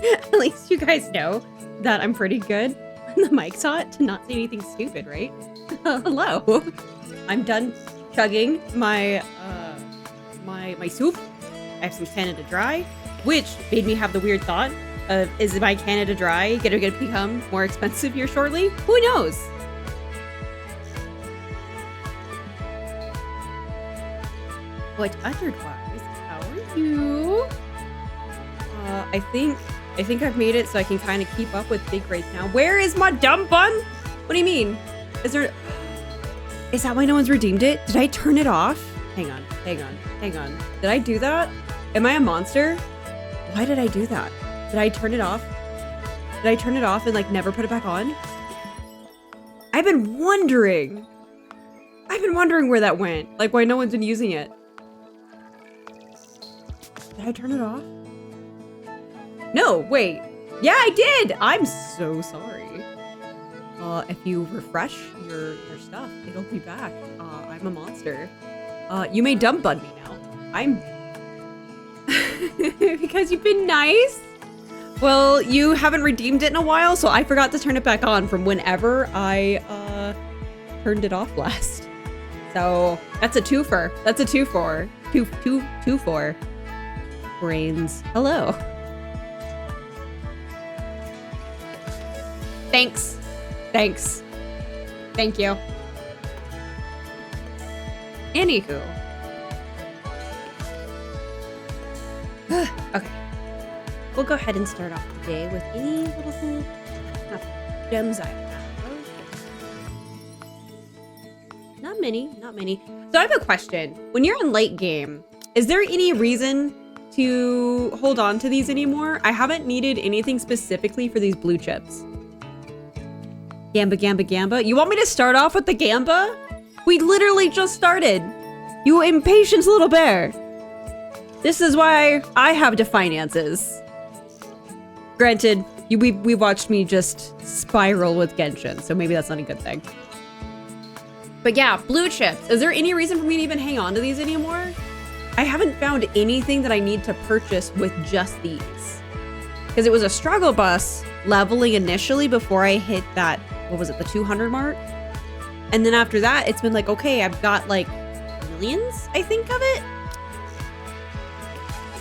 At least you guys know that I'm pretty good when the mic's hot to not say anything stupid, right? Hello. I'm done chugging my my soup. I have some Canada Dry, which made me have the weird thought of, is my Canada Dry gonna become more expensive here shortly? Who knows? What otherwise? How are you? I think I've made it so I can kind of keep up with Big right now. Where is my dumb bun? What do you mean? Is that why no one's redeemed it? Did I turn it off? Hang on. Did I do that? Am I a monster? Why did I do that? Did I turn it off? Did I turn it off and like never put it back on? I've been wondering where that went. Like why no one's been using it. Did I turn it off? No, wait. Yeah, I did. I'm so sorry. If you refresh your stuff, it'll be back. I'm a monster. You may dumb bun me now. I'm... because you've been nice? Well, you haven't redeemed it in a while, so I forgot to turn it back on from whenever I, turned it off last. So, that's a twofer. That's a two-for. Two-for. Brains. Hello. Thanks. Thank you. Anywho. Okay. We'll go ahead and start off the day with any little gems I have. Not many. So I have a question. When you're in late game, is there any reason to hold on to these anymore? I haven't needed anything specifically for these blue chips. Gamba. You want me to start off with the gamba? We literally just started. You impatient little bear. This is why I have the finances. Granted, we watched me just spiral with Genshin, so maybe that's not a good thing. But yeah, blue chips. Is there any reason for me to even hang on to these anymore? I haven't found anything that I need to purchase with just these. Because it was a struggle bus leveling initially before I hit that, what was it, the 200 mark? And then after that, it's been like, okay, I've got like millions, I think of it.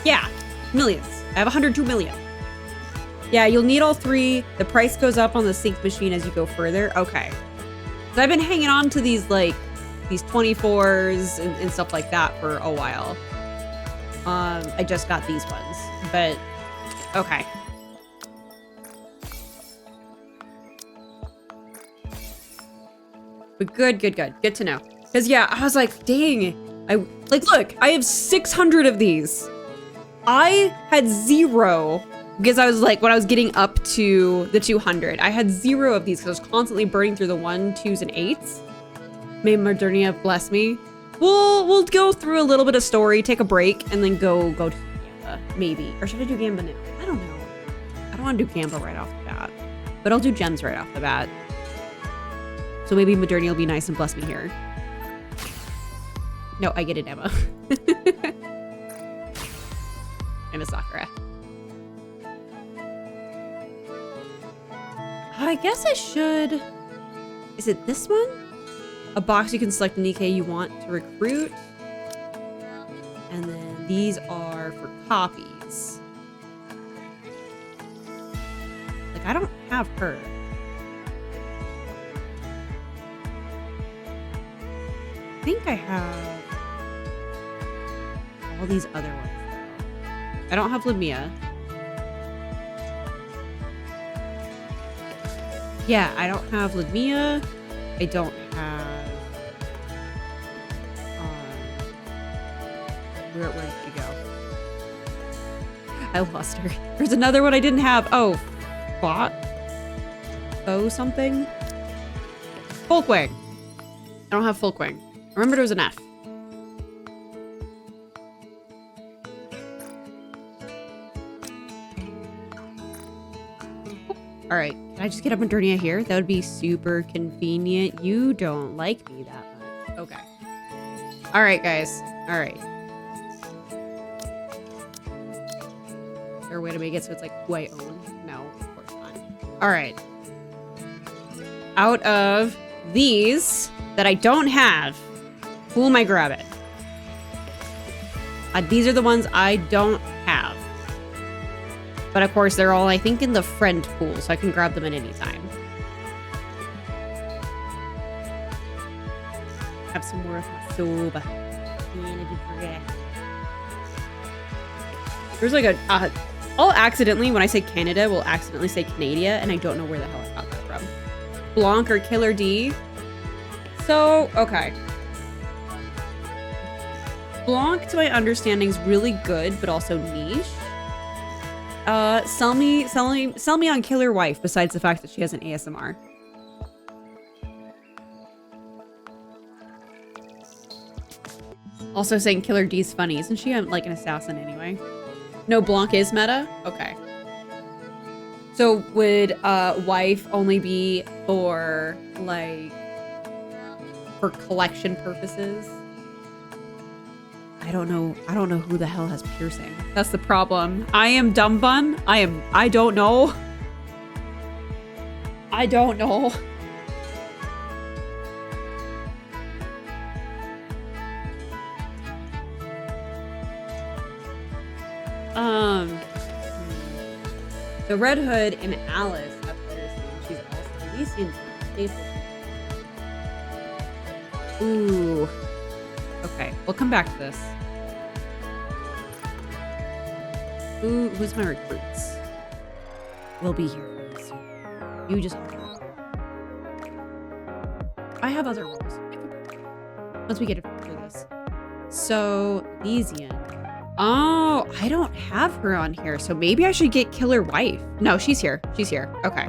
Yeah, millions. I have 102 million. Yeah, you'll need all three. The price goes up on the sync machine as you go further. Okay. So I've been hanging on to these like, these 24s and stuff like that for a while. I just got these ones, but okay. But good to know. Because yeah, I was like, dang, look, I have 600 of these. I had 0 because I was like, when I was getting up to the 200, I had 0 of these because I was constantly burning through the 1, 2s, and 8s. May Modernia bless me. We'll go through a little bit of story, take a break, and then go to Gamba, maybe. Or should I do Gamba now? I don't know. I don't want to do Gamba right off the bat, but I'll do gems right off the bat. So maybe Modernia will be nice and bless me here. No, I get it, Emma. I'm a Sakura. I guess I should... Is it this one? A box you can select the Nikke you want to recruit. And then these are for copies. Like, I don't have her. I think I have all these other ones though. I don't have Lumia. Yeah, I don't have Lumia. I don't have where did she go? I lost her. There's another one I didn't have. Oh, bot? Oh, something? Folkwing. I don't have Folkwing. I remember there was an F. All right, can I just get up Modernia here? That would be super convenient. You don't like me that much. Okay. All right, guys. All right. Is there a way to make it so it's like who I own? No, of course not. All right. Out of these that I don't have, who am I grabbing? These are the ones I don't have. But of course, they're all, I think, in the friend pool, so I can grab them at any time. Have some more of my soba. There's like I'll accidentally, when I say Canada, will accidentally say Canada, and I don't know where the hell I got that from. Blanc or Killer D. So, okay. Blanc, to my understanding, is really good, but also niche. Sell me on Killer Wife, besides the fact that she has an ASMR. Also saying Killer D's funny. Isn't she like an assassin anyway? No, Blanc is meta? Okay. So would Wife only be for like for collection purposes? I don't know who the hell has piercing. That's the problem. I am dumb bun. I don't know. I don't know. The Red Hood and Alice have piercing. She's also Elysian staple. Ooh. Okay, we'll come back to this. Who's my recruits? We'll be here for this soon. You just hold on. I have other roles. Once we get through this. So, Elysian. Oh, I don't have her on here, so maybe I should get Killer Wife. No, she's here. She's here. Okay.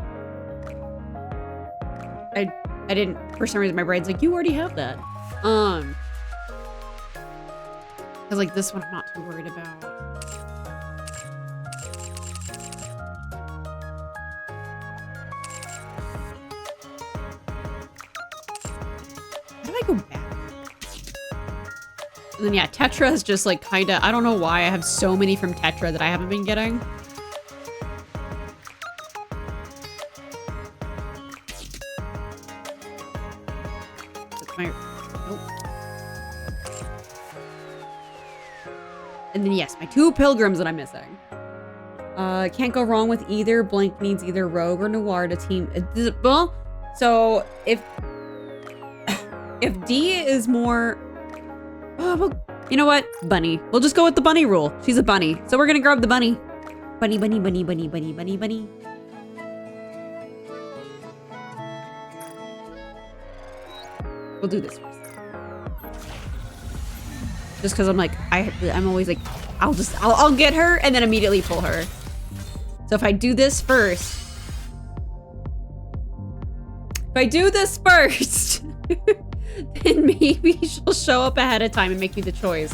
I didn't, for some reason, my brain's like, you already have that. Because, like, this one I'm not too worried about. How do I go back? And then, yeah, Tetra is just, like, kind of... I don't know why I have so many from Tetra that I haven't been getting. That's my... Nope. And then, yes, my 2 pilgrims that I'm missing. Can't go wrong with either. Blank needs either Rogue or Noir to team... Well, so, if D is more... Oh, well, you know what? Bunny. We'll just go with the bunny rule. She's a bunny. So we're gonna grab the bunny. Bunny, bunny, bunny, bunny, bunny, bunny, bunny. We'll do this first. Just because I'm like, I'm always like, I'll get her and then immediately pull her. So if I do this first. Then maybe she'll show up ahead of time and make me the choice.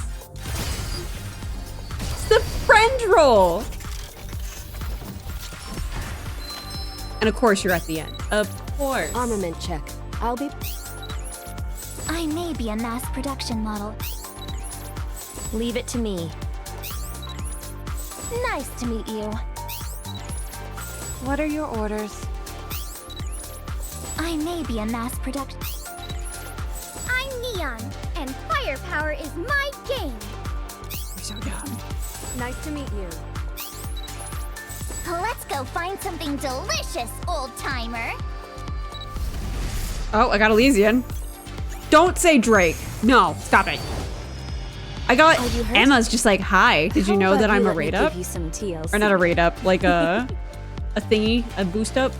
It's the friend roll. And of course you're at the end. Of course. Armament check. I may be a mass production model. Leave it to me. Nice to meet you. What are your orders? I may be a mass production. I'm Neon, and firepower is my game. You're so dumb. Nice to meet you. Let's go find something delicious, old-timer. Oh, I got Elysian. Don't say Drake. No, stop it. I got Emma's just like, hi. Did you know that I'm a rate up? Or not a rate up, like a thingy, a boost up.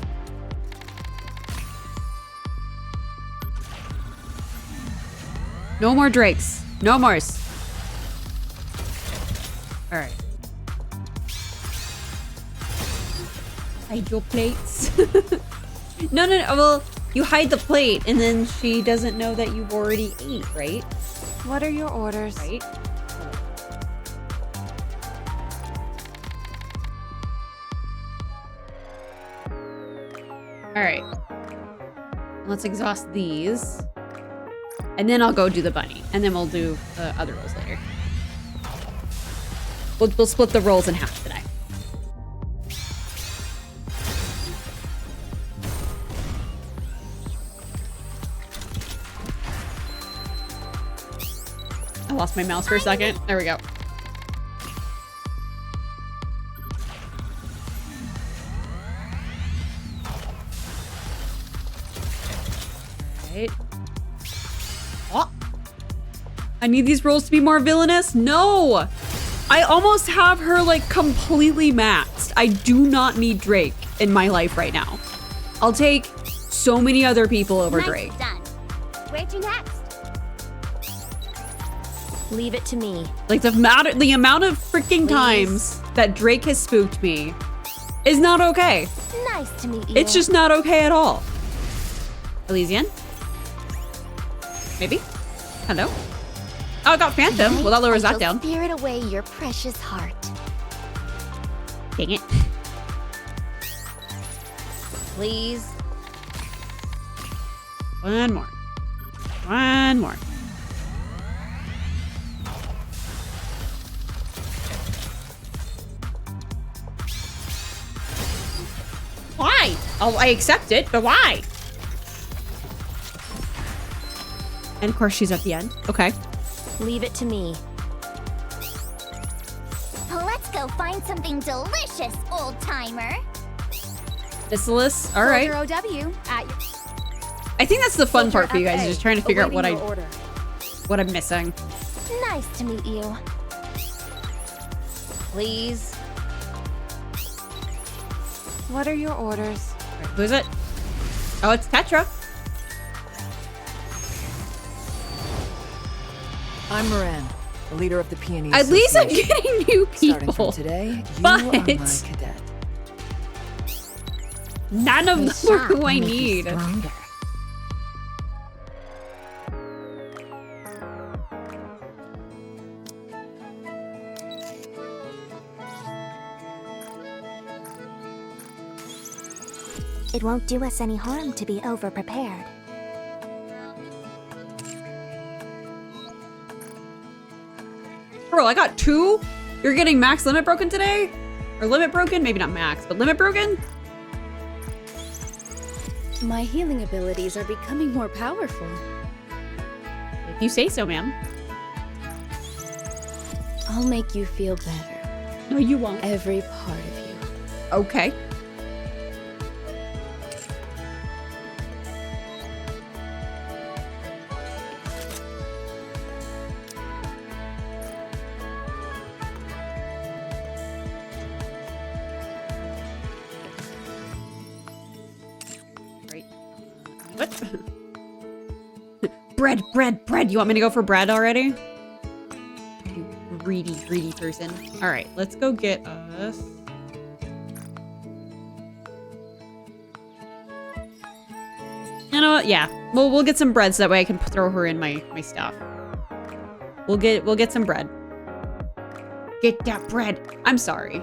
No more Drakes. No more. All right. Hide your plates. No. Well, you hide the plate, and then she doesn't know that you've already ate, right? What are your orders? Right. All right. Let's exhaust these. And then I'll go do the bunny. And then we'll do the other rolls later. We'll split the rolls in half today. lost my mouse for a second. There we go. Right. Oh. I need these rolls to be more villainous. No! I almost have her like completely maxed. I do not need Drake in my life right now. I'll take so many other people over Drake. Done. Where'd you next? Leave it to me. Like the amount of freaking times that Drake has spooked me is not okay. Nice to meet you. It's just not okay at all. Elysian? Maybe? Hello? Oh, I got Phantom. Well, that lowers that down. Spirit away your precious heart. Dang it. Please. One more. One more. Why? Oh, I accept it, but why? And of course she's at the end. Okay. Leave it to me. Let's go find something delicious, old timer. Bacillus. All right. OW at your I think that's the fun part for you guys, is just trying to figure out what Order. what I'm missing. Nice to meet you. Please. What are your orders? All right, who's it? Oh, it's Tetra. I'm Moran, the leader of the Peony At least I'm Association. getting new Starting people. from today, you But are my cadet. none of them are who I need. It won't do us any harm to be over-prepared. Bro, I got 2? You're getting max limit broken today? Or limit broken? Maybe not max, but limit broken? My healing abilities are becoming more powerful. If you say so, ma'am. I'll make you feel better. No, you won't. Every part of you. Okay. What? bread. You want me to go for bread already? You greedy person. All right, let's go get us. You know what? Yeah, we'll get some bread so that way I can throw her in my stuff. We'll get some bread. Get that bread. I'm sorry.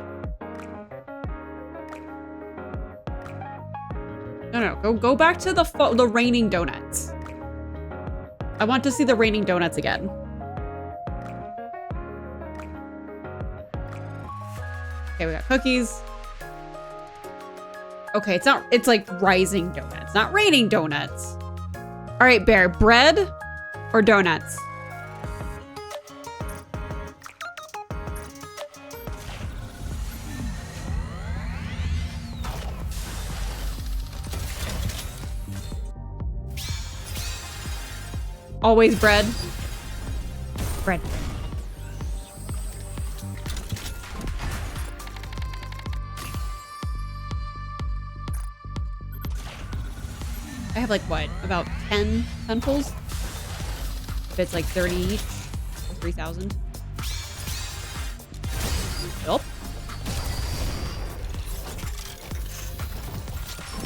No, go back to the raining donuts. I want to see the raining donuts again. Okay, we got cookies. Okay, it's like rising donuts, not raining donuts. All right, Bear, bread or donuts? Always bread. Bread. I have like what? About 10 pencils? If it's like 30 each. 3,000. Nope.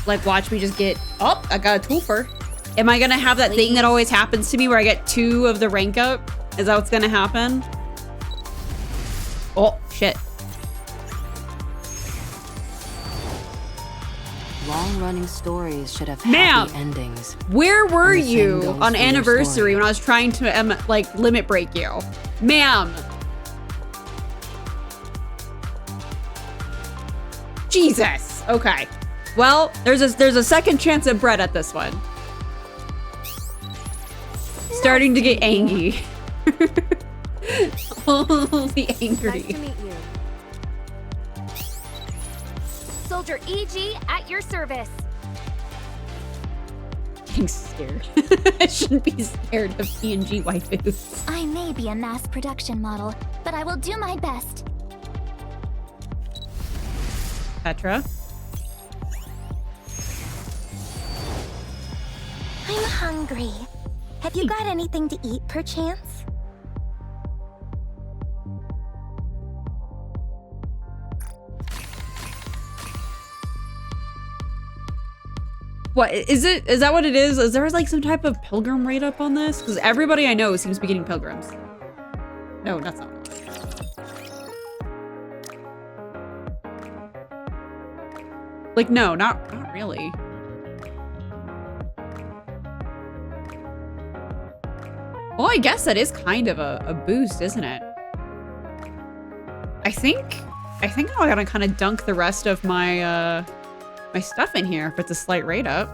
Like watch me just get, oh, I got a twofer. Am I gonna have that thing that always happens to me where I get 2 of the rank up? Is that what's gonna happen? Oh, shit. Long-running stories should have Ma'am, happy endings. Where were And the same you goes on for your anniversary story. when I was trying to like limit break you? Ma'am. Jesus. Okay. Well, there's a second chance at bread at this one. Starting to get angry. Only angry. Nice to meet you. Soldier EG at your service. Getting scared. I shouldn't be scared of PNG waifus. I may be a mass production model, but I will do my best. Petra. I'm hungry. Have you got anything to eat, perchance? What is it? Is that what it is? Is there like some type of pilgrim rate up on this? Because everybody I know seems to be getting pilgrims. No, that's not. Like, no, not really. Well, I guess that is kind of a boost, isn't it? I think I gotta kind of dunk the rest of my my stuff in here if it's a slight rate up.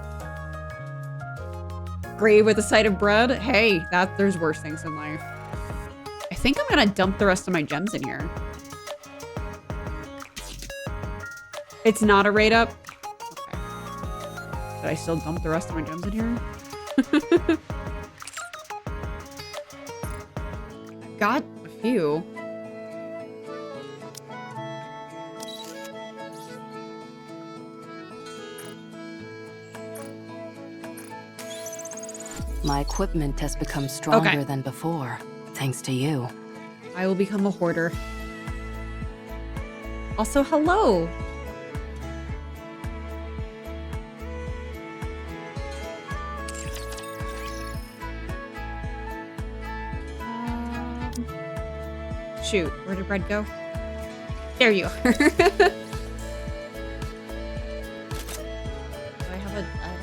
Grave with a side of bread. Hey, there's worse things in life. I think I'm gonna dump the rest of my gems in here. It's not a rate up. Okay. Did I still dump the rest of my gems in here? I've got a few. My equipment has become stronger than before, thanks to you. I will become a hoarder. Also, hello. Shoot, where did bread go? There you are. I don't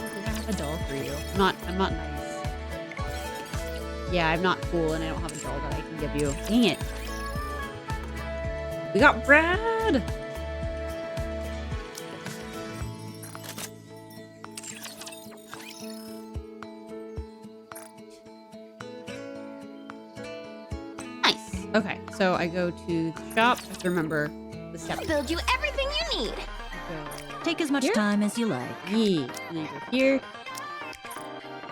think I have a doll for you. I'm not nice. Yeah, I'm not cool and I don't have a doll that I can give you. Dang it. We got bread! Nice. Okay, so I go to the shop. I have to remember the steps. Build you everything you need. Take as much time as you like. Yeah, and then go here.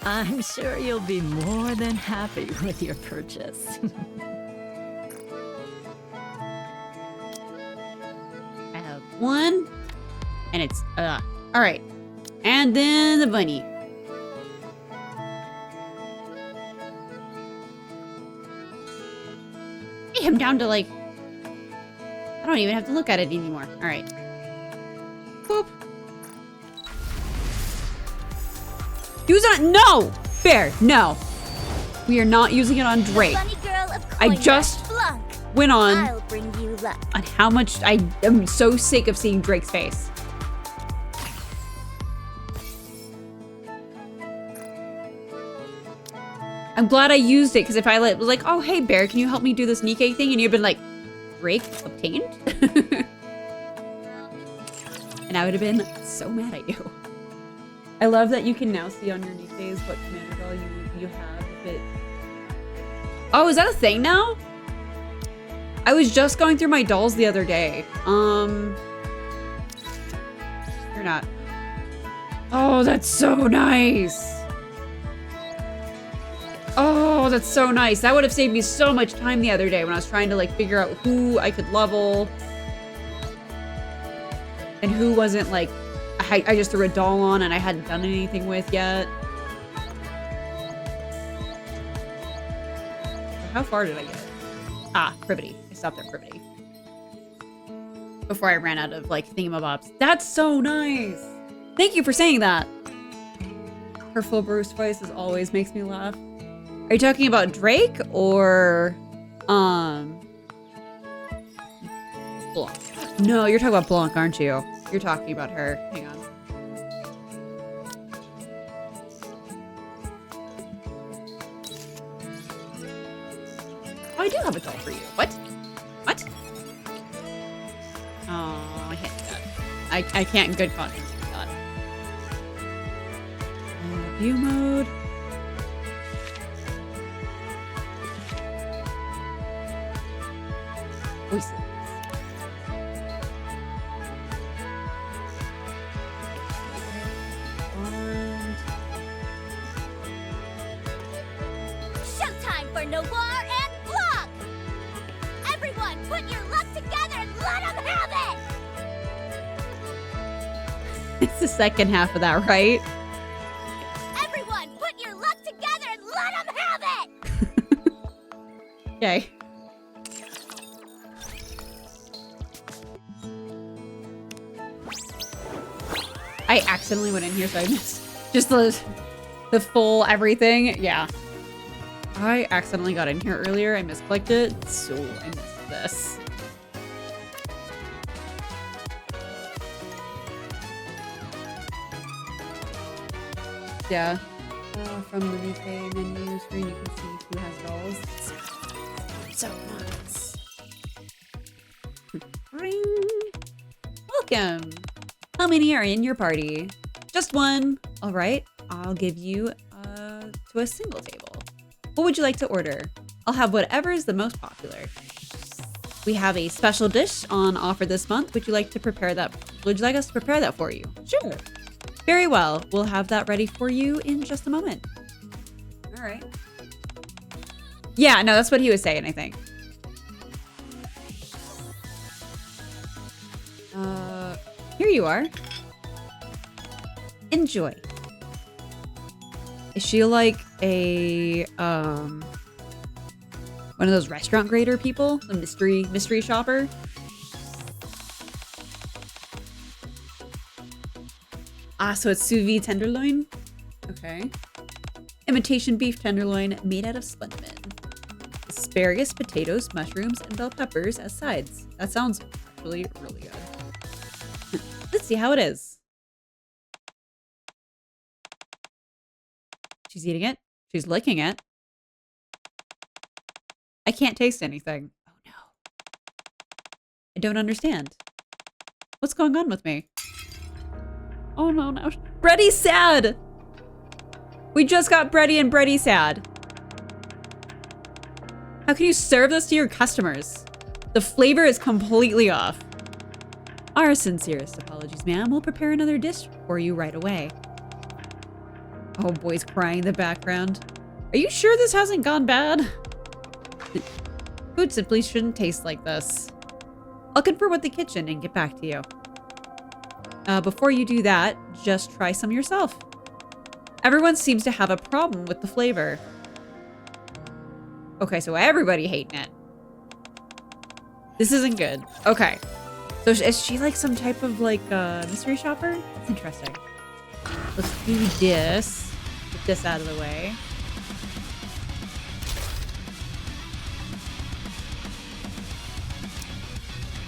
I'm sure you'll be more than happy with your purchase. I have one, and it's all right. And then the bunny. I'm down to like, I don't even have to look at it anymore. All right. Boop. Use it on, no! Bear, no. We are not using it on Drake. Bunny girl of I coin just rush flunk. went on I'll bring you luck. how much I am so sick of seeing Drake's face. I'm glad I used it, because if I was like, oh, hey, Bear, can you help me do this Nikke thing? And you'd been like, Drake obtained? And I would have been so mad at you. I love that you can now see on your Nikkes what commander doll you have. If it... Oh, is that a thing now? I was just going through my dolls the other day. You're not. Oh, that's so nice. Oh, that's so nice. That would have saved me so much time the other day when I was trying to like figure out who I could level and who wasn't like I just threw a doll on and I hadn't done anything with yet. How far did I get? Ah, Bready. I stopped at Bready. Before I ran out of like thingamabobs. That's so nice. Thank you for saying that. Her full Bruce voice as always makes me laugh. Are you talking about Drake or Blanc? No, you're talking about Blanc, aren't you? You're talking about her. Hang on. Oh, I do have a doll for you. What? What? Oh, I can't do that. I can't in good conscience do that. View mode. voices. Showtime for Noir and Block! Everyone, put your luck together and let them have it! It's the second half of that, right? Everyone, put your luck together and let them have it! Okay. I accidentally went in here, so I missed just the full everything. Yeah. I accidentally got in here earlier. I misclicked it, so I missed this. Yeah. From the Nikke menu screen, you can see who has dolls. So nice. Ring. Welcome. How many are in your party? Just one. All right. I'll give you to a single table. What would you like to order? I'll have whatever is the most popular. We have a special dish on offer this month. Would you like to prepare that? Would you like us to prepare that for you? Sure. Very well. We'll have that ready for you in just a moment. All right. Yeah, no, that's what he was saying, I think. Here you are. Enjoy. Is she like a one of those restaurant grader people? A mystery shopper? Ah, so it's sous vide tenderloin? Okay. Imitation beef tenderloin made out of cinnamon. Asparagus, potatoes, mushrooms, and bell peppers as sides. That sounds actually really good. Let's see how it is. She's eating it. She's licking it. I can't taste anything. Oh no. I don't understand. What's going on with me? Oh no, no. Bready's sad! We just got Bready and Bready sad. How can you serve this to your customers? The flavor is completely off. Our sincerest apologies, ma'am. We'll prepare another dish for you right away. Oh, boy's crying in the background. Are you sure this hasn't gone bad? Food simply shouldn't taste like this. I'll confer with the kitchen and get back to you. Before you do that, just try some yourself. Everyone seems to have a problem with the flavor. Okay, so everybody hating it. This isn't good. Okay. So is she like some type of like mystery shopper? That's interesting. Let's do this. Get this out of the way.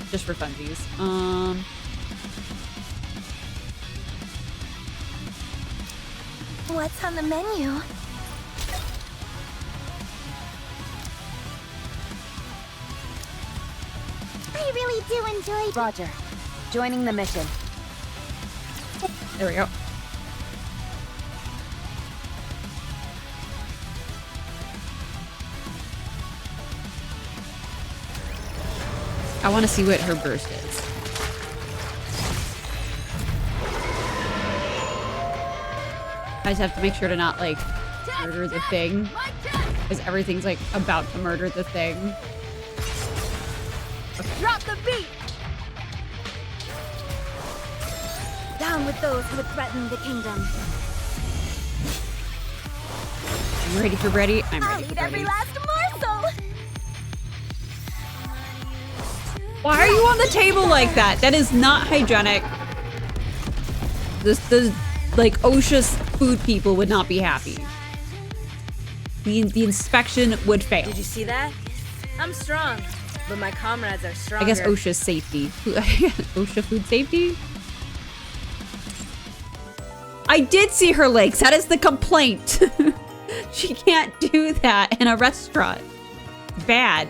Just for funsies. What's on the menu? I really do enjoy... Roger. Joining the mission. There we go. I want to see what her burst is. I just have to make sure to not, like, murder the thing. Because everything's, like, about to murder the thing. Okay. Drop the beat! Down with those who would threaten the kingdom. I'm ready for Bready. I'm I'll ready for eat every Bready. last morsel! Why are you on the table like that? That is not hygienic. The like OSHA's food people would not be happy. The inspection would fail. Did you see that? I'm strong, but my comrades are stronger. I guess OSHA's safety. OSHA food safety? I did see her legs. That is the complaint. She can't do that in a restaurant. Bad.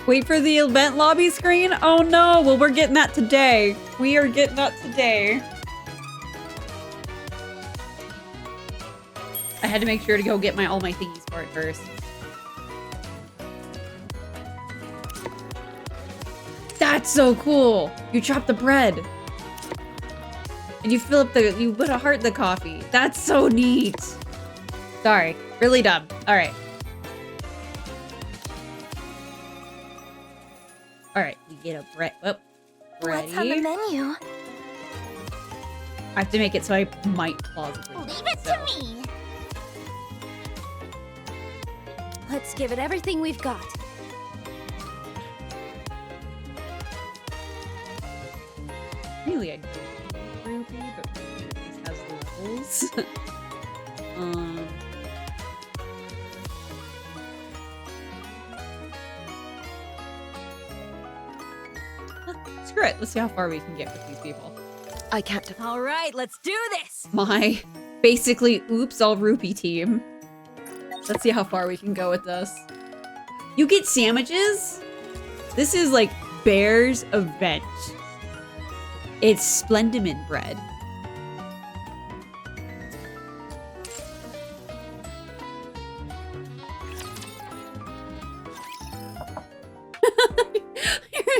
Wait for the event lobby screen? Oh no, well we're getting that today. We are getting that today. I had to make sure to go get all my thingies for it first. That's so cool. You chop the bread. And you fill up you put a heart in the coffee. That's so neat. Sorry, really dumb. All right. All right, we get a bread. Whoop. What's on the menu? I have to make it so I might plausibly. Leave it to me. Let's give it everything we've got. Really, I don't want Ruby, but Ruby has levels. Screw it. Let's see how far we can get with these people. I can't. All right, let's do this. My basically oops all rupee team. Let's see how far we can go with this. You get sandwiches? This is like Bear's event. It's Splendimin bread.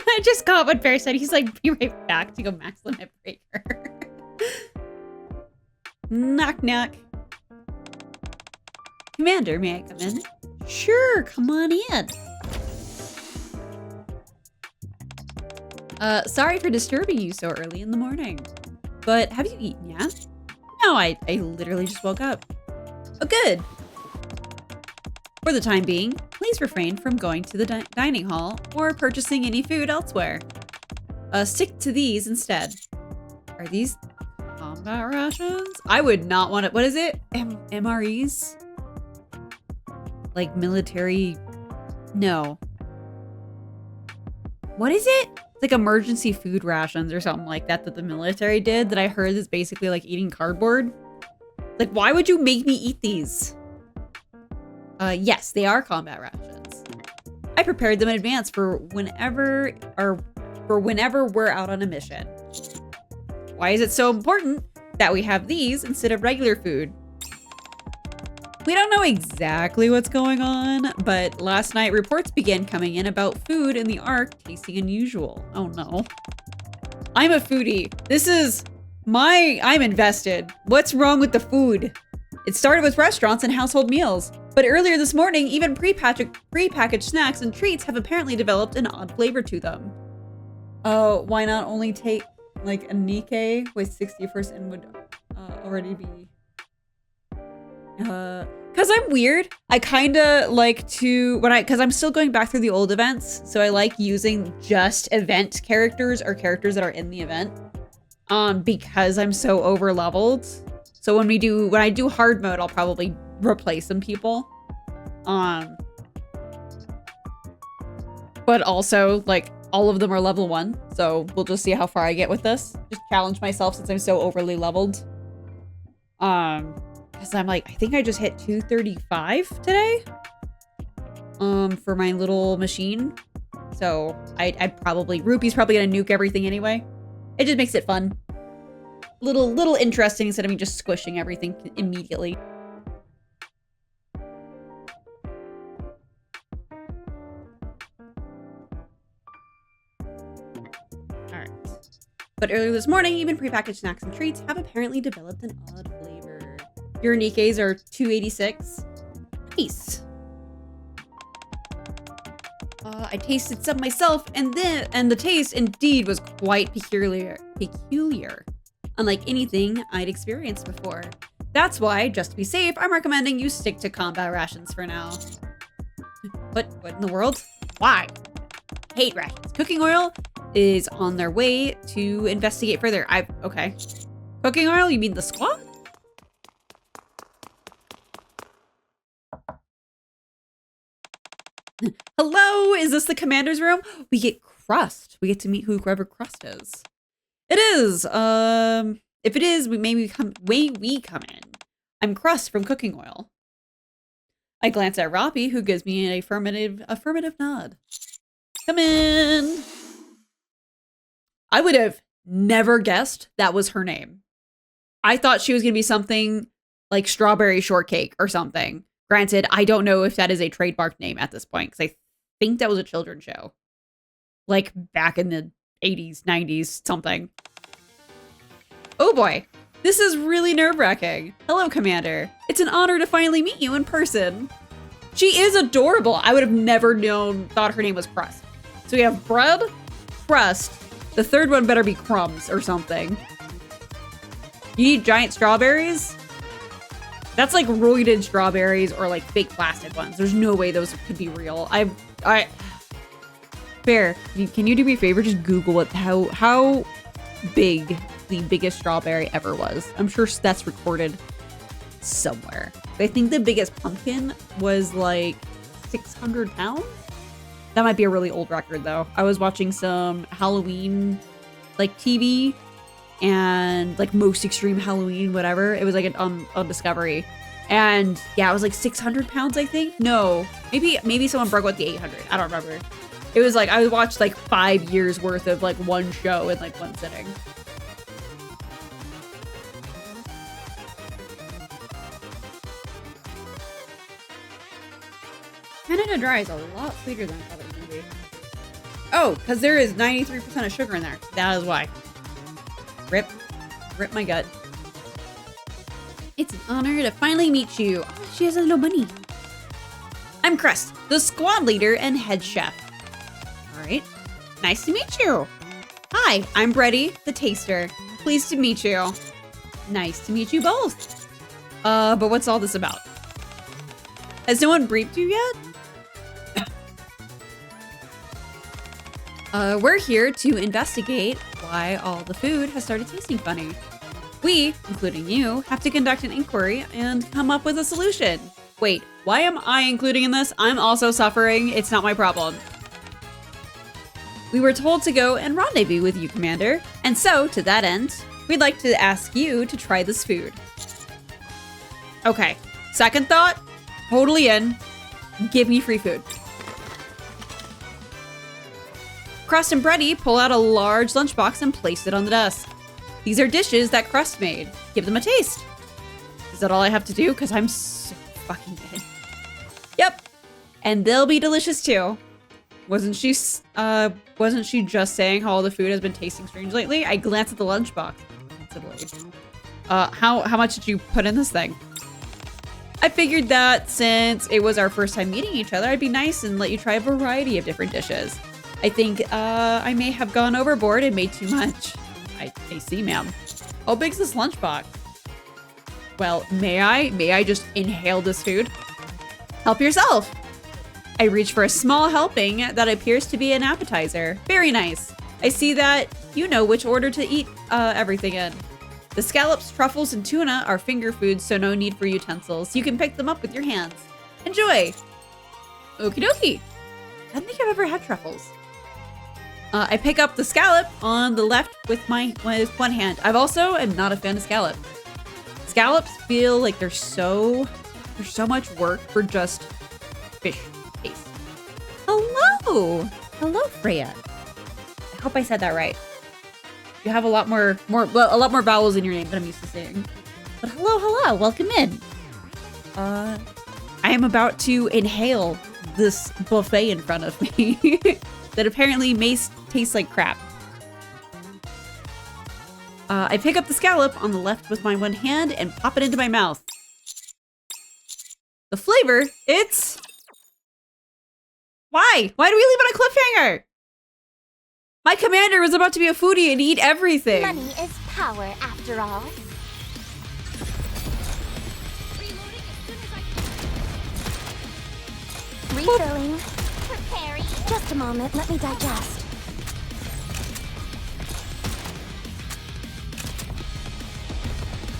I just got what Bear said. He's like, be right back to go max limit breaker. Knock knock. Commander, may I come in? Sure, come on in. Sorry for disturbing you so early in the morning. But have you eaten yet? No, I literally just woke up. Oh, good. For the time being, please refrain from going to the dining hall or purchasing any food elsewhere. Stick to these instead. Are these combat rations? I would not want it. What is it? MREs? Like military? No. What is it? It's like emergency food rations or something like that the military did that I heard is basically like eating cardboard. Like, why would you make me eat these? Yes, they are combat rations. I prepared them in advance for whenever we're out on a mission. Why is it so important that we have these instead of regular food? We don't know exactly what's going on, but last night reports began coming in about food in the Ark tasting unusual. Oh no. I'm a foodie. I'm invested. What's wrong with the food? It started with restaurants and household meals, but earlier this morning, even prepackaged snacks and treats have apparently developed an odd flavor to them. Oh, why not only take like a Nikke with 61st and would already be... Cause I'm weird. I kinda like to, cause I'm still going back through the old events, so I like using just event characters or characters that are in the event. Because I'm so over leveled. So when I do hard mode, I'll probably replace some people. But also, like, all of them are level 1, so we'll just see how far I get with this. Just challenge myself since I'm so overly leveled. Because I'm like, I think I just hit 235 today. For my little machine. So Rupee's probably gonna nuke everything anyway. It just makes it fun. Little interesting instead of me just squishing everything immediately. Alright. But earlier this morning, even prepackaged snacks and treats have apparently developed an odd flavor. Your Nikkes are 286. Nice. I tasted some myself, and the taste indeed was quite peculiar. Unlike anything I'd experienced before. That's why, just to be safe, I'm recommending you stick to combat rations for now. What in the world? Why? Hate rations. Cooking oil is on their way to investigate further. Okay. Cooking oil? You mean the squad? Hello, is this the commander's room? We get Crust. We get to meet whoever Crust is. It is. If it is, we come in. I'm Crust from Cooking Oil. I glance at Roppy, who gives me an affirmative nod. Come in. I would have never guessed that was her name. I thought she was going to be something like Strawberry Shortcake or something. Granted, I don't know if that is a trademark name at this point, because I think that was a children's show. Like back in the 80s, 90s, something. Oh boy, this is really nerve-wracking. Hello, Commander. It's an honor to finally meet you in person. She is adorable. I would have never thought her name was Crust. So we have Bread, Crust. The third one better be Crumbs or something. You need giant strawberries? That's like roided strawberries or like fake plastic ones. There's no way those could be real. Fair. Can you do me a favor? Just Google it. How big the biggest strawberry ever was. I'm sure that's recorded somewhere. I think the biggest pumpkin was like 600 pounds. That might be a really old record though. I was watching some Halloween like TV and like most extreme Halloween, whatever. It was like on Discovery. And yeah, it was like 600 pounds, I think. No, maybe someone broke out the 800. I don't remember. It was like, I watched like 5 years worth of like one show in like one sitting. Canada Dry is a lot sweeter than I thought it was going to be. Oh, because there is 93% of sugar in there. That is why. Rip my gut. It's an honor to finally meet you. Oh, she has a little bunny. I'm Crust, the squad leader and head chef. All right. Nice to meet you. Hi, I'm Bready, the taster. Pleased to meet you. Nice to meet you both. But what's all this about? Has no one briefed you yet? We're here to investigate why all the food has started tasting funny. We, including you, have to conduct an inquiry and come up with a solution. Wait, why am I including in this? I'm also suffering. It's not my problem. We were told to go and rendezvous with you, Commander. And so, to that end, we'd like to ask you to try this food. Okay, second thought, totally in. Give me free food. Crust and Bready pull out a large lunchbox and place it on the desk. These are dishes that Crust made. Give them a taste. Is that all I have to do? Because I'm so fucking good. Yep. And they'll be delicious too. Wasn't she just saying how all the food has been tasting strange lately? I glanced at the lunchbox. How much did you put in this thing? I figured that since it was our first time meeting each other, I'd be nice and let you try a variety of different dishes. I think I may have gone overboard and made too much. I see, ma'am. How big's this lunchbox? Well, may I just inhale this food? Help yourself. I reach for a small helping that appears to be an appetizer. Very nice. I see that you know which order to eat everything in. The scallops, truffles, and tuna are finger foods, so no need for utensils. You can pick them up with your hands. Enjoy. Okie dokie. I don't think I've ever had truffles. I pick up the scallop on the left with one hand. I've also am not a fan of scallop. Scallops feel like there's so much work for just fish taste. Hello, Freya. I hope I said that right. You have a lot more vowels in your name than I'm used to saying. But hello, welcome in. I am about to inhale this buffet in front of me that apparently may taste like crap. I pick up the scallop on the left with my one hand and pop it into my mouth. The flavor, it's... Why? Why do we leave on a cliffhanger? My commander was about to be a foodie and eat everything. Money is power, after all. Refilling. Preparing. Just a moment, let me digest.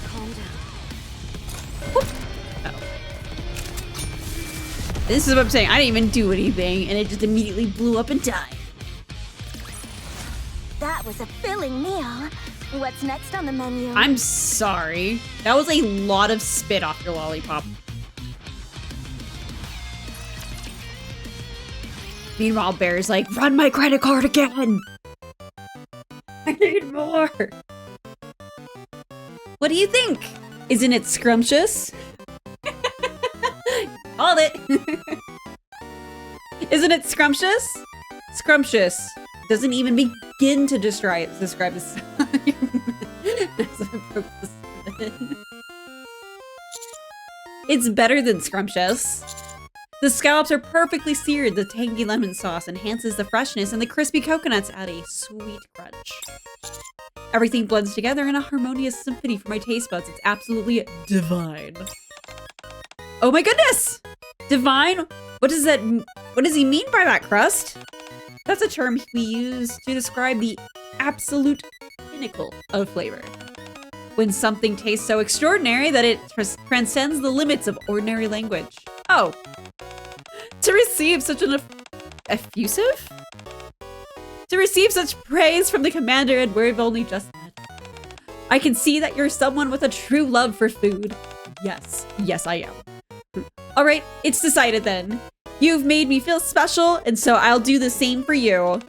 Calm down. Oh. This is what I'm saying. I didn't even do anything, and it just immediately blew up and died. That was a filling meal. What's next on the menu? I'm sorry. That was a lot of spit off your lollipop. Meanwhile, Bear's like, run my credit card again! My need more. What do you think? Isn't it scrumptious? Called it. Isn't it scrumptious? Scrumptious doesn't even begin to describe this. It's better than scrumptious. The scallops are perfectly seared. The tangy lemon sauce enhances the freshness, and the crispy coconuts add a sweet crunch. Everything blends together in a harmonious symphony for my taste buds. It's absolutely divine. Oh my goodness! Divine? What does he mean by that, Crust? That's a term we use to describe the absolute pinnacle of flavor. When something tastes so extraordinary that it transcends the limits of ordinary language. Oh. To receive such an effusive? To receive such praise from the commander and we've only just met. I can see that you're someone with a true love for food. Yes. Yes, I am. Alright, it's decided then. You've made me feel special, and so I'll do the same for you.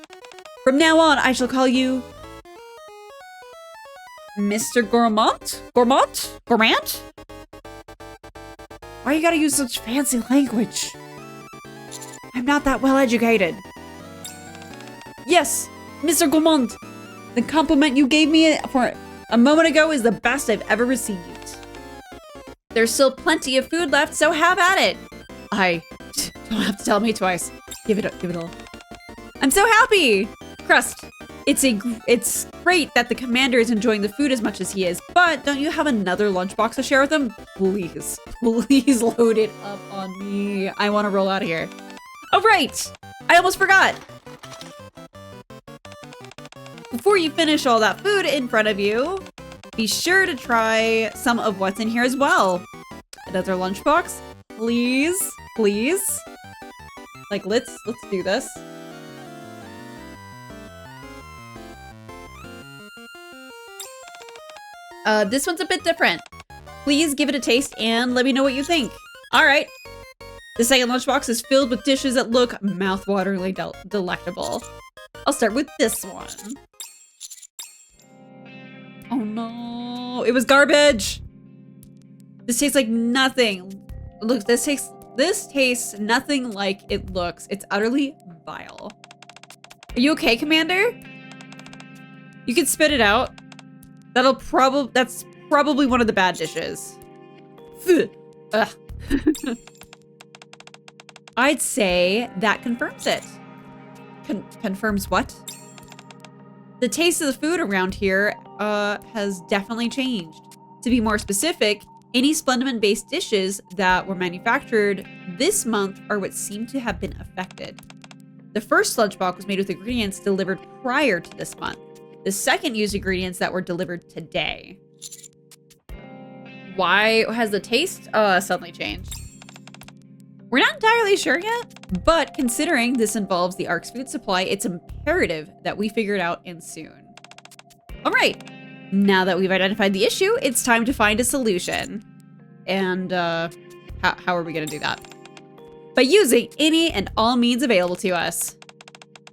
From now on, I shall call you Mr. Gourmand? Gourmand? Gourmand? Why you gotta use such fancy language? I'm not that well educated. Yes, Mr. Gourmand. The compliment you gave me for a moment ago is the best I've ever received. There's still plenty of food left, so have at it. I don't have to tell me twice. Give it all. I'm so happy. Crust, it's great that the commander is enjoying the food as much as he is, but don't you have another lunchbox to share with him? Please, please load it up on me. I want to roll out of here. Oh, right. I almost forgot. Before you finish all that food in front of you, be sure to try some of what's in here as well. Another lunchbox, please, please. Like, let's do this. This one's a bit different. Please give it a taste and let me know what you think. All right. The second lunchbox is filled with dishes that look mouth-wateringly delectable. I'll start with this one. Oh no, it was garbage. This tastes like nothing. Look, this tastes nothing like it looks. It's utterly vile. Are you okay, Commander? You can spit it out. That's probably one of the bad dishes. Ugh. I'd say that confirms it. Confirms what? The taste of the food around here has definitely changed. To be more specific, any Splendidman-based dishes that were manufactured this month are what seem to have been affected. The first lunchbox was made with ingredients delivered prior to this month. The second used ingredients that were delivered today. Why has the taste suddenly changed? We're not entirely sure yet, but considering this involves the Ark's food supply, it's imperative that we figure it out and soon. All right, now that we've identified the issue, it's time to find a solution. And how are we gonna do that? By using any and all means available to us.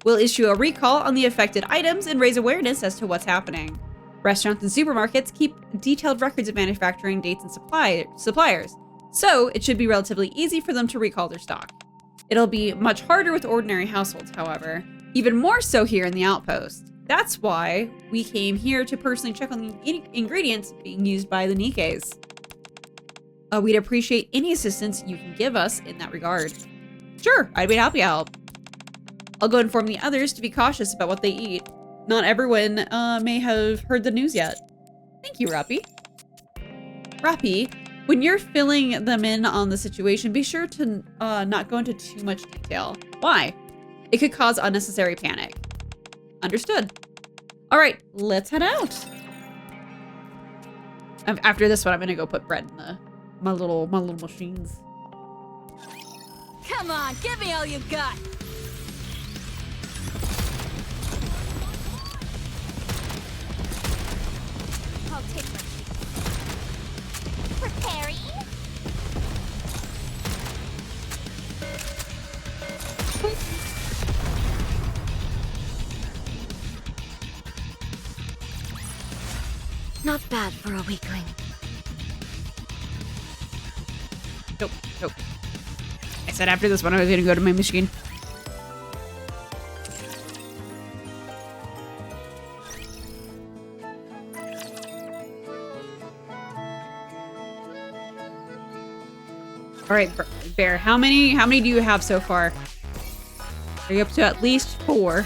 We'll issue a recall on the affected items and raise awareness as to what's happening. Restaurants and supermarkets keep detailed records of manufacturing dates and suppliers, so it should be relatively easy for them to recall their stock. It'll be much harder with ordinary households, however, even more so here in the outpost. That's why we came here to personally check on the ingredients being used by the Nikkes. We'd appreciate any assistance you can give us in that regard. Sure, I'd be happy to help. I'll go inform the others to be cautious about what they eat. Not everyone may have heard the news yet. Thank you, Rappy. Rappy, when you're filling them in on the situation, be sure to not go into too much detail. Why? It could cause unnecessary panic. Understood. All right, let's head out. After this one, I'm gonna go put bread in my little machines. Come on, give me all you got. I'll take my preparing. Not bad for a weakling. Nope, nope. I said after this one I was gonna go to my machine. All right, Bear, how many do you have so far? Are you up to at least 4?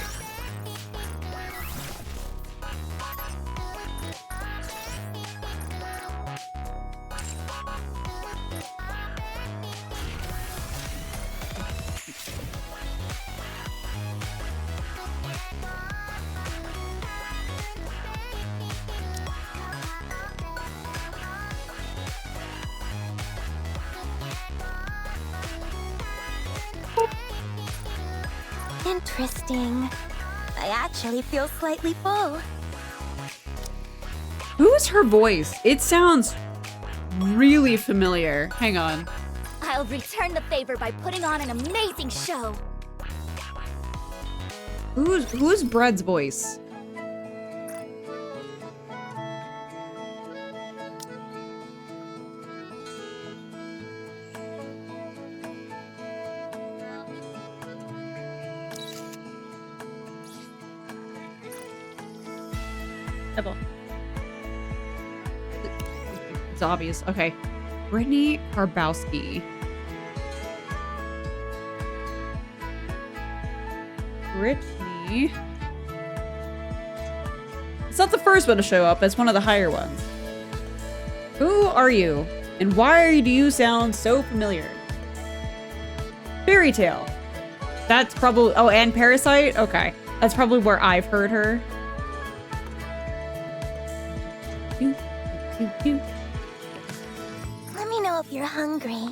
Interesting. I actually feel slightly full. Who's her voice? It sounds really familiar. Hang on. I'll return the favor by putting on an amazing show. Who's Bread's voice? It's obvious. Okay. Brittany Karbowski. Brittany. It's not the first one to show up. It's one of the higher ones. Who are you? And why do you sound so familiar? Fairy Tale. That's probably... Oh, and Parasite? Okay. That's probably where I've heard her. Let me know if you're hungry.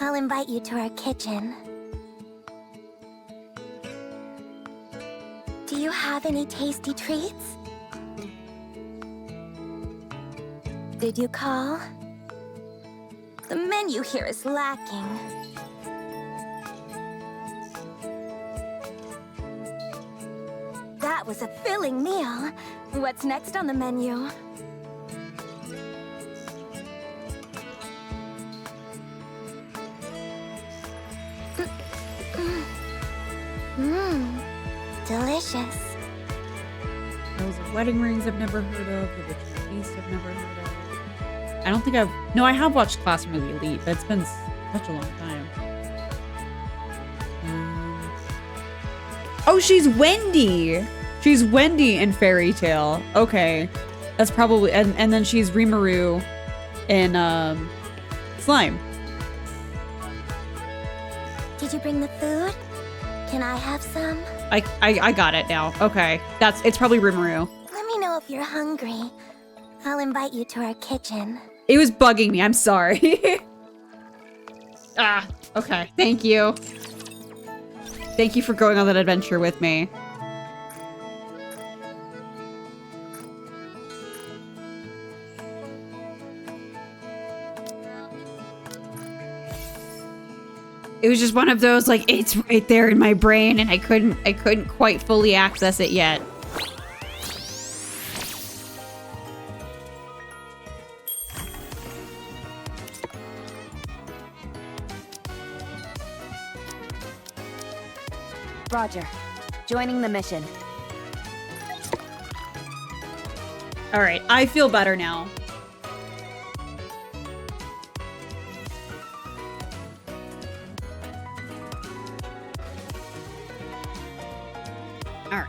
I'll invite you to our kitchen. Do you have any tasty treats? Did you call? The menu here is lacking. That was a filling meal. What's next on the menu? Delicious. Those wedding rings I've never heard of. The Rich Feast I've never heard of. I don't think I've... No, I have watched Classroom of the Elite, but it's been such a long time. Oh, she's Wendy! She's Wendy in Fairy Tale. Okay. That's probably... And then she's Rimuru in Slime. Did you bring the food? Can I have some? I got it now. Okay. It's probably Rimuru. Let me know if you're hungry. I'll invite you to our kitchen. It was bugging me. I'm sorry. Ah, okay. Thank you. Thank you for going on that adventure with me. It was just one of those, like, it's right there in my brain and I couldn't quite fully access it yet. Roger. Joining the mission. All right, I feel better now. All right.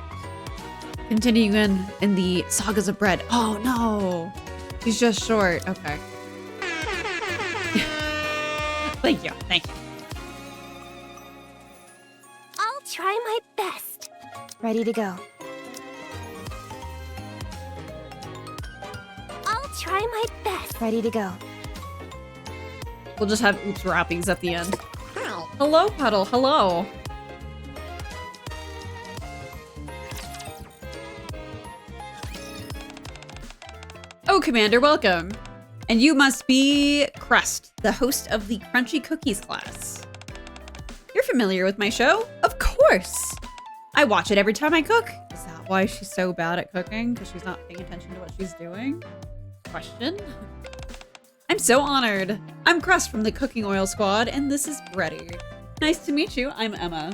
Continuing in the sagas of bread. Oh no, she's just short. Okay. Thank you. Thank you. I'll try my best. Ready to go. I'll try my best. Ready to go. We'll just have oops wrappings at the end. Hello, Puddle. Hello. Oh, Commander, welcome. And you must be Crust, the host of the Crunchy Cookies class. You're familiar with my show? Of course. I watch it every time I cook. Is that why she's so bad at cooking? Because she's not paying attention to what she's doing? question. I'm so honored. I'm Crust from the Cooking Oil Squad, and this is Bready. Nice to meet you. I'm Emma.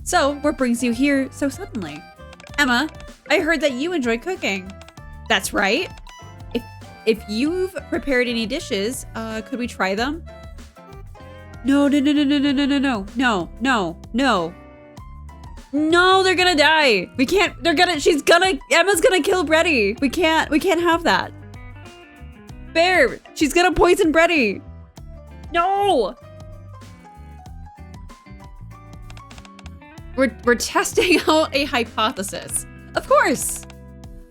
So, what brings you here so suddenly? Emma, I heard that you enjoy cooking. That's right. If you've prepared any dishes, could we try them? No, no, no, no, no, no, no, no, no, no, no, no. No, they're gonna die. We can't, Emma's gonna kill Bready. We can't have that. Bear, she's gonna poison Bready. No. We're testing out a hypothesis. Of course.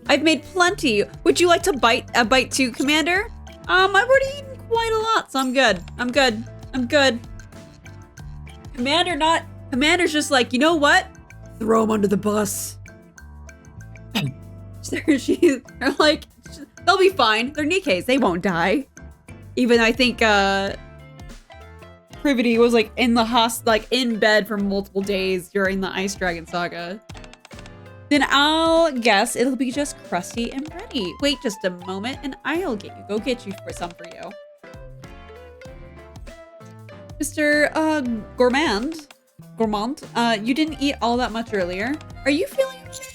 I've made plenty. Would you like to bite too, Commander? I've already eaten quite a lot, so I'm good. I'm good. Commander's just like, you know what? Throw him under the bus. They're like, they'll be fine. They're Nikkes. They won't die. Even I think Privity was like in bed for multiple days during the Ice Dragon saga. Then I'll guess it'll be just Krusty and Bready. Wait just a moment and I'll go get you for some for you. Mr. Gourmand, you didn't eat all that much earlier. Are you feeling okay?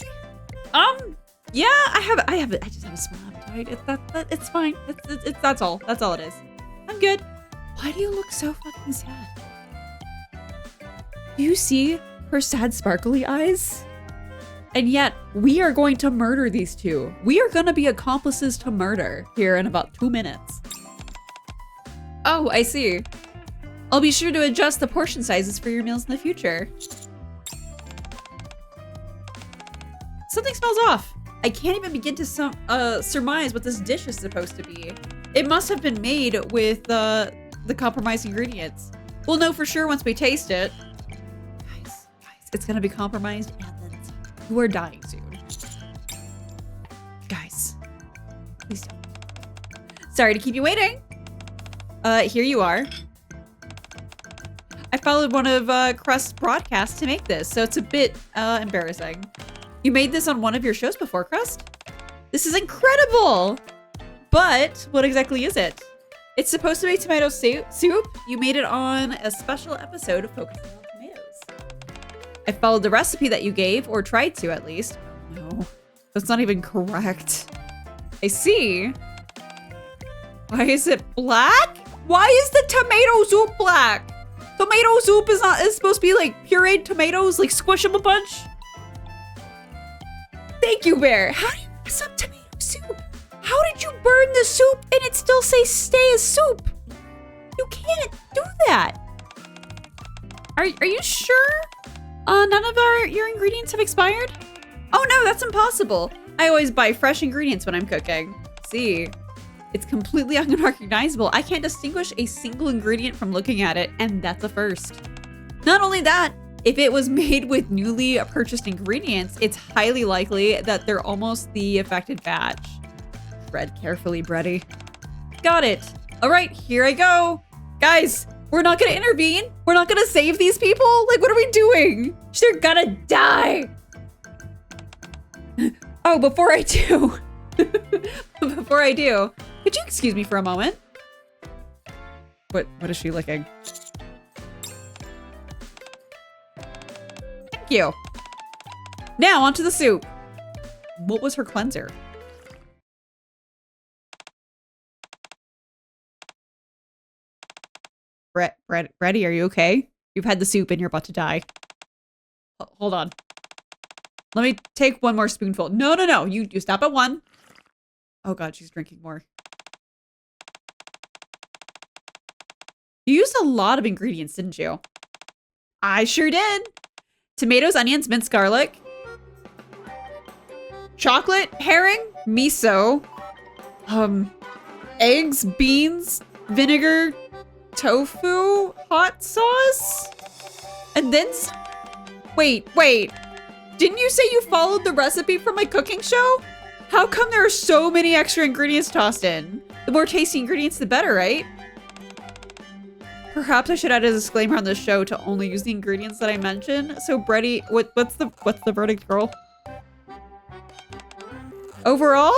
Yeah, I just have a small appetite. It's fine. That's all it is. I'm good. Why do you look so fucking sad? Do you see her sad sparkly eyes? And yet, we are going to murder these two. We are gonna be accomplices to murder here in about 2 minutes. Oh, I see. I'll be sure to adjust the portion sizes for your meals in the future. Something smells off. I can't even begin to surmise what this dish is supposed to be. It must have been made with the compromised ingredients. We'll know for sure once we taste it. Guys, it's gonna be compromised and then you are dying soon. Guys, please don't. Sorry to keep you waiting. Here you are. I followed one of Crust's broadcasts to make this, so it's a bit embarrassing. You made this on one of your shows before, Crust? This is incredible! But what exactly is it? It's supposed to be tomato soup. You made it on a special episode of Focusing on Tomatoes. I followed the recipe that you gave, or tried to at least. No, that's not even correct. I see. Why is it black? Why is the tomato soup black? Tomato soup is supposed to be like pureed tomatoes, like squish them a bunch. Thank you, Bear. How do you mess up tomato soup? How did you burn the soup and it still says stay as soup? You can't do that. Are you sure? None of your ingredients have expired? Oh no, that's impossible. I always buy fresh ingredients when I'm cooking. See, it's completely unrecognizable. I can't distinguish a single ingredient from looking at it, and that's a first. Not only that, if it was made with newly purchased ingredients, it's highly likely that they're almost the affected batch. Tread carefully, Bready. Got it. All right, here I go. Guys, we're not gonna intervene. We're not gonna save these people. Like, what are we doing? They're gonna die. Oh, before I do, could you excuse me for a moment? What is she licking? Thank you. Now onto the soup. What was her cleanser? Bready, are you okay? You've had the soup and you're about to die. Hold on. Let me take one more spoonful. No. You stop at one. Oh God, she's drinking more. You used a lot of ingredients, didn't you? I sure did. Tomatoes, onions, minced garlic, chocolate, herring, miso, eggs, beans, vinegar, tofu, hot sauce, and then wait. Didn't you say you followed the recipe from my cooking show? How come there are so many extra ingredients tossed in? The more tasty ingredients, the better, right? Perhaps I should add a disclaimer on this show to only use the ingredients that I mentioned. So Bready, what's the verdict, girl? Overall,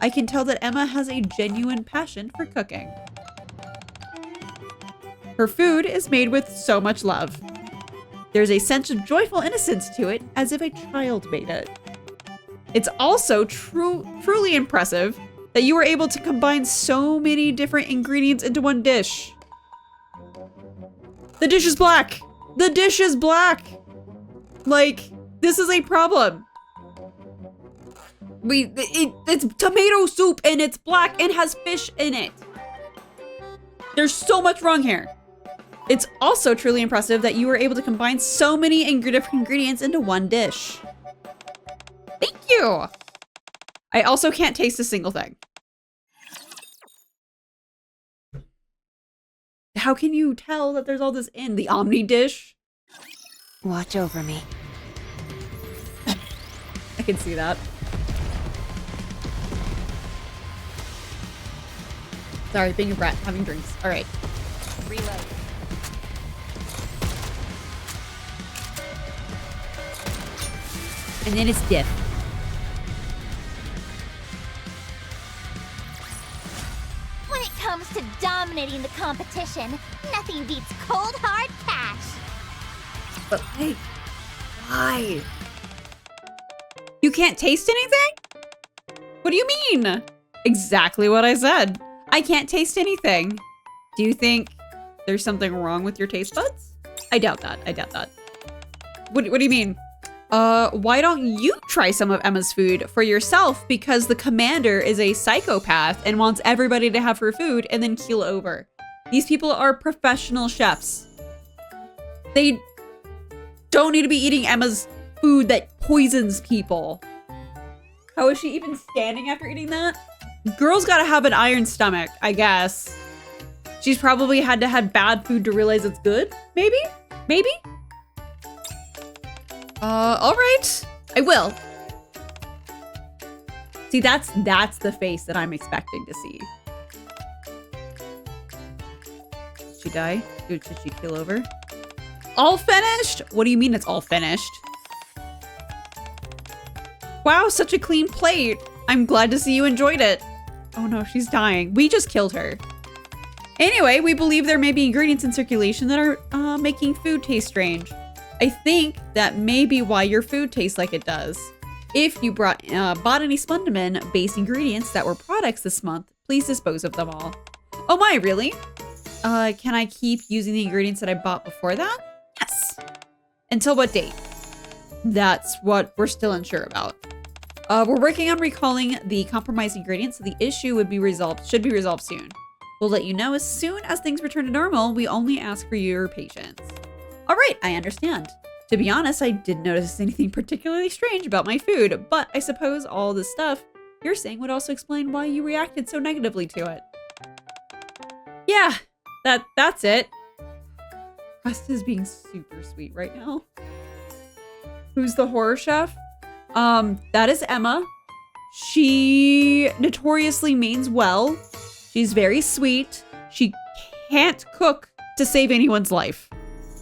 I can tell that Emma has a genuine passion for cooking. Her food is made with so much love. There's a sense of joyful innocence to it, as if a child made it. It's also truly impressive that you were able to combine so many different ingredients into one dish. The dish is black! The dish is black! Like, this is a problem. It's tomato soup and it's black and has fish in it. There's so much wrong here. It's also truly impressive that you were able to combine so many different ingredients into one dish. Thank you. I also can't taste a single thing. How can you tell that there's all this in the Omni dish? Watch over me. I can see that. Sorry, being a brat, having drinks. All right. Reload. And then it's diff. When it comes to dominating the competition, nothing beats cold hard cash. But wait, why? You can't taste anything? What do you mean? Exactly what I said. I can't taste anything. Do you think there's something wrong with your taste buds? I doubt that. I doubt that. What do you mean? Why don't you try some of Emma's food for yourself, because the commander is a psychopath and wants everybody to have her food and then keel over. These people are professional chefs. They don't need to be eating Emma's food that poisons people. How is she even standing after eating that? Girl's gotta have an iron stomach, I guess. She's probably had to have bad food to realize it's good, maybe? Maybe? All right, I will. See, that's the face that I'm expecting to see. Did she die? Did she keel over? All finished? What do you mean it's all finished? Wow, such a clean plate. I'm glad to see you enjoyed it. Oh no, she's dying. We just killed her. Anyway, we believe there may be ingredients in circulation that are making food taste strange. I think that may be why your food tastes like it does. If you bought any Splendamin-based ingredients that were products this month, please dispose of them all. Oh my, really? Can I keep using the ingredients that I bought before that? Yes. Until what date? That's what we're still unsure about. We're working on recalling the compromised ingredients, so the issue should be resolved soon. We'll let you know as soon as things return to normal. We only ask for your patience. All right, I understand. To be honest, I didn't notice anything particularly strange about my food, but I suppose all this stuff you're saying would also explain why you reacted so negatively to it. Yeah, that's it. Quest is being super sweet right now. Who's the horror chef? That is Emma. She notoriously means well. She's very sweet. She can't cook to save anyone's life.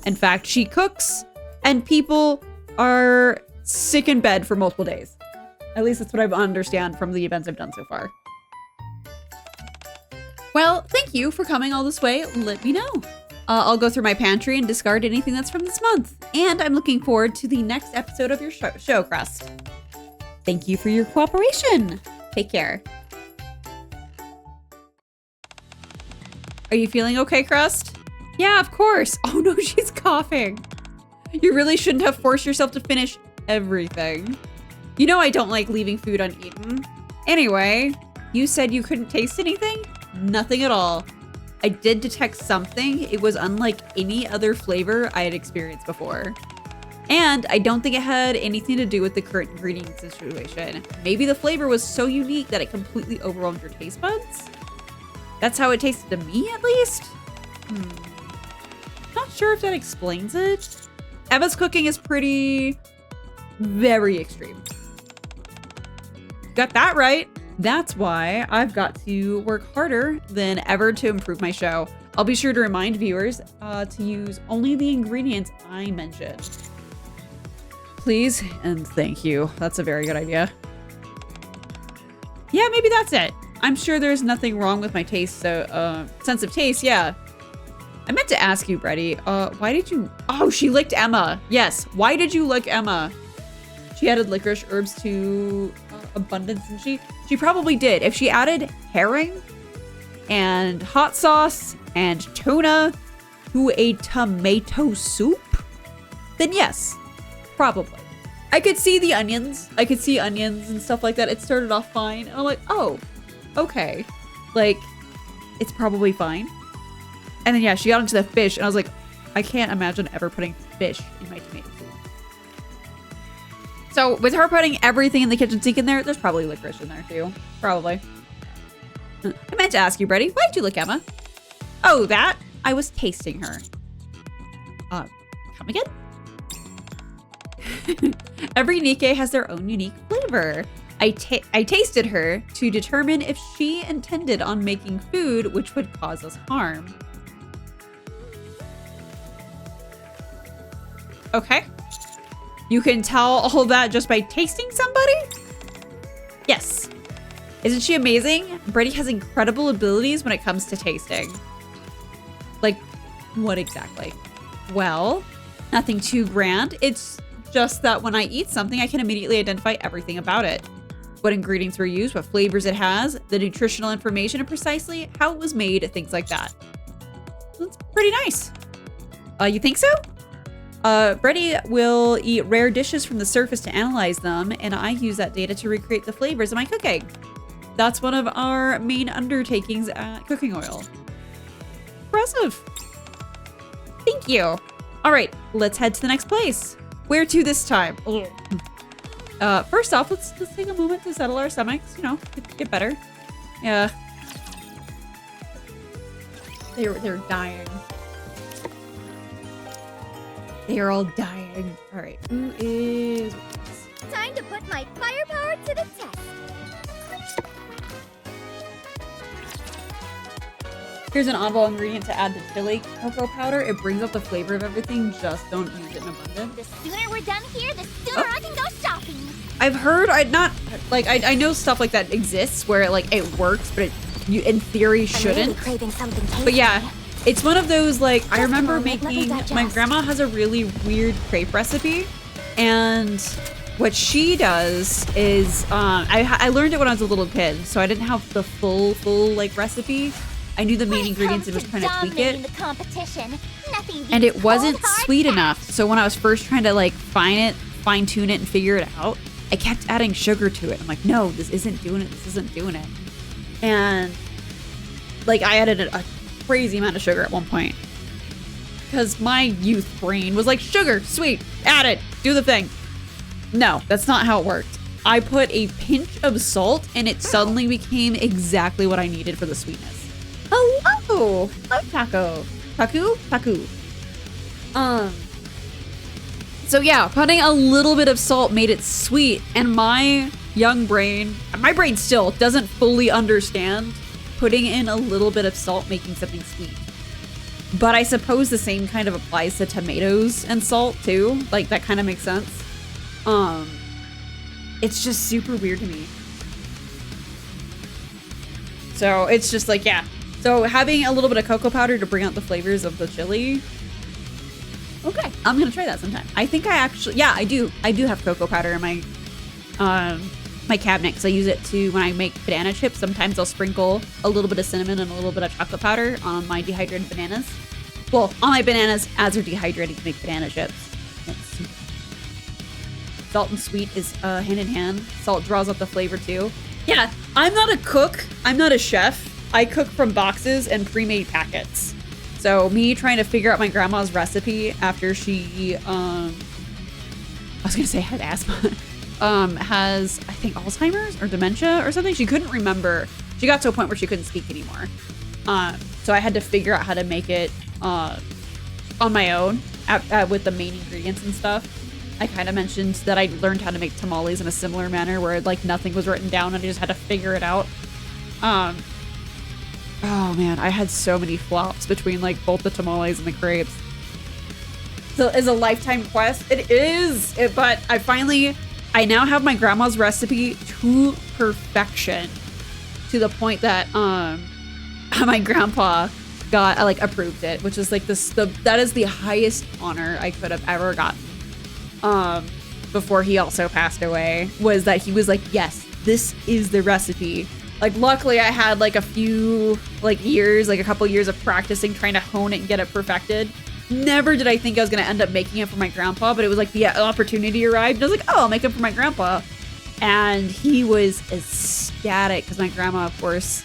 In fact, she cooks and people are sick in bed for multiple days. At least that's what I understand from the events I've done so far. Well, thank you for coming all this way. Let me know. I'll go through my pantry and discard anything that's from this month. And I'm looking forward to the next episode of your show, Crust. Thank you for your cooperation. Take care. Are you feeling okay, Crust? Yeah, of course. Oh no, she's coughing. You really shouldn't have forced yourself to finish everything. You know I don't like leaving food uneaten. Anyway, you said you couldn't taste anything? Nothing at all. I did detect something. It was unlike any other flavor I had experienced before. And I don't think it had anything to do with the current ingredient situation. Maybe the flavor was so unique that it completely overwhelmed your taste buds? That's how it tasted to me, at least? Not sure if that explains it. Emma's cooking is very extreme. Got that right. That's why I've got to work harder than ever to improve my show. I'll be sure to remind viewers to use only the ingredients I mentioned. Please and thank you. That's a very good idea. Yeah, Yeah, maybe that's it. I'm sure there's nothing wrong with my taste, so, sense of taste, yeah. I meant to ask you, Bready, why did you... Oh, she licked Emma. Yes, why did you lick Emma? She added licorice herbs to abundance, and she probably did. If she added herring and hot sauce and tuna to a tomato soup, then yes, probably. I could see the onions. I could see onions and stuff like that. It started off fine. And I'm like, oh, okay. Like, it's probably fine. And then, yeah, she got into the fish. And I was like, I can't imagine ever putting fish in my tomato soup. So with her putting everything in the kitchen sink in there, there's probably licorice in there too. Probably. I meant to ask you, Bready, why did you lick Emma? Oh, that? I was tasting her. Come again? Every Nikke has their own unique flavor. I tasted her to determine if she intended on making food which would cause us harm. Okay. You can tell all that just by tasting somebody? Yes. Isn't she amazing? Bready has incredible abilities when it comes to tasting. Like, what exactly? Well, nothing too grand. It's just that when I eat something, I can immediately identify everything about it. What ingredients were used, what flavors it has, the nutritional information, and precisely how it was made, things like that. That's pretty nice. You think so? Bready will eat rare dishes from the surface to analyze them, and I use that data to recreate the flavors of my cooking. That's one of our main undertakings at Cooking Oil. Impressive. Thank you. All right, let's head to the next place. Where to this time? First off, let's take a moment to settle our stomachs, you know, get better. Yeah. They're dying. They are all dying. All right, who is... Time to put my firepower to the test. Here's an oddball ingredient to add to chili cocoa powder. It brings out the flavor of everything. Just don't use it in abundance. The sooner we're done here, the sooner I can go shopping. I've heard, I know stuff like that exists where it works, but you in theory shouldn't. I'm really craving something tasty. But yeah, it's one of those, like, I remember moment, let me making, digest. my grandma has a really weird crepe recipe, and what she does is, I learned it when I was a little kid, so I didn't have the full like recipe. I knew the main ingredients and was trying to tweak it. And it wasn't sweet enough. So when I was first trying to like fine tune it and figure it out, I kept adding sugar to it. I'm like, no, this isn't doing it. This isn't doing it. And like I added a crazy amount of sugar at one point because my youth brain was like, sugar, sweet, add it, do the thing. No, that's not how it worked. I put a pinch of salt and it suddenly became exactly what I needed for the sweetness. Hello! Hello, Taku. So yeah, putting a little bit of salt made it sweet, and my brain still doesn't fully understand putting in a little bit of salt making something sweet. But I suppose the same kind of applies to tomatoes and salt too. Like that kind of makes sense. It's just super weird to me. So it's just like, yeah. So having a little bit of cocoa powder to bring out the flavors of the chili. Okay, I'm gonna try that sometime. I think I actually, yeah, I do have cocoa powder in my my cabinet because I use it to, when I make banana chips, sometimes I'll sprinkle a little bit of cinnamon and a little bit of chocolate powder on my dehydrated bananas. Well, on my bananas as they're dehydrating to make banana chips. Salt and sweet is hand in hand. Salt draws up the flavor too. Yeah, I'm not a cook. I'm not a chef. I cook from boxes and pre-made packets. So me trying to figure out my grandma's recipe after she, I was gonna say had asthma, has, I think, Alzheimer's or dementia or something. She couldn't remember. She got to a point where she couldn't speak anymore. So I had to figure out how to make it on my own with the main ingredients and stuff. I kind of mentioned that I learned how to make tamales in a similar manner where like nothing was written down and I just had to figure it out. Oh man, I had so many flops between like both the tamales and the crepes. So it's a lifetime quest. It is, but I now have my grandma's recipe to perfection. to the point that my grandpa got like approved it, which is like that is the highest honor I could have ever gotten. Before he also passed away, was that he was like, yes, this is the recipe. Like, luckily I had like a few years, like a couple years of practicing, trying to hone it and get it perfected. Never did I think I was going to end up making it for my grandpa, but it was like the opportunity arrived. And I was like, oh, I'll make it for my grandpa. And he was ecstatic because my grandma, of course,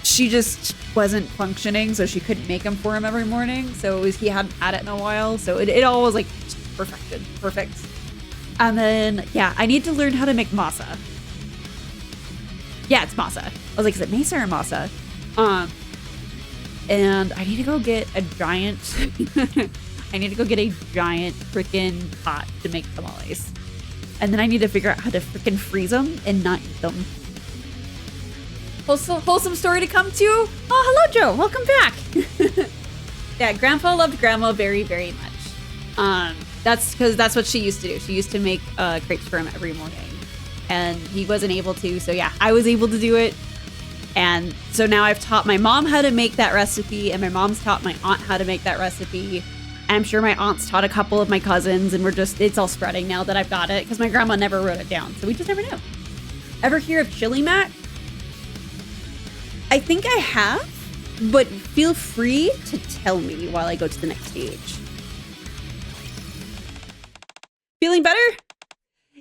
she just wasn't functioning, so she couldn't make them for him every morning. So he hadn't had it in a while. So it all was like perfect. And then, yeah, I need to learn how to make masa. Yeah, it's masa. I was like, is it mesa or masa? And I need to go get a giant freaking pot to make tamales. And then I need to figure out how to freaking freeze them and not eat them. Wholesome story to come to. Oh, hello, Joe. Welcome back. Yeah, Grandpa loved Grandma very, very much. That's because that's what she used to do. She used to make crepes for him every morning. And he wasn't able to. So yeah, I was able to do it. And so now I've taught my mom how to make that recipe, and my mom's taught my aunt how to make that recipe. And I'm sure my aunt's taught a couple of my cousins, and it's all spreading now that I've got it because my grandma never wrote it down. So we just never knew. Ever hear of chili mac? I think I have, but feel free to tell me while I go to the next stage. Feeling better?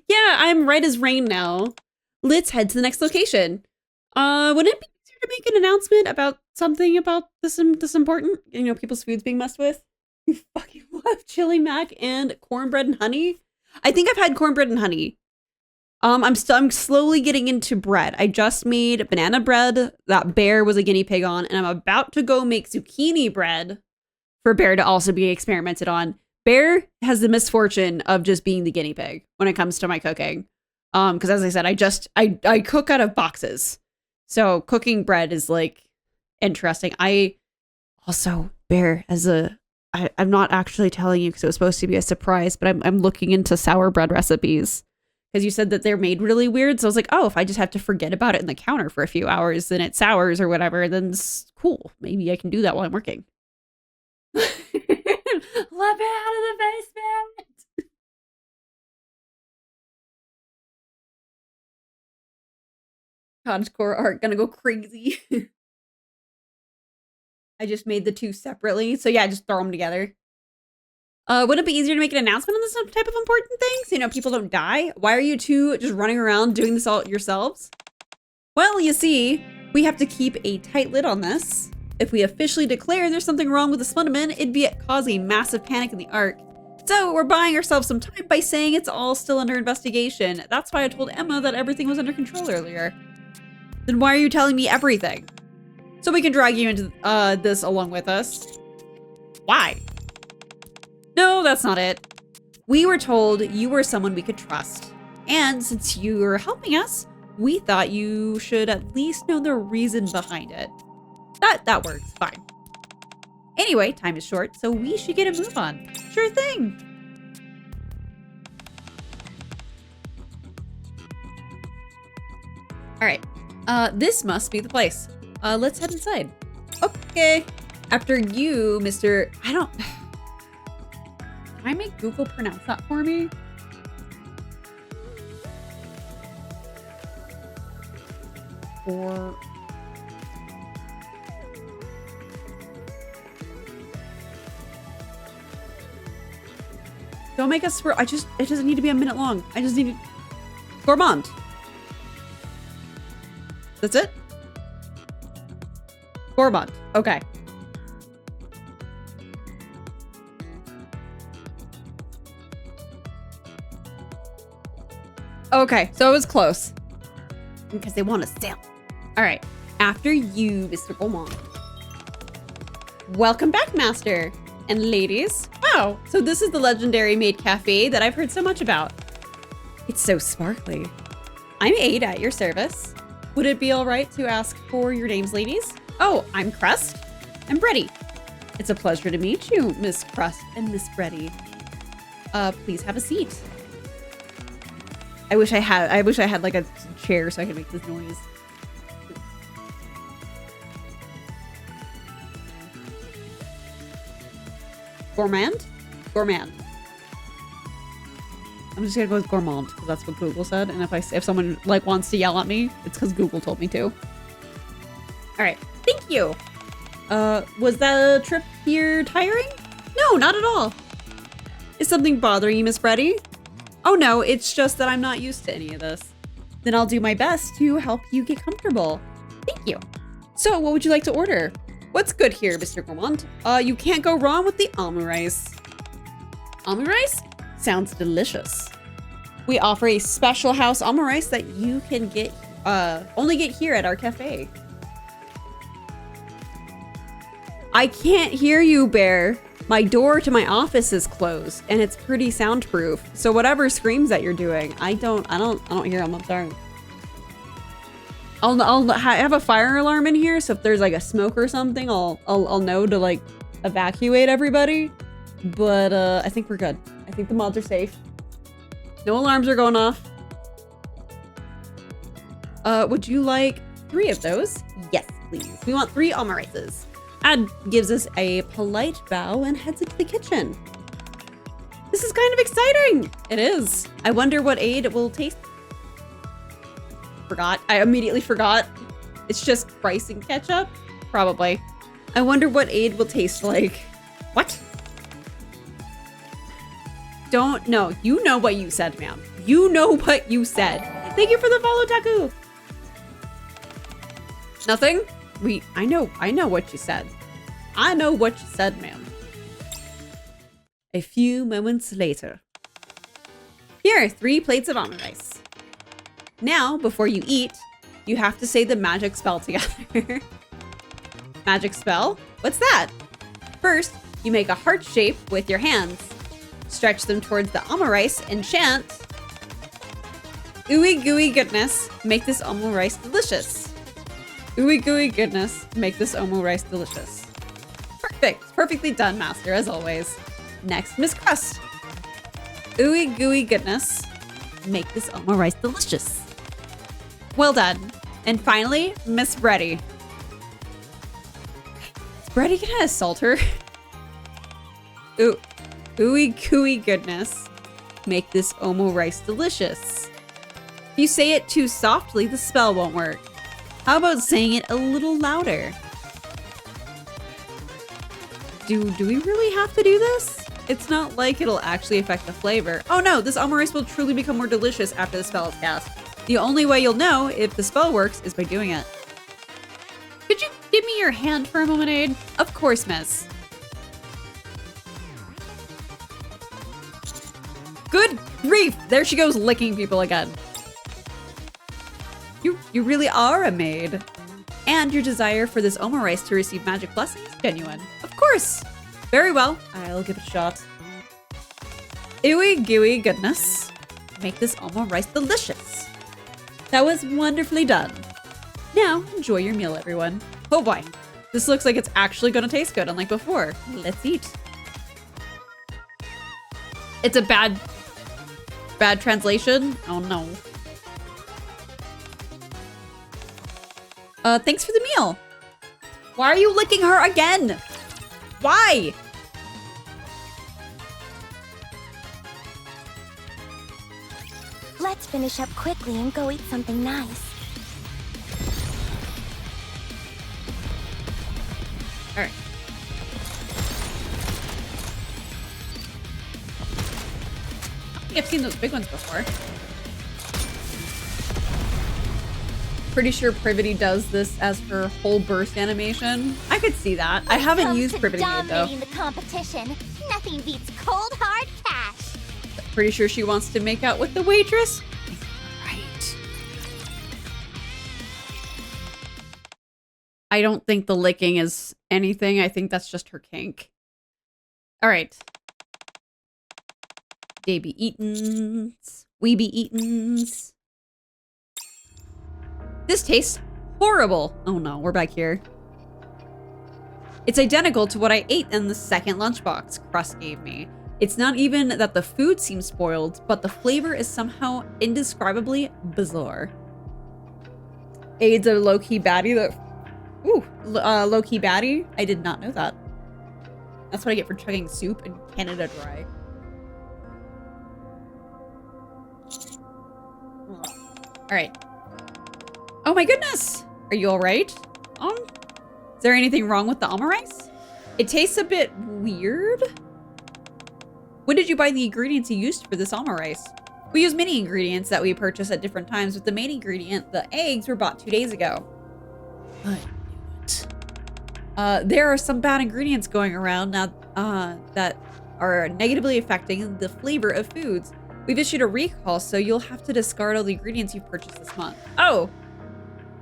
Yeah, I'm right as rain now. Let's head to the next location. Wouldn't it be easier to make an announcement about something about this important? You know, people's food's being messed with? You fucking love chili mac and cornbread and honey? I think I've had cornbread and honey. I'm slowly getting into bread. I just made banana bread that Bear was a guinea pig on, and I'm about to go make zucchini bread for Bear to also be experimented on. Bear has the misfortune of just being the guinea pig when it comes to my cooking. Because as I said, I cook out of boxes. So cooking bread is like interesting. Bear, I'm not actually telling you because it was supposed to be a surprise, but I'm looking into sour bread recipes because you said that they're made really weird. So I was like, oh, if I just have to forget about it in the counter for a few hours and it sours or whatever, then it's cool. Maybe I can do that while I'm working. Let me out of the basement. Cottagecore art gonna go crazy. I just made the two separately. So yeah, just throw them together. Would it be easier to make an announcement on this type of important things? You know, people don't die. Why are you two just running around doing this all yourselves? Well, you see, we have to keep a tight lid on this. If we officially declare there's something wrong with the Splendoman, it'd be causing massive panic in the Ark. So we're buying ourselves some time by saying it's all still under investigation. That's why I told Emma that everything was under control earlier. Then why are you telling me everything? So we can drag you into this along with us. Why? No, that's not it. We were told you were someone we could trust. And since you were helping us, we thought you should at least know the reason behind it. That works, fine. Anyway, time is short, so we should get a move on. Sure thing. All right, this must be the place. Let's head inside. Okay. After you, Mr. Can I make Google pronounce that for me? Or... Don't make us swear. It doesn't need to be a minute long. I just need to... Gourmand. That's it? Gourmand. Okay. Okay, so it was close. Because they want to sell. All right. After you, Mr. Gourmand. Welcome back, Master. And ladies. Wow, so this is the legendary maid cafe that I've heard so much about. It's so sparkly. I'm Aid at your service. Would it be all right to ask for your names, ladies? Oh, I'm Crust. I'm Bready. It's a pleasure to meet you, Miss Crust and Miss Bready. Please have a seat. I wish I had like a chair so I could make this noise. Gourmand? Gourmand. I'm just gonna go with gourmand because that's what Google said. And if someone like wants to yell at me, it's because Google told me to. All right, thank you. Was that trip here tiring? No, not at all. Is something bothering you, Miss Bready? Oh no, it's just that I'm not used to any of this. Then I'll do my best to help you get comfortable. Thank you. So, what would you like to order? What's good here, Mr. Gourmand? You can't go wrong with the almond rice. Almond rice? Sounds delicious. We offer a special house almond rice that you can get, only get here at our cafe. I can't hear you, Bear. My door to my office is closed and it's pretty soundproof. So whatever screams that you're doing, I don't hear them. I'm sorry. I'll have a fire alarm in here, so if there's like a smoke or something, I'll know to like evacuate everybody. But I think we're good. I think the mods are safe. No alarms are going off. Would you like 3 of those? Yes, please. We want 3 almond rices. Ad gives us a polite bow and heads into the kitchen. This is kind of exciting. It is. I wonder what aid it will taste. Forgot. I immediately forgot. It's just rice and ketchup? Probably. I wonder what aid will taste like. What? Don't know. You know what you said, ma'am. You know what you said. Thank you for the follow, Taku. Nothing? I know what you said. I know what you said, ma'am. A few moments later. Here are 3 plates of almond rice. Now, before you eat, you have to say the magic spell together. Magic spell? What's that? First, you make a heart shape with your hands. Stretch them towards the almond rice and chant, "Ooey gooey goodness, make this almond rice delicious." Ooey gooey goodness, make this almond rice delicious. Perfect. Perfectly done, Master, as always. Next, Miss Crust. Ooey gooey goodness, make this almond rice delicious. Well done. And finally, Miss Bready. Is Bready gonna assault her? Ooey gooey goodness, make this almond rice delicious. If you say it too softly, the spell won't work. How about saying it a little louder? Do we really have to do this? It's not like it'll actually affect the flavor. Oh no, this almond rice will truly become more delicious after the spell is cast. The only way you'll know if the spell works is by doing it. Could you give me your hand for a moment, Aid? Of course, miss. Good grief! There she goes licking people again. You really are a maid. And your desire for this almond rice to receive magic blessings is genuine. Of course! Very well, I'll give it a shot. Ooey gooey goodness. Make this almond rice delicious. That was wonderfully done. Now, enjoy your meal, everyone. Oh boy, this looks like it's actually gonna taste good, unlike before. Let's eat. It's a bad translation? Oh no. Thanks for the meal. Why are you licking her again? Why? Let's finish up quickly and go eat something nice. All right. I think I've seen those big ones before. Pretty sure Privity does this as her whole burst animation. I could see that. I haven't used Privity yet, though. Dominating the competition. Nothing beats cold hard cash. Pretty sure she wants to make out with the waitress. Right. I don't think the licking is anything. I think that's just her kink. All right. They be eatins. We be eatins. This tastes horrible. Oh no, we're back here. It's identical to what I ate in the second lunchbox Crust gave me. It's not even that the food seems spoiled, but the flavor is somehow indescribably bizarre. Aid's a low-key baddie that... Ooh, low-key baddie? I did not know that. That's what I get for chugging soup in Canada Dry. Alright. Oh my goodness! Are you alright? Is there anything wrong with the omurice? It tastes a bit weird. When did you buy the ingredients you used for this omurice? We use many ingredients that we purchase at different times, but the main ingredient, the eggs, were bought 2 days ago. I knew it. There are some bad ingredients going around now that are negatively affecting the flavor of foods. We've issued a recall, so you'll have to discard all the ingredients you've purchased this month. Oh!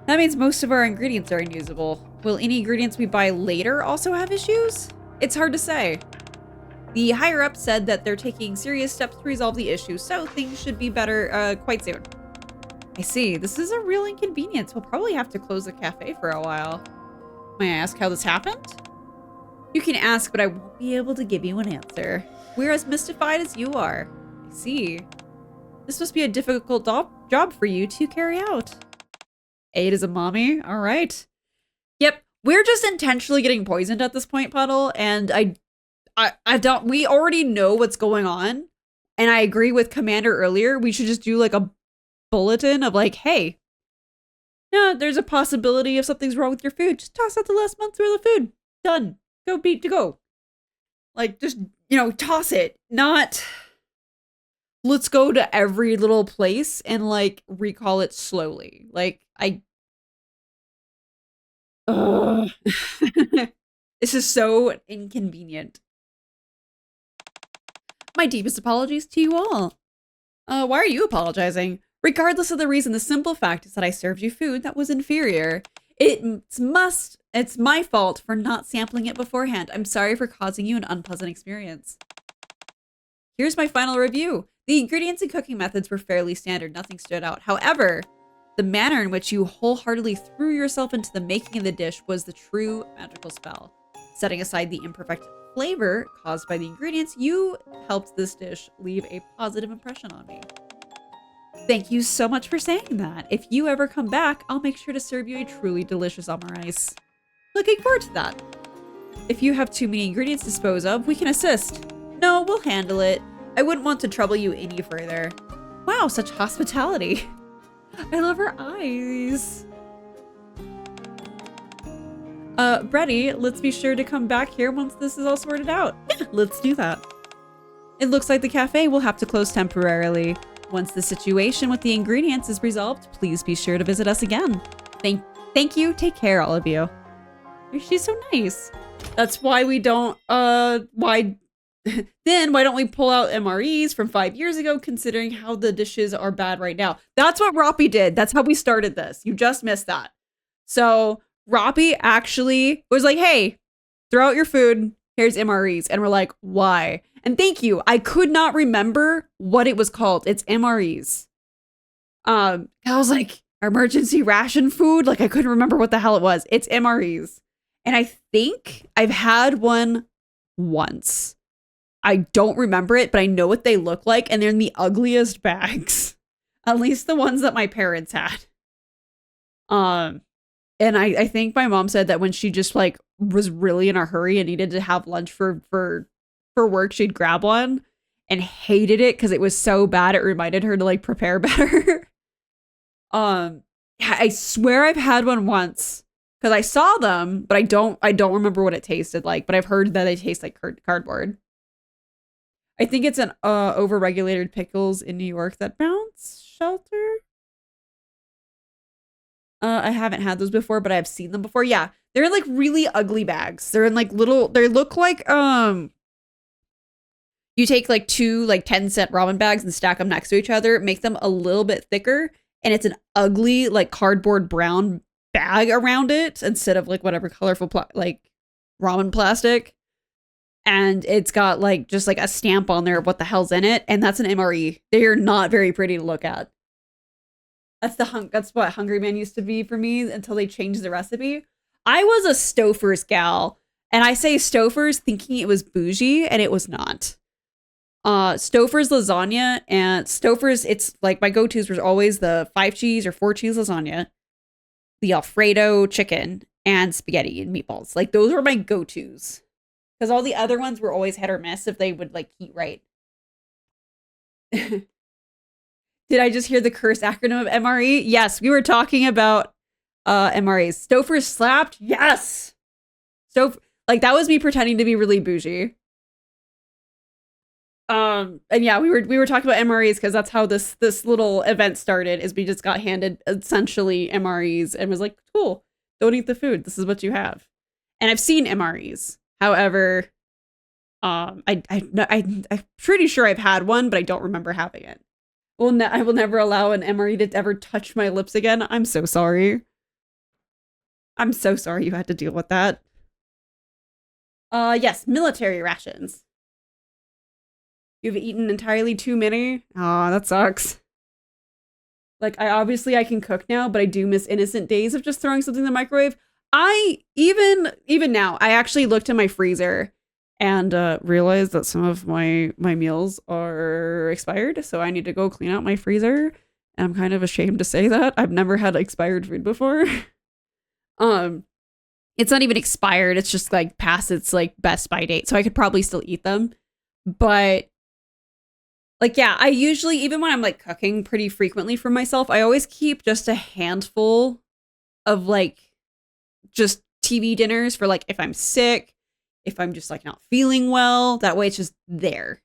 That means most of our ingredients are unusable. Will any ingredients we buy later also have issues? It's hard to say. The higher-ups said that they're taking serious steps to resolve the issue, so things should be better quite soon. I see. This is a real inconvenience. We'll probably have to close the cafe for a while. May I ask how this happened? You can ask, but I won't be able to give you an answer. We're as mystified as you are. I see. This must be a difficult job for you to carry out. 8 as a mommy? All right. Yep. We're just intentionally getting poisoned at this point, Puddle, and I don't, we already know what's going on. And I agree with Commander earlier. We should just do like a bulletin of like, hey, yeah, there's a possibility if something's wrong with your food. Just toss out the last month's worth of food. Done. Go beat to go. Like, just, you know, toss it. Not, let's go to every little place and like recall it slowly. Like, this is so inconvenient. My deepest apologies to you all. Why are you apologizing? Regardless of the reason, the simple fact is that I served you food that was inferior. It's my fault for not sampling it beforehand. I'm sorry for causing you an unpleasant experience. Here's my final review. The ingredients and cooking methods were fairly standard. Nothing stood out. However, the manner in which you wholeheartedly threw yourself into the making of the dish was the true magical spell. Setting aside the imperfect flavor caused by the ingredients, you helped this dish leave a positive impression on me. Thank you so much for saying that. If you ever come back, I'll make sure to serve you a truly delicious omurice. Looking forward to that. If you have too many ingredients to dispose of, we can assist. No, we'll handle it. I wouldn't want to trouble you any further. Wow, such hospitality. I love her eyes. Bready, let's be sure to come back here once this is all sorted out. Yeah, let's do that. It looks like the cafe will have to close temporarily. Once the situation with the ingredients is resolved, please be sure to visit us again. Thank you. Take care, all of you. She's so nice. That's why we don't, why don't we pull out MREs from 5 years ago, considering how the dishes are bad right now? That's what Roppy did. That's how we started this. You just missed that. So Roppy actually was like, hey, throw out your food. Here's MREs. And we're like, why? And thank you. I could not remember what it was called. It's MREs. I was like, emergency ration food? Like, I couldn't remember what the hell it was. It's MREs. And I think I've had one once. I don't remember it, but I know what they look like. And they're in the ugliest bags. At least the ones that my parents had. And I think my mom said that when she just like was really in a hurry and needed to have lunch for work, she'd grab one and hated it because it was so bad. It reminded her to like prepare better. I swear I've had one once because I saw them, but I don't remember what it tasted like, but I've heard that they taste like cardboard. I think it's an overregulated pickles in New York that bounce shelter. I haven't had those before, but I've seen them before. Yeah, they're in like really ugly bags. They're in like little, they look like, you take like 2 like 10-cent ramen bags and stack them next to each other, make them a little bit thicker. And it's an ugly like cardboard brown bag around it instead of like whatever colorful like ramen plastic. And it's got like just like a stamp on there of what the hell's in it. And that's an MRE. They are not very pretty to look at. That's what Hungry Man used to be for me until they changed the recipe. I was a Stouffer's gal, and I say Stouffer's thinking it was bougie, and it was not. Stouffer's lasagna and Stouffer's, it's like my go-tos were always the 5 cheese or 4 cheese lasagna, the Alfredo chicken, and spaghetti and meatballs. Like those were my go-tos Because all the other ones were always hit or miss if they would like heat right. Did I just hear the cursed acronym of MRE? Yes, we were talking about MREs. Stouffer slapped? Yes! Like that was me pretending to be really bougie. And yeah, we were talking about MREs because that's how this little event started, is we just got handed essentially MREs and was like, cool, don't eat the food. This is what you have. And I've seen MREs. However, I'm pretty sure I've had one, but I don't remember having it. Well, I will never allow an MRE to ever touch my lips again. I'm so sorry. I'm so sorry you had to deal with that. Yes, military rations. You've eaten entirely too many? Aw, that sucks. Like, I can cook now, but I do miss innocent days of just throwing something in the microwave. Even now, I actually looked in my freezer and realized that some of my meals are expired, so I need to go clean out my freezer. And I'm kind of ashamed to say that. I've never had expired food before. It's not even expired, it's just like past its like best by date, so I could probably still eat them. But like, yeah, I usually, even when I'm like cooking pretty frequently for myself, I always keep just a handful of like just TV dinners for like if I'm sick, if I'm just like not feeling well. That way it's just there.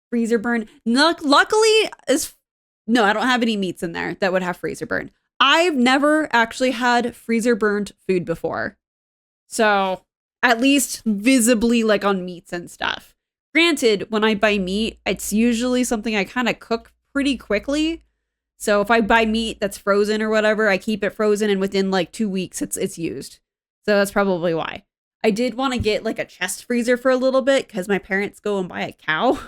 Freezer burn. Luckily, no, I don't have any meats in there that would have freezer burn. I've never actually had freezer burned food before. So at least visibly like on meats and stuff. Granted, when I buy meat, it's usually something I kind of cook pretty quickly. So if I buy meat that's frozen or whatever, I keep it frozen and within like 2 weeks it's used. So that's probably why. I did want to get like a chest freezer for a little bit because my parents go and buy a cow.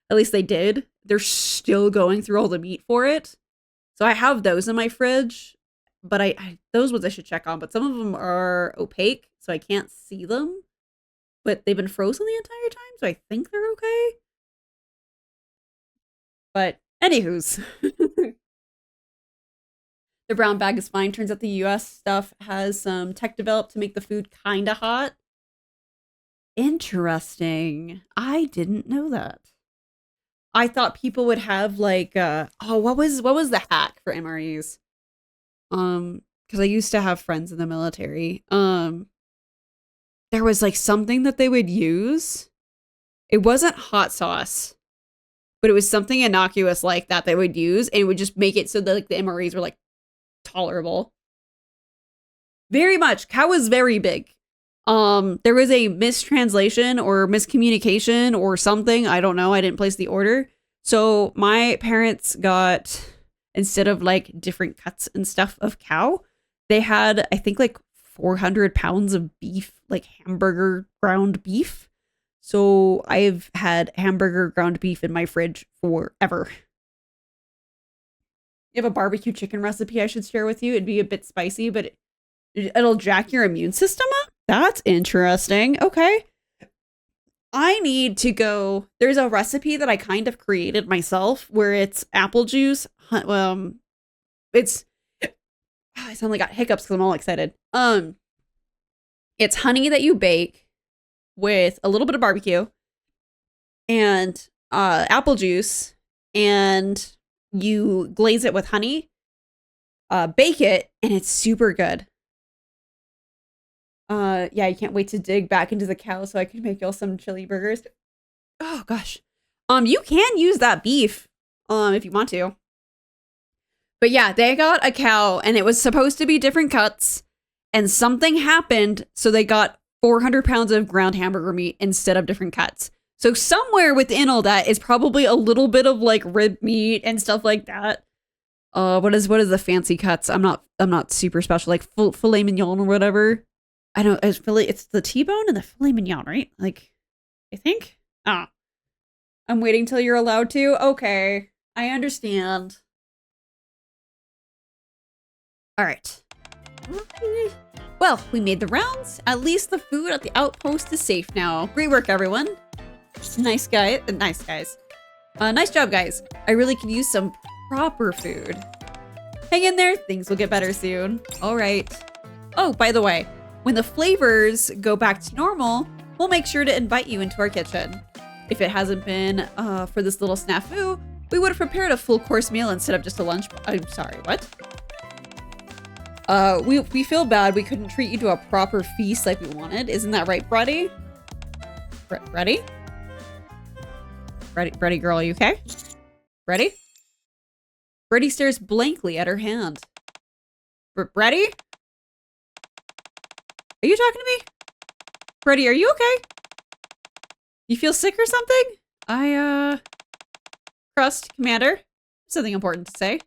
At least they did. They're still going through all the meat for it. So I have those in my fridge, but those ones I should check on, but some of them are opaque, so I can't see them. But they've been frozen the entire time, so I think they're okay. But anywho's. The brown bag is fine. Turns out the US stuff has some tech developed to make the food kinda hot. Interesting. I didn't know that. I thought people would have like what was the hack for MREs? Because I used to have friends in the military. There was like something that they would use. It wasn't hot sauce, but it was something innocuous like that they would use, and it would just make it so that like the MREs were like tolerable. Very much. Cow was very big. There was a mistranslation or miscommunication or something. I don't know. I didn't place the order. So my parents got, instead of like different cuts and stuff of cow, they had, I think like 400 pounds of beef, like hamburger ground beef. So I've had hamburger ground beef in my fridge forever. You have a barbecue chicken recipe I should share with you. It'd be a bit spicy, but it'll jack your immune system up. That's interesting. Okay. I need to go. There's a recipe that I kind of created myself where it's apple juice. I suddenly got hiccups because I'm all excited. It's honey that you bake with a little bit of barbecue and apple juice, and you glaze it with honey, bake it, and it's super good. Yeah, I can't wait to dig back into the cow so I can make y'all some chili burgers. Oh gosh. You can use that beef, if you want to. But yeah, they got a cow and it was supposed to be different cuts, and something happened, so they got 400 pounds of ground hamburger meat instead of different cuts. So somewhere within all that is probably a little bit of like rib meat and stuff like that. What is the fancy cuts? I'm not super special, like filet mignon or whatever. I don't, it's the T-bone and the filet mignon, right? Like, I think? I'm waiting till you're allowed to? Okay, I understand. All right. Well, we made the rounds. At least the food at the outpost is safe now. Great work, everyone. Nice guys. Nice job, guys. I really could use some proper food. Hang in there. Things will get better soon. All right. Oh, by the way, When the flavors go back to normal, we'll make sure to invite you into our kitchen. If it hasn't been for this little snafu, we would have prepared a full course meal instead of just a lunch. I'm sorry, what? We feel bad we couldn't treat you to a proper feast like we wanted. Isn't that right, Bready? Bready? Bready girl, are you okay? Bready? Bready stares blankly at her hand. Bready? Are you talking to me? Bready, are you okay? You feel sick or something? Crust, Commander. Something important to say.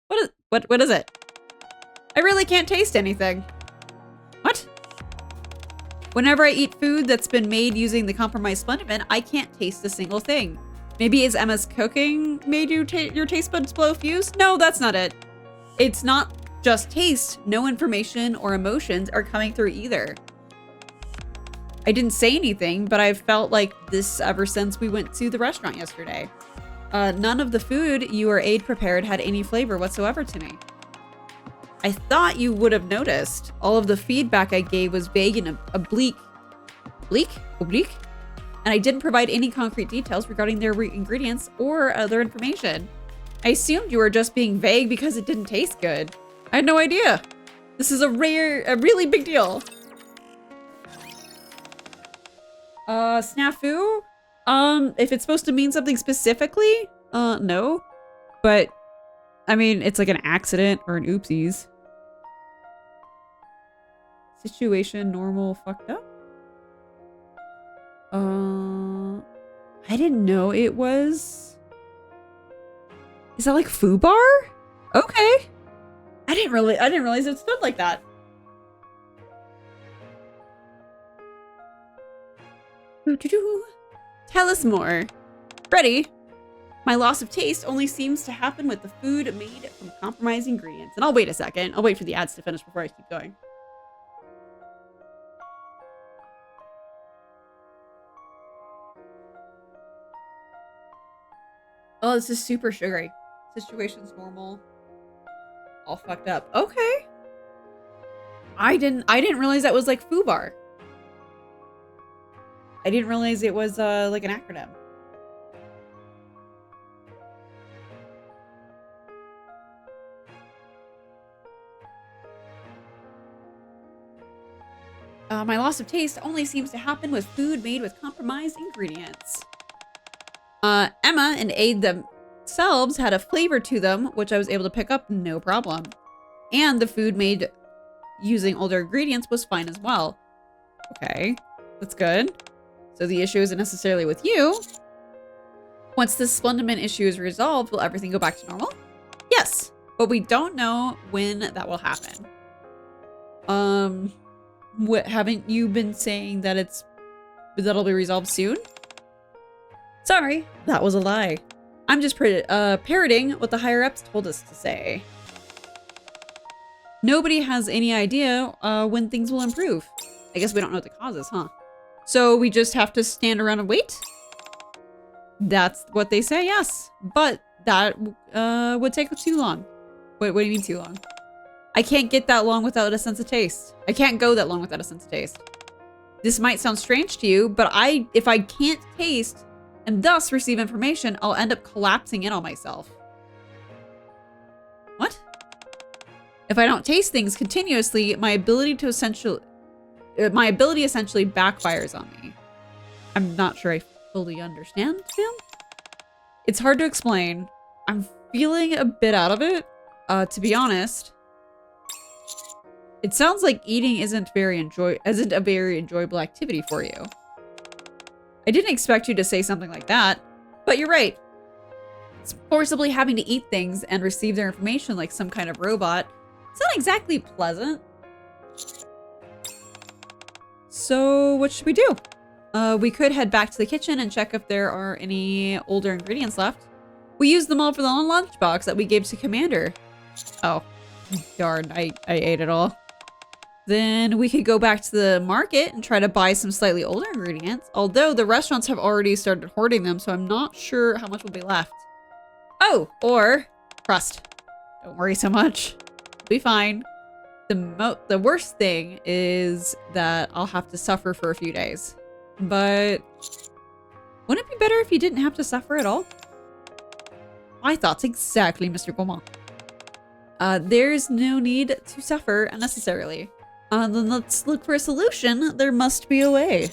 What is it? I really can't taste anything. What? Whenever I eat food that's been made using the compromised Splendidman, I can't taste a single thing. Maybe is Emma's cooking made your taste buds blow fuse? No, that's not it. It's not just taste. No information or emotions are coming through either. I didn't say anything, but I've felt like this ever since we went to the restaurant yesterday. None of the food you or Aid prepared had any flavor whatsoever to me. I thought you would have noticed. All of the feedback I gave was vague and oblique. Oblique? And I didn't provide any concrete details regarding their ingredients or other information. I assumed you were just being vague because it didn't taste good. I had no idea. This is a really big deal. Snafu? If it's supposed to mean something specifically, no. But, I mean, it's like an accident or an oopsies. Situation, normal, fucked up? I didn't know it was... Is that like foobar? Okay. I didn't realize it stood like that. Tell us more. Bready, my loss of taste only seems to happen with the food made from compromised ingredients. And I'll wait a second. I'll wait for the ads to finish before I keep going. Oh, this is super sugary. Situation's normal. All fucked up. Okay. I didn't realize that was like foobar. I didn't realize it was like an acronym. My loss of taste only seems to happen with food made with compromised ingredients. Emma and Aid themselves had a flavor to them, which I was able to pick up no problem. And the food made using older ingredients was fine as well. Okay, that's good. So the issue isn't necessarily with you. Once this Splendidman issue is resolved, will everything go back to normal? Yes, but we don't know when that will happen. What, haven't you been saying that that'll be resolved soon? Sorry, that was a lie. I'm just parroting what the higher-ups told us to say. Nobody has any idea when things will improve. I guess we don't know what the cause is, huh? So we just have to stand around and wait? That's what they say, yes. But that would take too long. What do you mean too long? I can't get that long without a sense of taste. I can't go that long without a sense of taste. This might sound strange to you, but if I can't taste and thus receive information, I'll end up collapsing in on myself. What? If I don't taste things continuously, my ability essentially backfires on me. I'm not sure I fully understand, Sam. It's hard to explain. I'm feeling a bit out of it, to be honest. It sounds like eating isn't a very enjoyable activity for you. I didn't expect you to say something like that, but you're right. It's forcibly having to eat things and receive their information like some kind of robot. It's not exactly pleasant. So what should we do? We could head back to the kitchen and check if there are any older ingredients left. We used them all for the lunchbox that we gave to Commander. Oh, darn, I ate it all. Then we could go back to the market and try to buy some slightly older ingredients. Although the restaurants have already started hoarding them, so I'm not sure how much will be left. Oh, or crust. Don't worry so much. It'll be fine. The worst thing is that I'll have to suffer for a few days. But wouldn't it be better if you didn't have to suffer at all? My thoughts exactly, Mr. Gourmand. There's no need to suffer unnecessarily. Then let's look for a solution. There must be a way.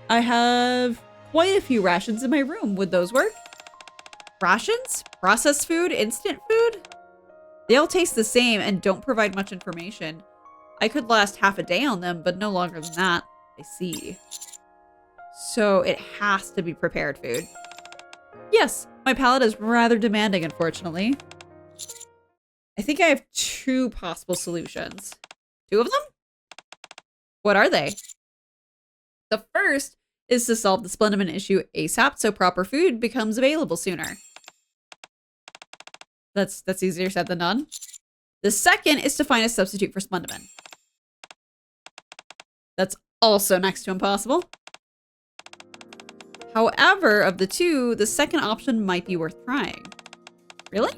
I have quite a few rations in my room. Would those work? Rations? Processed food? Instant food? They all taste the same and don't provide much information. I could last half a day on them, but no longer than that. I see. So it has to be prepared food. Yes, my palate is rather demanding, unfortunately. I think I have 2 possible solutions. 2 of them? What are they? The first is to solve the Splendiman issue ASAP so proper food becomes available sooner. That's easier said than done. The second is to find a substitute for Splendiman. That's also next to impossible. However, of the 2, the second option might be worth trying. Really?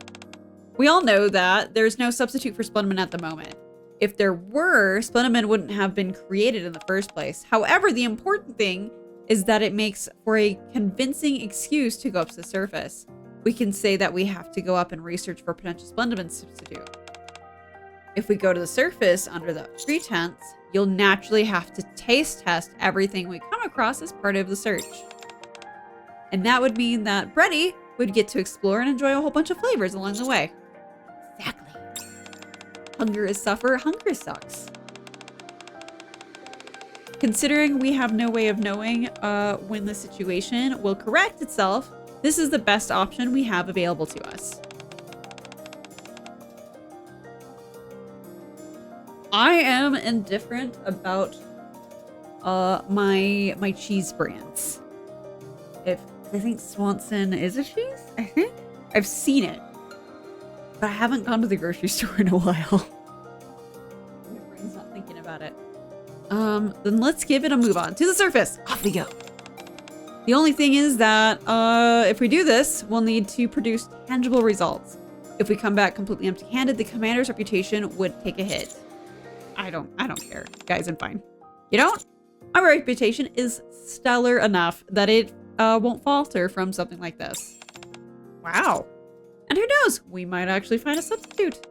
We all know that there's no substitute for Splendiman at the moment. If there were, Splendiman wouldn't have been created in the first place. However, the important thing is that it makes for a convincing excuse to go up to the surface. We can say that we have to go up and research for potential Splendiman substitute. If we go to the surface under the pretense, you'll naturally have to taste test everything we come across as part of the search. And that would mean that Bready would get to explore and enjoy a whole bunch of flavors along the way. Exactly. Hunger is suffer, hunger sucks. Considering we have no way of knowing when the situation will correct itself, this is the best option we have available to us. I am indifferent about my cheese brands. I think Swanson is a cheese, I think. I've seen it, but I haven't gone to the grocery store in a while. My brain's not thinking about it. Then let's give it a move on. To the surface! Off we go! The only thing is that, if we do this, we'll need to produce tangible results. If we come back completely empty-handed, the commander's reputation would take a hit. I don't care. Guys, I'm fine. You don't? Our reputation is stellar enough that it won't falter from something like this. Wow. And who knows? We might actually find a substitute.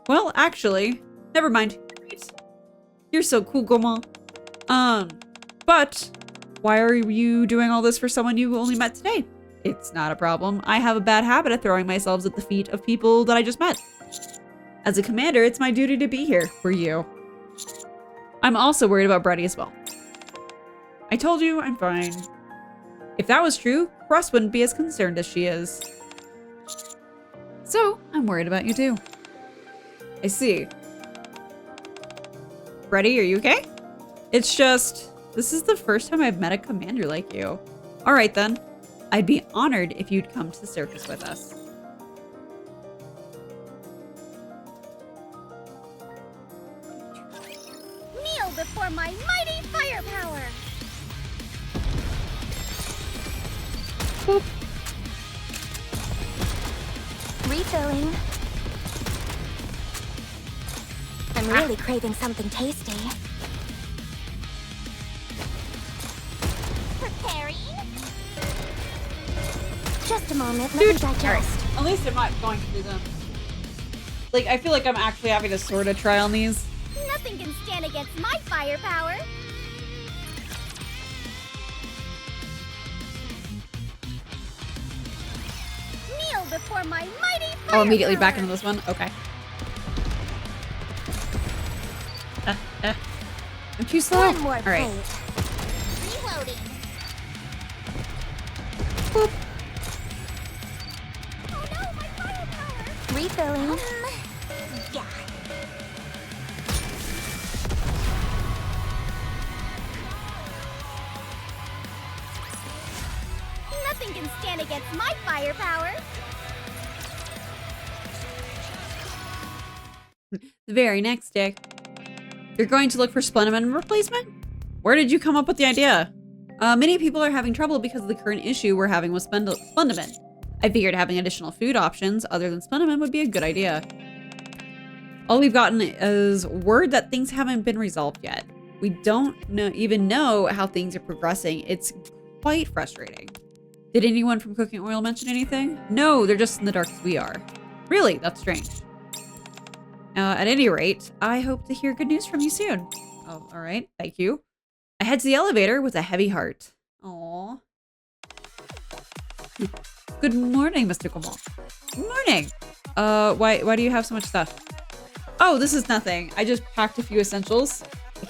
Well, actually, never mind. You're so cool, Gourmand. But why are you doing all this for someone you only met today? It's not a problem. I have a bad habit of throwing myself at the feet of people that I just met. As a commander, it's my duty to be here for you. I'm also worried about Bready as well. I told you, I'm fine. If that was true, Russ wouldn't be as concerned as she is. So, I'm worried about you too. I see. Bready, are you okay? It's just, this is the first time I've met a commander like you. Alright then. I'd be honored if you'd come to the surface with us. Kneel before my mighty firepower! Boop. Refilling. I'm really craving something tasty. Preparing. Just a moment, let me digest. At least I'm not going to do them. Like, I feel like I'm actually having to sort of try on these. Nothing can stand against my firepower. Kneel before my mighty firepower. Oh, immediately back into this one? Okay. I'm too slow. One more All right. plate. Reloading. Boop. Oh no, my firepower. Refilling. Yeah. Nothing can stand against my firepower. The very next day. You're going to look for Splendiman replacement? Where did you come up with the idea? Many people are having trouble because of the current issue we're having with Splendiman. I figured having additional food options other than Splendiman would be a good idea. All we've gotten is word that things haven't been resolved yet. We don't even know how things are progressing. It's quite frustrating. Did anyone from Cooking Oil mention anything? No, they're just in the dark as we are. Really? That's strange. At any rate, I hope to hear good news from you soon. Oh, all right. Thank you. I head to the elevator with a heavy heart. Aww. Good morning, Mr. Gamal. Good morning. Why do you have so much stuff? Oh, this is nothing. I just packed a few essentials. A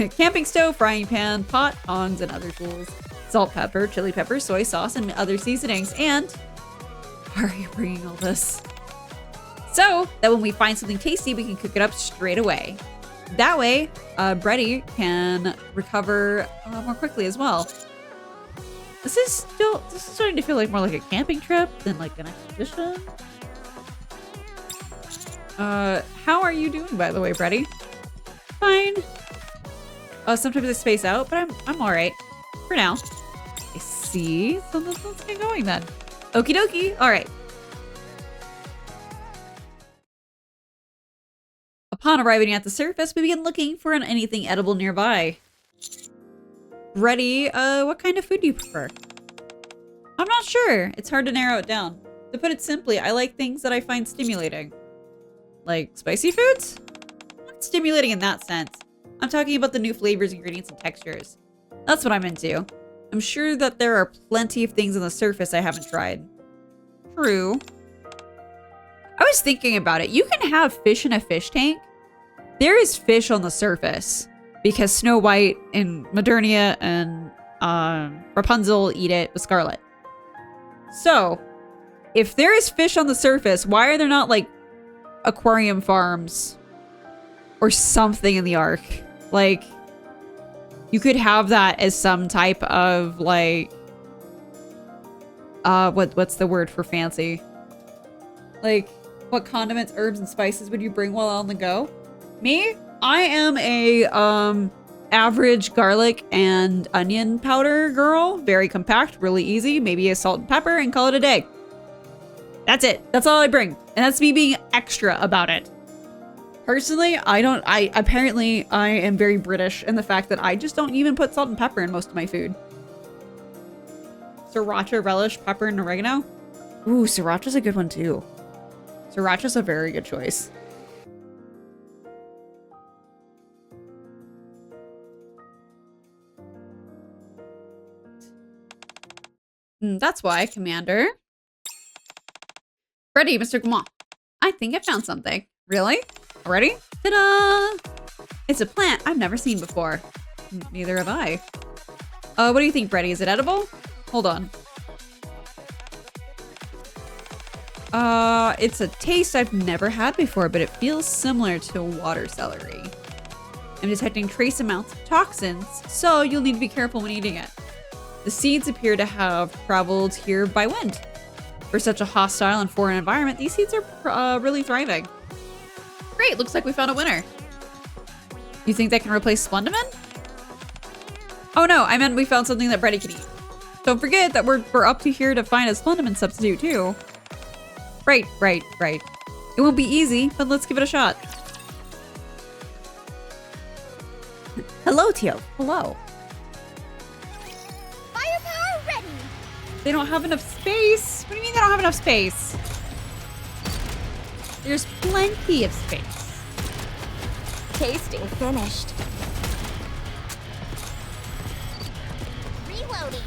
camping stove, frying pan, pot, tongs, and other tools. Salt, pepper, chili pepper, soy sauce, and other seasonings. And why are you bringing all this? So that when we find something tasty, we can cook it up straight away. That way, Bready can recover more quickly as well. This is starting to feel like more like a camping trip than like an expedition. How are you doing, by the way, Bready? Fine. Sometimes I space out, but I'm all right for now. I see. So let's get going then. Okie dokie. All right. Upon arriving at the surface, we begin looking for anything edible nearby. Bready, what kind of food do you prefer? I'm not sure. It's hard to narrow it down. To put it simply, I like things that I find stimulating. Like spicy foods? Not stimulating in that sense. I'm talking about the new flavors, ingredients, and textures. That's what I'm into. I'm sure that there are plenty of things on the surface I haven't tried. True. I was thinking about it. You can have fish in a fish tank. There is fish on the surface because Snow White and Modernia and Rapunzel eat it with Scarlet. So, if there is fish on the surface, why are there not like aquarium farms or something in the Ark? Like, you could have that as some type of like, what's the word for fancy? Like, what condiments, herbs, and spices would you bring while on the go? Me? I am a average garlic and onion powder girl. Very compact, really easy. Maybe a salt and pepper and call it a day. That's it. That's all I bring. And that's me being extra about it. Personally, apparently I am very British in the fact that I just don't even put salt and pepper in most of my food. Sriracha, relish, pepper, and oregano. Ooh, sriracha's a good one too. Sriracha's a very good choice. That's why, Commander. Ready, Mr. Gamal. I think I found something. Really? Already? Ta-da! It's a plant I've never seen before. Neither have I. What do you think, Bready? Is it edible? Hold on. It's a taste I've never had before, but it feels similar to water celery. I'm detecting trace amounts of toxins, so you'll need to be careful when eating it. The seeds appear to have traveled here by wind. For such a hostile and foreign environment, these seeds are really thriving. Great, looks like we found a winner. You think that can replace Splendiman? Oh no, I meant we found something that Bready can eat. Don't forget that we're up to here to find a Splendiman substitute too. Right. It won't be easy, but let's give it a shot. Hello, Tio. Hello. Firepower ready! They don't have enough space. What do you mean they don't have enough space? There's plenty of space. Tasting finished. Reloading.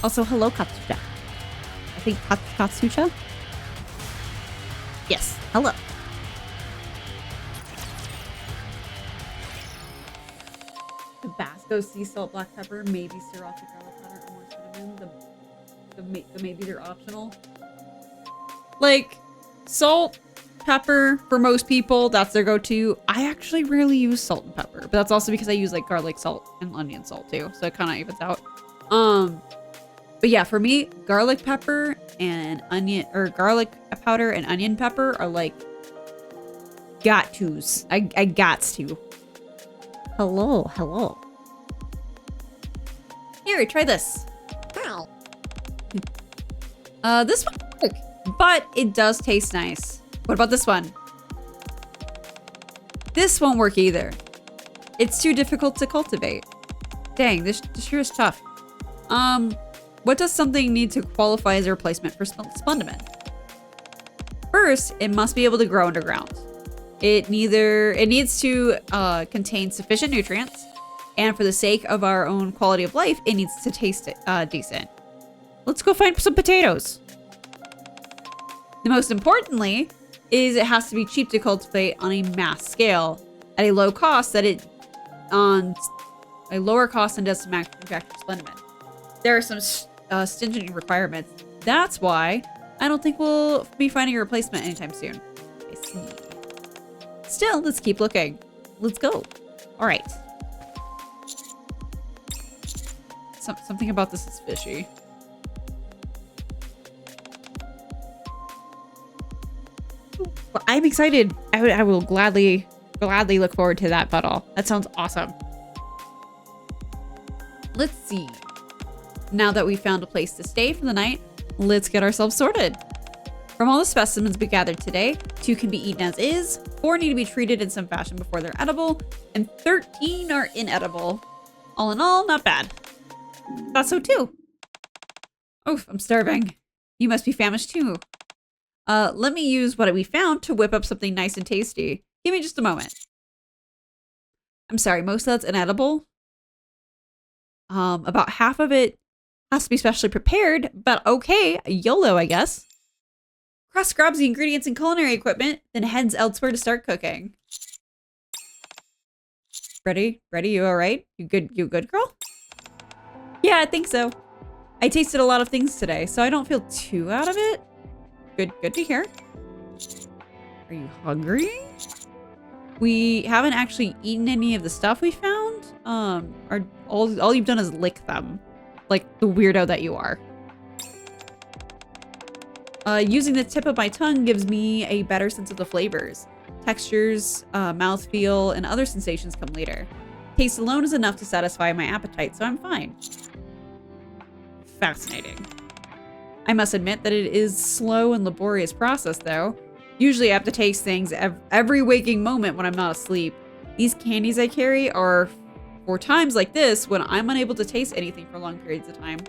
Also, hello, Katsucha. I think Katsucha? Yes, hello. Tabasco, sea salt, black pepper, maybe sriracha, garlic powder, or more cinnamon. Maybe they're optional. Like, salt, pepper, for most people, that's their go-to. I actually rarely use salt and pepper, but that's also because I use like garlic salt and onion salt too, so it kind of evens out. But yeah, for me, garlic pepper and onion, or garlic powder and onion pepper are like got-tos. I gots to. Hello. Here, try this. This one won't work, but it does taste nice. What about this one? This won't work either. It's too difficult to cultivate. Dang, this sure is tough. What does something need to qualify as a replacement for Splendiment? First, it must be able to grow underground. It needs to contain sufficient nutrients, and for the sake of our own quality of life, it needs to taste decent. Let's go find some potatoes. The most importantly is it has to be cheap to cultivate on a mass scale at a low cost than it does to manufacture Splendiment. There are some stringent requirements. That's why I don't think we'll be finding a replacement anytime soon. I see. Still, let's keep looking. Let's go. All right. Something about this is fishy. I'm excited. I will gladly look forward to that bottle. That sounds awesome. Let's see. Now that we found a place to stay for the night, let's get ourselves sorted. From all the specimens we gathered today, 2 can be eaten as is, 4 need to be treated in some fashion before they're edible, and 13 are inedible. All in all, not bad. Thought so too. Oof, I'm starving. You must be famished too. Let me use what we found to whip up something nice and tasty. Give me just a moment. I'm sorry, most of that's inedible. About half of it has to be specially prepared, but okay, YOLO, I guess. Cross grabs the ingredients and culinary equipment, then heads elsewhere to start cooking. Bready, you all right? You good, girl? Yeah, I think so. I tasted a lot of things today, so I don't feel too out of it. Good to hear. Are you hungry? We haven't actually eaten any of the stuff we found. All you've done is lick them, like the weirdo that you are. Using the tip of my tongue gives me a better sense of the flavors. Textures, mouthfeel, and other sensations come later. Taste alone is enough to satisfy my appetite, so I'm fine. Fascinating. I must admit that it is a slow and laborious process, though. Usually I have to taste things every waking moment when I'm not asleep. These candies I carry are for times like this when I'm unable to taste anything for long periods of time.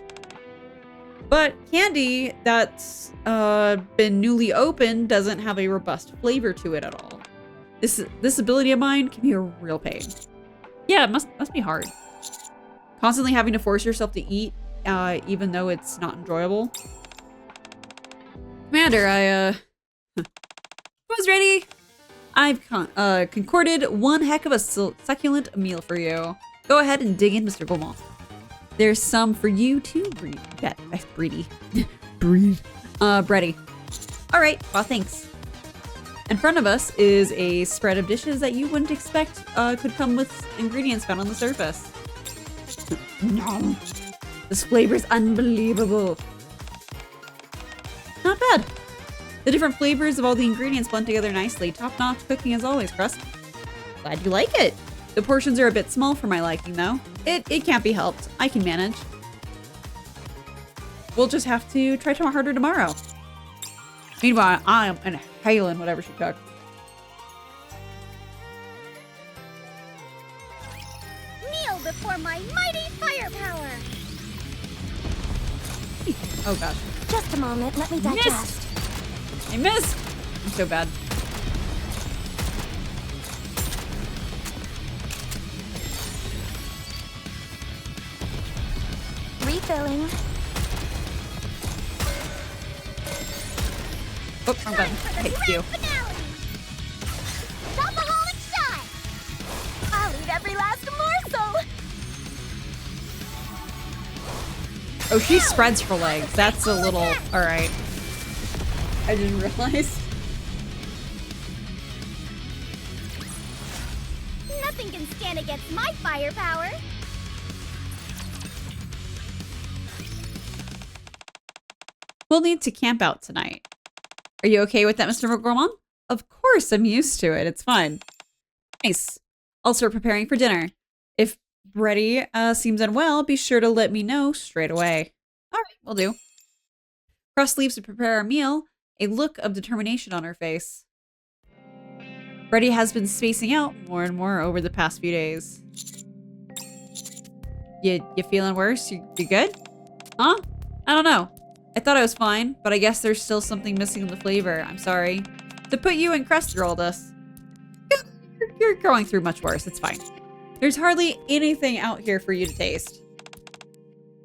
But candy that's been newly opened doesn't have a robust flavor to it at all. This ability of mine can be a real pain. Yeah, it must be hard. Constantly having to force yourself to eat, even though it's not enjoyable. Commander, I was ready. I've concorded one heck of a succulent meal for you. Go ahead and dig in, Mr. Gourmand. There's some for you too, Bready. Bready. All right, well, thanks. In front of us is a spread of dishes that you wouldn't expect could come with ingredients found on the surface. No, this flavor is unbelievable. Not bad. The different flavors of all the ingredients blend together nicely. Top-notch cooking as always, Crust. Glad you like it. The portions are a bit small for my liking, though. It can't be helped. I can manage. We'll just have to try harder tomorrow. Meanwhile, I am inhaling whatever she cooked. Kneel before my mighty firepower. Oh gosh. Just a moment, let me digest. I missed! I'm so bad. Refilling. Oh, I'm done. Thank you. Shopaholic shot! I'll eat every last morsel! Oh, she spreads her legs. That's a little... Alright. I didn't realize. Nothing can stand against my firepower. We'll need to camp out tonight. Are you okay with that, Mr. Gourmand? Of course, I'm used to it. It's fine. Nice. I'll start preparing for dinner. If Bready seems unwell. Be sure to let me know straight away. All right, will do. Crust leaves to prepare our meal, a look of determination on her face. Bready has been spacing out more and more over the past few days. You feeling worse? You good? Huh? I don't know. I thought I was fine, but I guess there's still something missing in the flavor. I'm sorry. To put you and Crust through all this. You're going through much worse. It's fine. There's hardly anything out here for you to taste.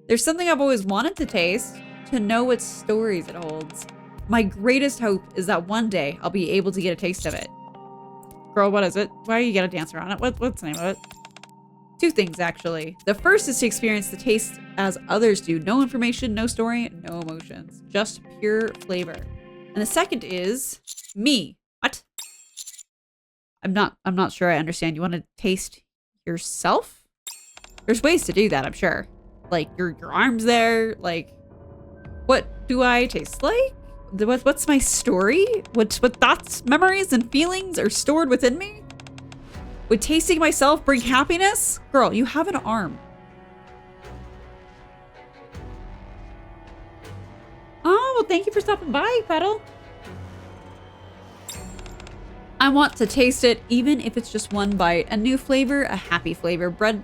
There's something I've always wanted to taste, to know what stories it holds. My greatest hope is that one day I'll be able to get a taste of it. Girl, what is it? Why are you gonna dance around it? What's the name of it? Two things, actually. The first is to experience the taste as others do. No information, no story, no emotions. Just pure flavor. And the second is me. What? I'm not sure I understand. You want to taste yourself? There's ways to do that, I'm sure. Like your arms there, like what do I taste like? What's my story? What thoughts, memories, and feelings are stored within me? Would tasting myself bring happiness? Girl, you have an arm. Oh, well, thank you for stopping by, Petal. I want to taste it, even if it's just one bite. A new flavor, a happy flavor. Bread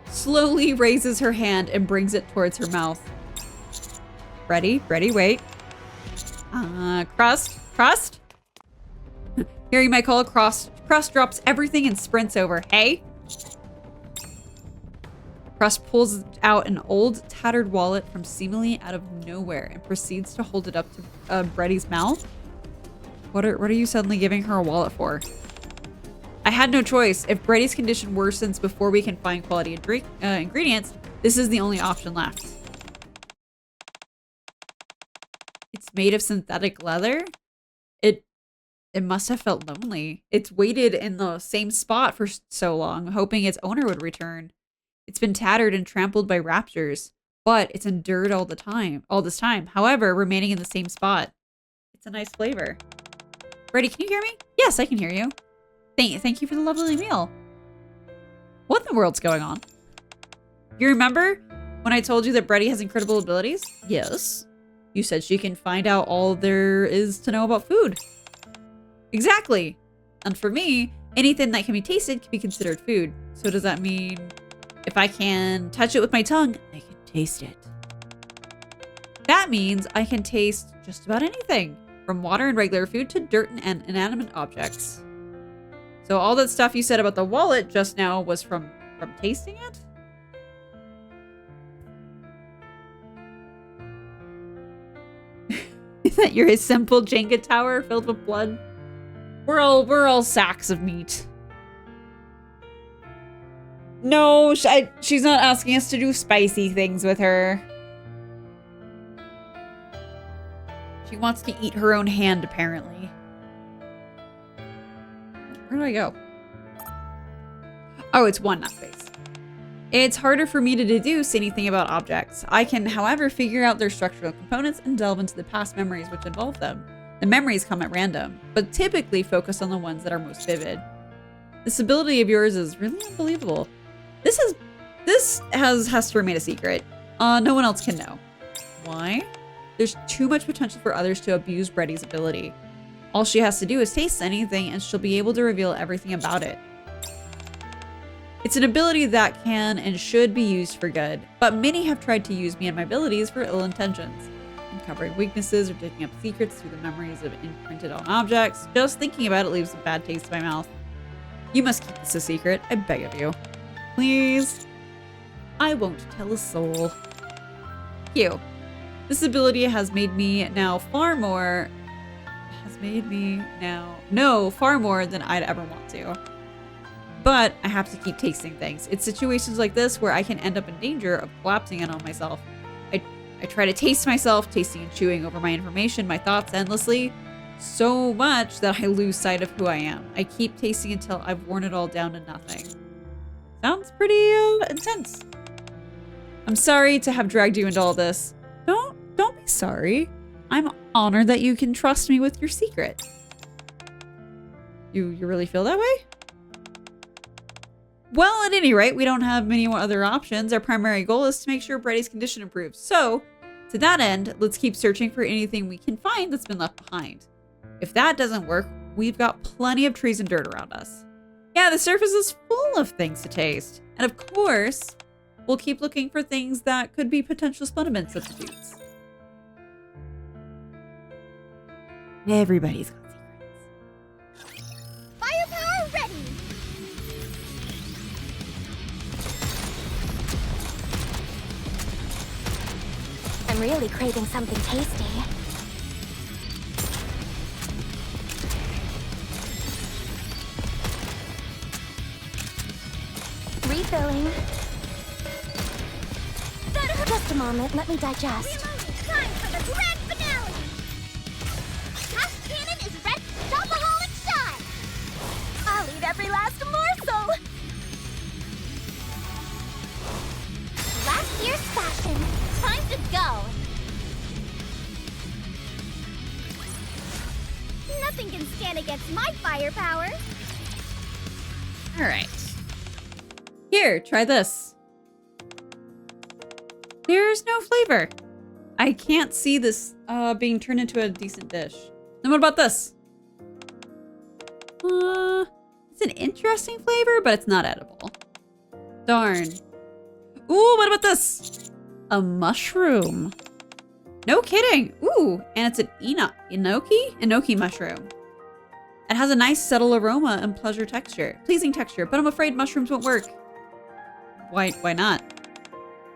slowly raises her hand and brings it towards her mouth. Ready, wait. Crust? Hearing my call, Crust drops everything and sprints over. Hey? Crust pulls out an old, tattered wallet from seemingly out of nowhere and proceeds to hold it up to Bready's mouth. What are you suddenly giving her a wallet for? I had no choice. If Bready's condition worsens before we can find quality ingredients, this is the only option left. It's made of synthetic leather? It must have felt lonely. It's waited in the same spot for so long, hoping its owner would return. It's been tattered and trampled by raptors, but it's endured all this time. However, remaining in the same spot. It's a nice flavor. Bready, can you hear me? Yes, I can hear you. Thank you for the lovely meal. What in the world's going on? You remember when I told you that Bready has incredible abilities? Yes. You said she can find out all there is to know about food. Exactly. And for me, anything that can be tasted can be considered food. So does that mean if I can touch it with my tongue, I can taste it? That means I can taste just about anything, from water and regular food to dirt and inanimate objects. So all that stuff you said about the wallet just now was from tasting it? Is that your simple Jenga tower filled with blood? We're all sacks of meat. No, she's not asking us to do spicy things with her. She wants to eat her own hand, apparently. Where do I go? Oh, it's one, not space. It's harder for me to deduce anything about objects. I can, however, figure out their structural components and delve into the past memories which involve them. The memories come at random, but typically focus on the ones that are most vivid. This ability of yours is really unbelievable. This has to remain a secret. No one else can know. Why? There's too much potential for others to abuse Bready's ability. All she has to do is taste anything and she'll be able to reveal everything about it. It's an ability that can and should be used for good, but many have tried to use me and my abilities for ill intentions. Uncovering weaknesses or digging up secrets through the memories of imprinted on objects. Just thinking about it leaves a bad taste in my mouth. You must keep this a secret, I beg of you. Please? I won't tell a soul. You. This ability has made me now far more... know far more than I'd ever want to. But I have to keep tasting things. It's situations like this where I can end up in danger of collapsing in on myself. I try to taste myself, tasting and chewing over my information, my thoughts endlessly, so much that I lose sight of who I am. I keep tasting until I've worn it all down to nothing. Sounds pretty intense. I'm sorry to have dragged you into all this. Don't be sorry. I'm honored that you can trust me with your secret. You really feel that way? Well, at any rate, we don't have many other options. Our primary goal is to make sure Bready's condition improves. So, to that end, let's keep searching for anything we can find that's been left behind. If that doesn't work, we've got plenty of trees and dirt around us. Yeah, the surface is full of things to taste. And of course, we'll keep looking for things that could be potential Splendiman substitutes. Everybody's got secrets. Firepower ready! I'm really craving something tasty. Refilling. Just a moment, let me digest. Time for the grand finale! Hash cannon is red chocoholic shot! I'll eat every last morsel! Last year's fashion. Time to go! Nothing can stand against my firepower! Alright. Here, try this. There's no flavor. I can't see this being turned into a decent dish. Then what about this? It's an interesting flavor, but it's not edible. Darn. Ooh, what about this? A mushroom. No kidding. Ooh, and it's an enoki mushroom. It has a nice subtle aroma and pleasing texture, but I'm afraid mushrooms won't work. Why not?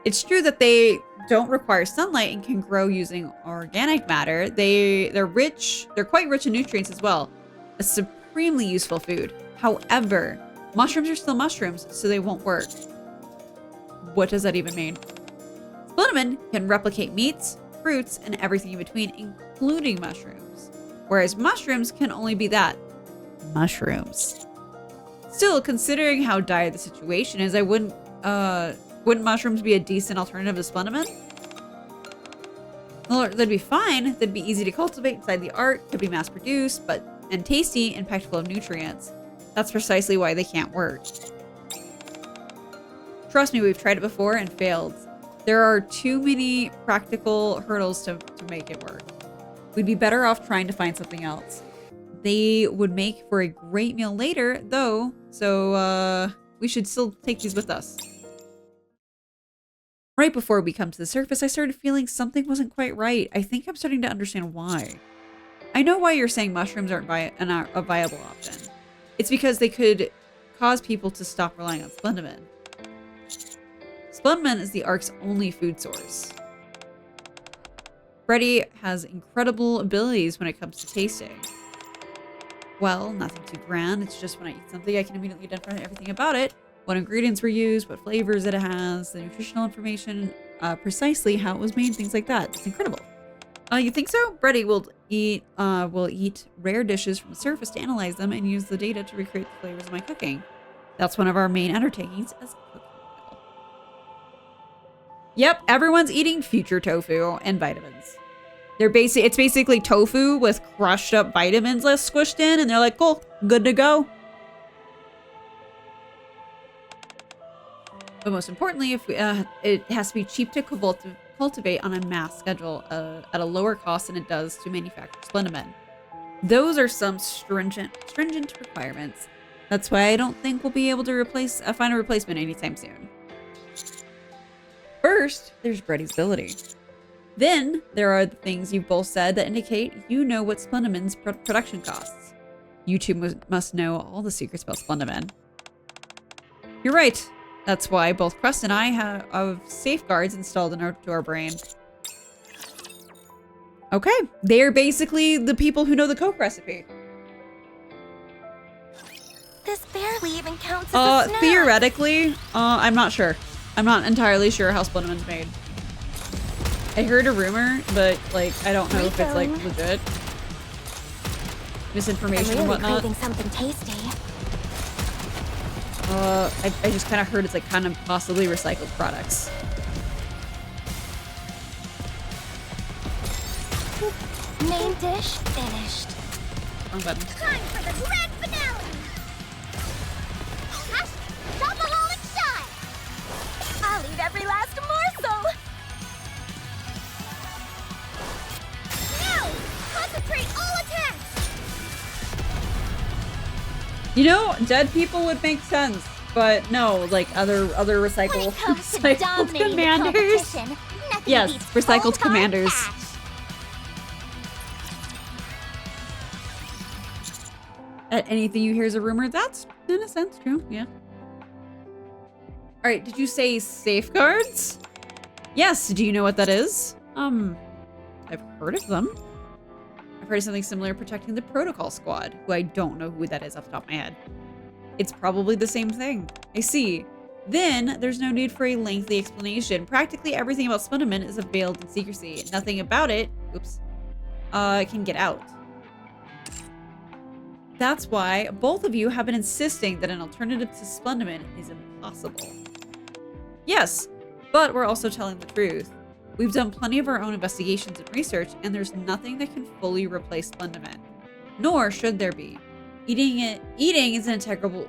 It's true that they don't require sunlight and can grow using organic matter. They're quite rich in nutrients as well. A supremely useful food. However, mushrooms are still mushrooms, so they won't work. What does that even mean? Splendiman can replicate meats, fruits, and everything in between, including mushrooms. Whereas mushrooms can only be that. Mushrooms. Still, considering how dire the situation is, wouldn't mushrooms be a decent alternative to Splendiman? Well, they'd be fine. They'd be easy to cultivate inside the art, could be mass-produced, and tasty and packed full of nutrients. That's precisely why they can't work. Trust me, we've tried it before and failed. There are too many practical hurdles to make it work. We'd be better off trying to find something else. They would make for a great meal later, though, so we should still take these with us. Right before we come to the surface, I started feeling something wasn't quite right. I think I'm starting to understand why. I know why you're saying mushrooms aren't a viable option. It's because they could cause people to stop relying on Splendiman. Splendiman is the Ark's only food source. Bready has incredible abilities when it comes to tasting. Well, nothing too grand. It's just when I eat something, I can immediately identify everything about it. What ingredients were used, what flavors it has, the nutritional information, precisely how it was made, things like that. It's incredible. You think so? Bready will eat rare dishes from the surface to analyze them and use the data to recreate the flavors of my cooking. That's one of our main undertakings as a cooking wheel. Yep, everyone's eating future tofu and vitamins. It's basically tofu with crushed up vitamins squished in, and they're like, cool, good to go. But most importantly, it has to be cheap to cultivate on a mass schedule at a lower cost than it does to manufacture Splendiman. Those are some stringent requirements. That's why I don't think we'll be able to find a replacement anytime soon. First, there's Bready's ability. Then there are the things you've both said that indicate you know what Splendiman's production costs. You two must know all the secrets about Splendiman. You're right. That's why both Crust and I have safeguards installed into our brain. Okay, they're basically the people who know the Coke recipe. This barely even counts as a snack. Theoretically, I'm not sure. I'm not entirely sure how Splendiman's made. I heard a rumor, but like I don't know if it's like legit. Misinformation and whatnot. Craving something tasty. I just kind of heard it's like kind of possibly recycled products. Main dish finished. Wrong button. Time for the grand finale. I'll eat every last morsel! Now! Concentrate all attacks! You know, dead people would make sense, but no, like other recycled, When it comes to recycled dominating the commanders. competition, nothing Yes, beats recycled cold, hard commanders. cash. Anything you hear is a rumor. That's in a sense true. Yeah. All right. Did you say safeguards? Yes. Do you know what that is? I've heard of them. I've heard of something similar protecting the protocol squad, who I don't know who that is off the top of my head. It's probably the same thing. I see. Then there's no need for a lengthy explanation. Practically everything about Splendoman is veiled in secrecy. Nothing about it, oops, can get out. That's why both of you have been insisting that an alternative to Splendoman is impossible. Yes, but we're also telling the truth. We've done plenty of our own investigations and research, and there's nothing that can fully replace Splendoman. Nor should there be. Eating is an integral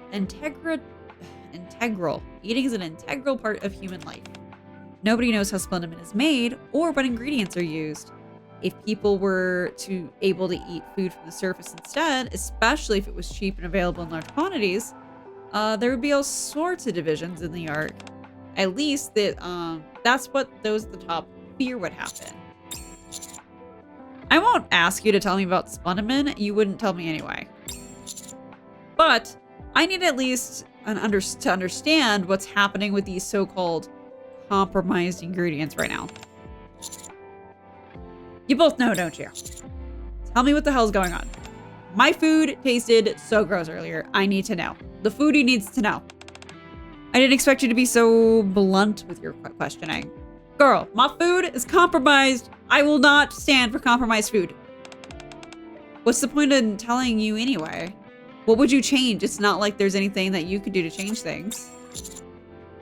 part of human life. Nobody knows how Splendoman is made or what ingredients are used. If people were able to eat food from the surface instead, especially if it was cheap and available in large quantities, there would be all sorts of divisions in the Ark. At least that's what those at the top fear would happen. I won't ask you to tell me about Splendoman. You wouldn't tell me anyway. But I need at least to understand what's happening with these so-called compromised ingredients right now. You both know, don't you? Tell me what the hell's going on. My food tasted so gross earlier. I need to know. The foodie needs to know. I didn't expect you to be so blunt with your questioning. Girl, my food is compromised. I will not stand for compromised food. What's the point in telling you anyway? What would you change? It's not like there's anything that you could do to change things.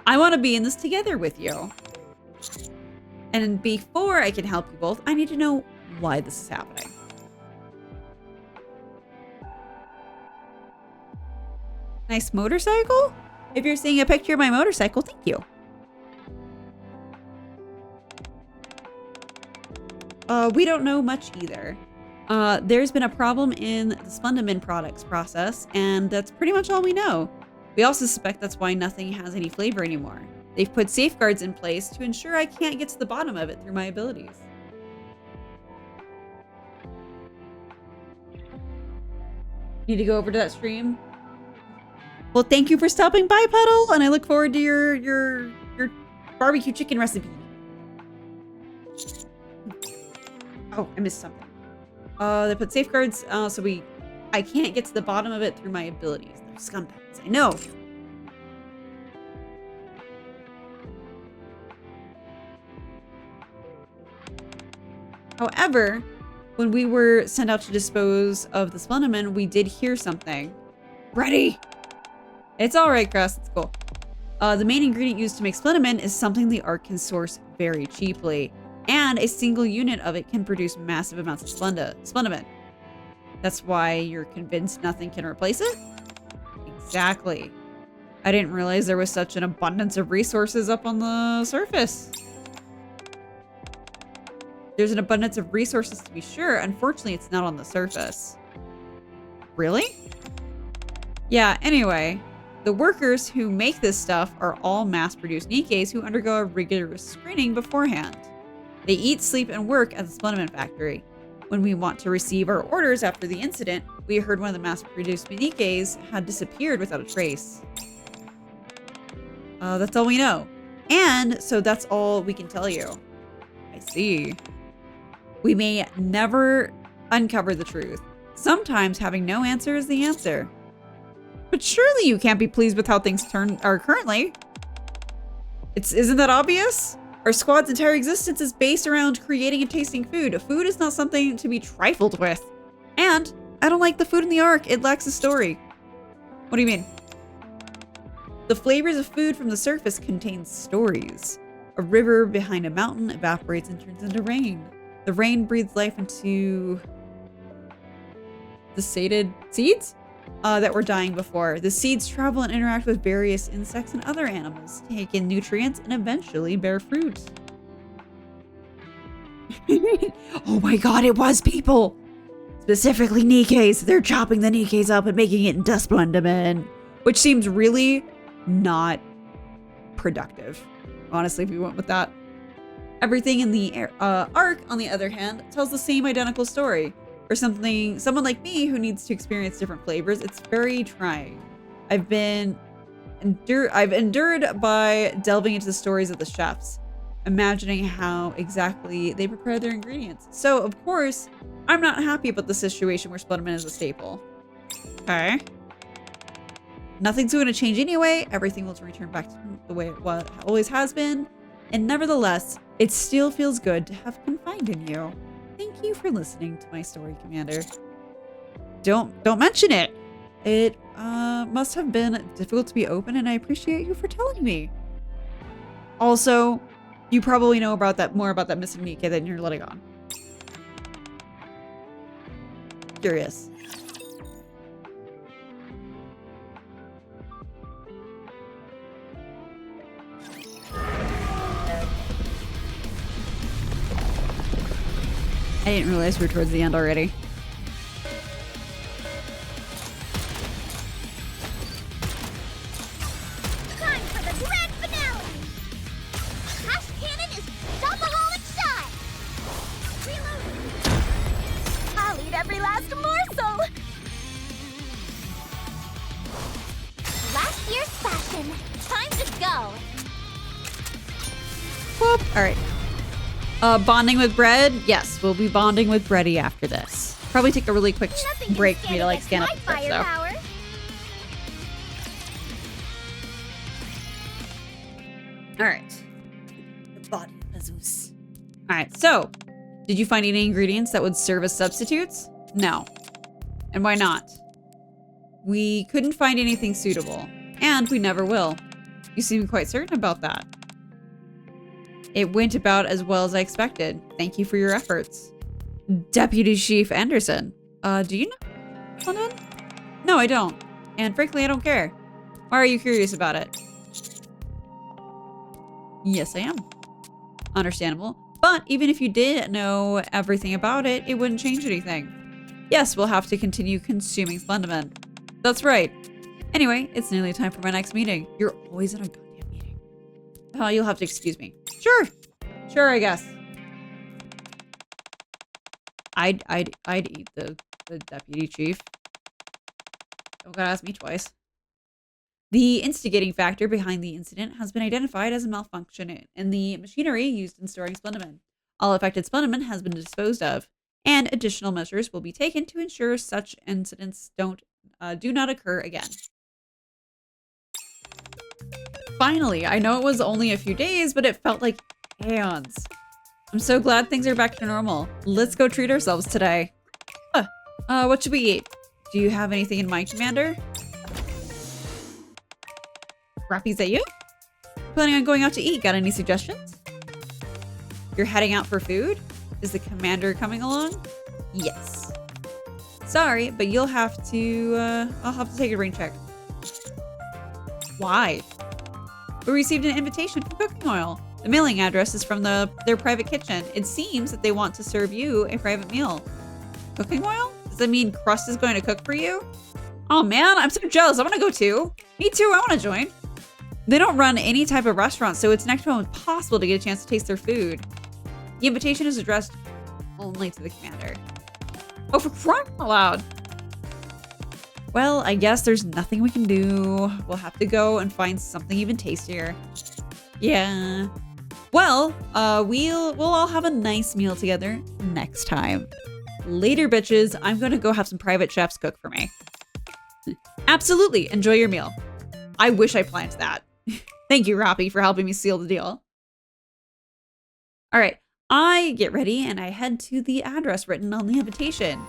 I want to be in this together with you. And before I can help you both, I need to know why this is happening. Nice motorcycle? If you're seeing a picture of my motorcycle, thank you. We don't know much either. There's been a problem in the Splendoman products process, and that's pretty much all we know. We also suspect that's why nothing has any flavor anymore. They've put safeguards in place to ensure I can't get to the bottom of it through my abilities. Need to go over to that stream? Well, thank you for stopping by, Puddle, and I look forward to your barbecue chicken recipe. Oh, I missed something. They put safeguards, so I can't get to the bottom of it through my abilities. They're scumbags, I know. However, when we were sent out to dispose of the Splendoman, we did hear something. Bready! It's alright, Crust. It's cool. The main ingredient used to make Splendoman is something the Ark can source very cheaply. And a single unit of it can produce massive amounts of Splendoman. That's why you're convinced nothing can replace it? Exactly. I didn't realize there was such an abundance of resources up on the surface. There's an abundance of resources to be sure. Unfortunately, it's not on the surface. Really? Yeah, anyway. The workers who make this stuff are all mass-produced Nikkes who undergo a rigorous screening beforehand. They eat, sleep, and work at the Splendoman factory. When we want to receive our orders after the incident, we heard one of the mass-produced Nikkes had disappeared without a trace. That's all we know. And so that's all we can tell you. I see. We may never uncover the truth. Sometimes having no answer is the answer. But surely you can't be pleased with how things are currently. Isn't that obvious? Our squad's entire existence is based around creating and tasting food. Food is not something to be trifled with. And I don't like the food in the Ark. It lacks a story. What do you mean? The flavors of food from the surface contain stories. A river behind a mountain evaporates and turns into rain. The rain breathes life into the sated seeds? that were dying before. The seeds travel and interact with various insects and other animals, take in nutrients, and eventually bear fruit. Oh my god, it was people! Specifically Nikkes. They're chopping the Nikkes up and making it into Splendiman. Which seems really not productive. Honestly, if we went with that. Everything in the arc, on the other hand, tells the same identical story. For someone like me who needs to experience different flavors, it's very trying. I've endured by delving into the stories of the chefs, imagining how exactly they prepare their ingredients. So, of course, I'm not happy about the situation where Splendiman is a staple. Okay. Nothing's going to change anyway. Everything will return back to the way it always has been. And nevertheless, it still feels good to have confided in you. Thank you for listening to my story, Commander. Don't mention it. It must have been difficult to be open, and I appreciate you for telling me. Also, you probably know about that more about that missing Nikke than you're letting on. Curious. I didn't realize we were towards the end already. Time for the grand finale! Hash cannon is chocoholic shot! Reloading! I'll eat every last morsel! Last year's fashion. Time to go! Whoop. All right. Bonding with Bread? Yes, we'll be bonding with Bready after this. Probably take a really quick break for me to like scan up the stuff, so. Alright. The body of Jesus. Alright, so did you find any ingredients that would serve as substitutes? No. And why not? We couldn't find anything suitable, and we never will. You seem quite certain about that. It went about as well as I expected. Thank you for your efforts. Deputy Chief Anderson. Do you know London? No, I don't. And frankly, I don't care. Why are you curious about it? Yes, I am. Understandable. But even if you did know everything about it, it wouldn't change anything. Yes, we'll have to continue consuming Splendiman. That's right. Anyway, it's nearly time for my next meeting. You're always in a goddamn meeting. Oh, you'll have to excuse me. Sure. Sure, I guess. I'd eat the deputy chief. Don't gotta ask me twice. The instigating factor behind the incident has been identified as a malfunction in the machinery used in storing Splendiman. All affected Splendiman has been disposed of, and additional measures will be taken to ensure such incidents do not occur again. Finally, I know it was only a few days, but it felt like eons. I'm so glad things are back to normal. Let's go treat ourselves today. What should we eat? Do you have anything in mind, Commander? Rappy, is that you? Planning on going out to eat? Got any suggestions? You're heading out for food? Is the Commander coming along? Yes. Sorry, but you'll have to, I'll have to take a rain check. Why? We received an invitation from Cooking Oil. The mailing address is from their private kitchen. It seems that they want to serve you a private meal. Cooking Oil? Does that mean Crust is going to cook for you? Oh man, I'm so jealous. I want to go too. Me too, I want to join. They don't run any type of restaurant, so it's next to impossible to get a chance to taste their food. The invitation is addressed only to the Commander. Oh, for crying out loud. Well, I guess there's nothing we can do. We'll have to go and find something even tastier. Yeah. Well, we'll all have a nice meal together next time. Later, bitches. I'm gonna go have some private chefs cook for me. Absolutely. Enjoy your meal. I wish I planned that. Thank you, Rappy, for helping me seal the deal. All right. I get ready and I head to the address written on the invitation.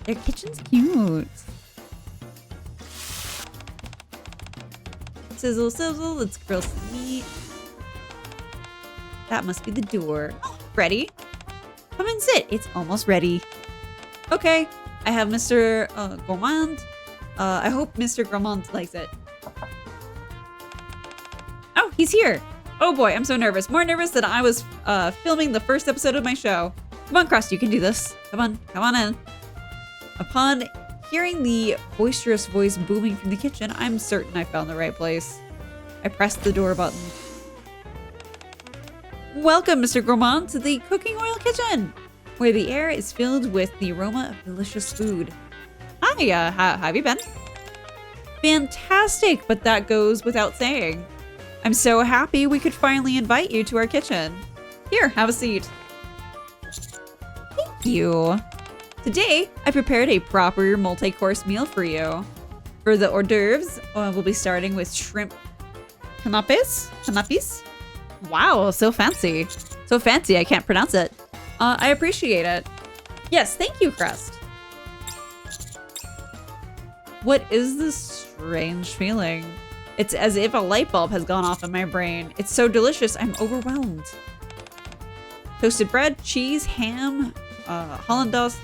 Their kitchen's cute. Sizzle, sizzle, let's grill some meat. That must be the door. Ready? Come and sit, it's almost ready. Okay, I have Mr. Gourmand. I hope Mr. Gourmand likes it. Oh, he's here. Oh boy, I'm so nervous. More nervous than I was filming the first episode of my show. Come on, Crust, you can do this. Come on in. Upon hearing the boisterous voice booming from the kitchen, I'm certain I found the right place. I pressed the door button. Welcome, Mr. Gourmand, to the cooking oil kitchen, where the air is filled with the aroma of delicious food. Hi, how have you been? Fantastic, but that goes without saying. I'm so happy we could finally invite you to our kitchen. Here, have a seat. Thank you. Today, I prepared a proper multi-course meal for you. For the hors d'oeuvres, we'll be starting with shrimp canapes. Canapes? Wow, so fancy. So fancy, I can't pronounce it. I appreciate it. Yes, thank you, Crust. What is this strange feeling? It's as if a light bulb has gone off in my brain. It's so delicious, I'm overwhelmed. Toasted bread, cheese, ham, hollandaise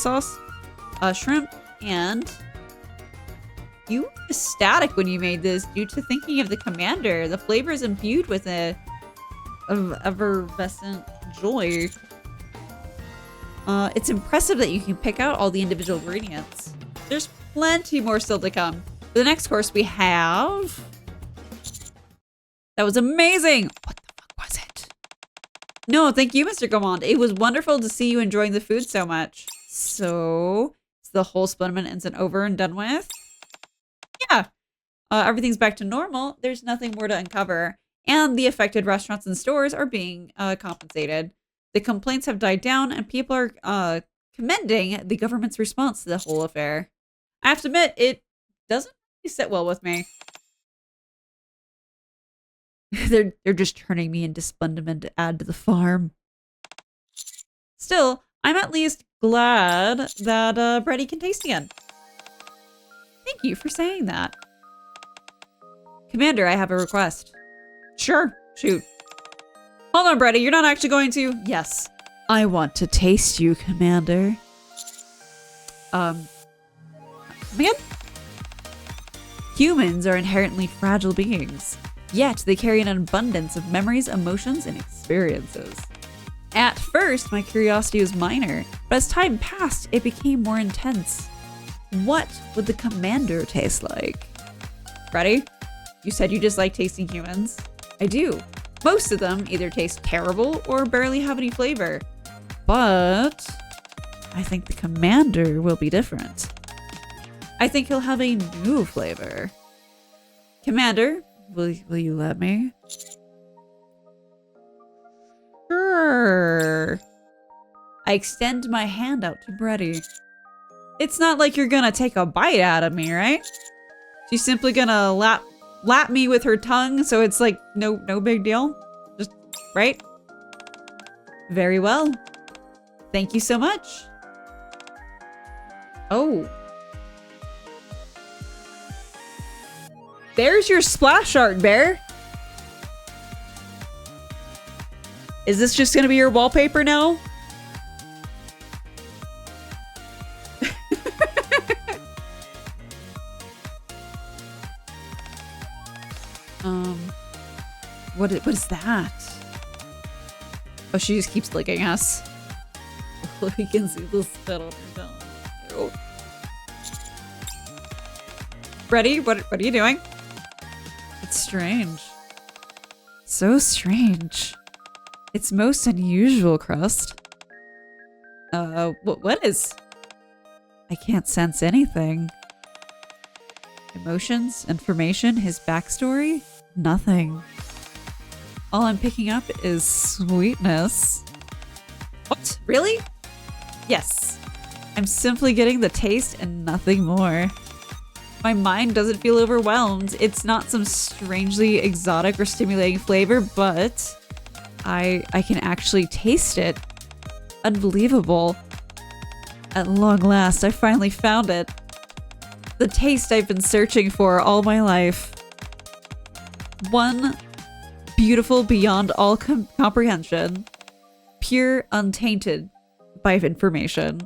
sauce, shrimp, and you were ecstatic when you made this due to thinking of the commander. The flavor is imbued with a effervescent joy. It's impressive that you can pick out all the individual ingredients. There's plenty more still to come. For the next course we have... That was amazing! What the fuck was it? No, thank you, Mr. Gourmand. It was wonderful to see you enjoying the food so much. So, is the whole Splendour incident over and done with? Yeah. Everything's back to normal. There's nothing more to uncover. And the affected restaurants and stores are being compensated. The complaints have died down and people are commending the government's response to the whole affair. I have to admit, it doesn't really sit well with me. They're just turning me into Splendour to add to the farm. Still, I'm at least glad that Bready can taste again. Thank you for saying that. Commander, I have a request. Sure, shoot. Hold on, Bready, you're not actually going to? Yes. I want to taste you, Commander. Come again? Humans are inherently fragile beings, yet they carry an abundance of memories, emotions, and experiences. At first, my curiosity was minor, but as time passed, it became more intense. What would the commander taste like? Ready? You said you just like tasting humans. I do. Most of them either taste terrible or barely have any flavor. But I think the commander will be different. I think he'll have a new flavor. Commander, will you let me? Sure. I extend my hand out to Bready. It's not like you're gonna take a bite out of me, right? She's simply gonna lap me with her tongue, so it's like no big deal. Just, right? Very well. Thank you so much. Oh. There's your splash art, Bear. Is this just gonna be your wallpaper now? What is that? Oh, she just keeps licking us. We can see the spit on her tongue. Ew. Bready, what are you doing? It's strange. So strange. It's most unusual, Crust. What is? I can't sense anything. Emotions, information, his backstory? Nothing. All I'm picking up is sweetness. What? Really? Yes. I'm simply getting the taste and nothing more. My mind doesn't feel overwhelmed. It's not some strangely exotic or stimulating flavor, but I can actually taste it. Unbelievable. At long last, I finally found it. The taste I've been searching for all my life. One beautiful beyond all comprehension. Pure, untainted by information.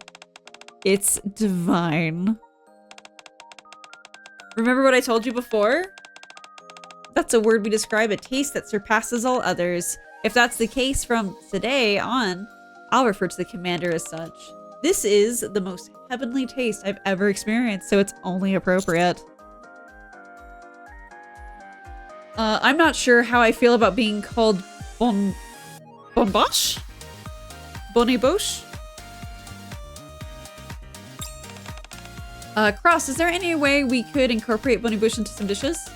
It's divine. Remember what I told you before? That's a word we describe a taste that surpasses all others. If that's the case from today on, I'll refer to the commander as such. This is the most heavenly taste I've ever experienced, so it's only appropriate. I'm not sure how I feel about being called Bonboche? Bonniboche? Cross, is there any way we could incorporate Bonniboche into some dishes?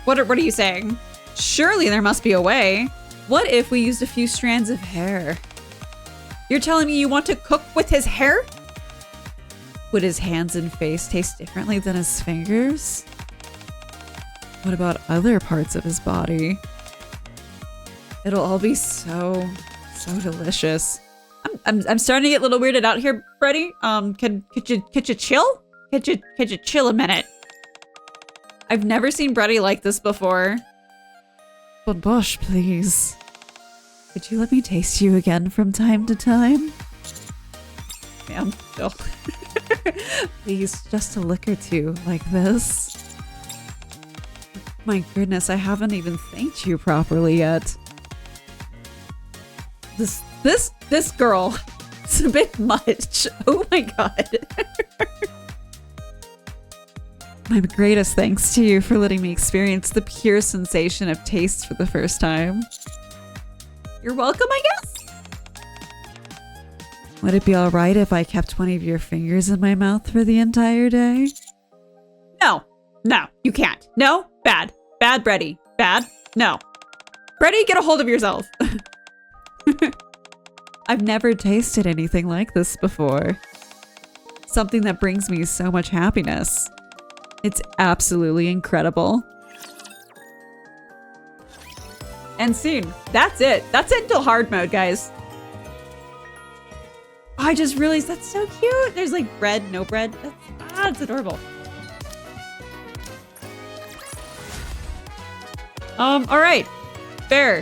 What are you saying? Surely there must be a way. What if we used a few strands of hair? You're telling me you want to cook with his hair? Would his hands and face taste differently than his fingers? What about other parts of his body? It'll all be so delicious. I'm starting to get a little weirded out here, Bready. Could you chill? Could you chill a minute? I've never seen Bready like this before. Bonboche, please. Could you let me taste you again from time to time? Ma'am, no. Please, just a lick or two like this. My goodness, I haven't even thanked you properly yet. This girl, it's a bit much. Oh my god. My greatest thanks to you for letting me experience the pure sensation of taste for the first time. You're welcome, I guess? Would it be alright if I kept one of your fingers in my mouth for the entire day? No, you can't. No, bad. Bad, Bready. Bad? No. Bready, get a hold of yourself. I've never tasted anything like this before. Something that brings me so much happiness. It's absolutely incredible. And soon. That's it. That's it until hard mode, guys. Oh, I just realized that's so cute. There's like bread, no bread. That's adorable. All right. Fair.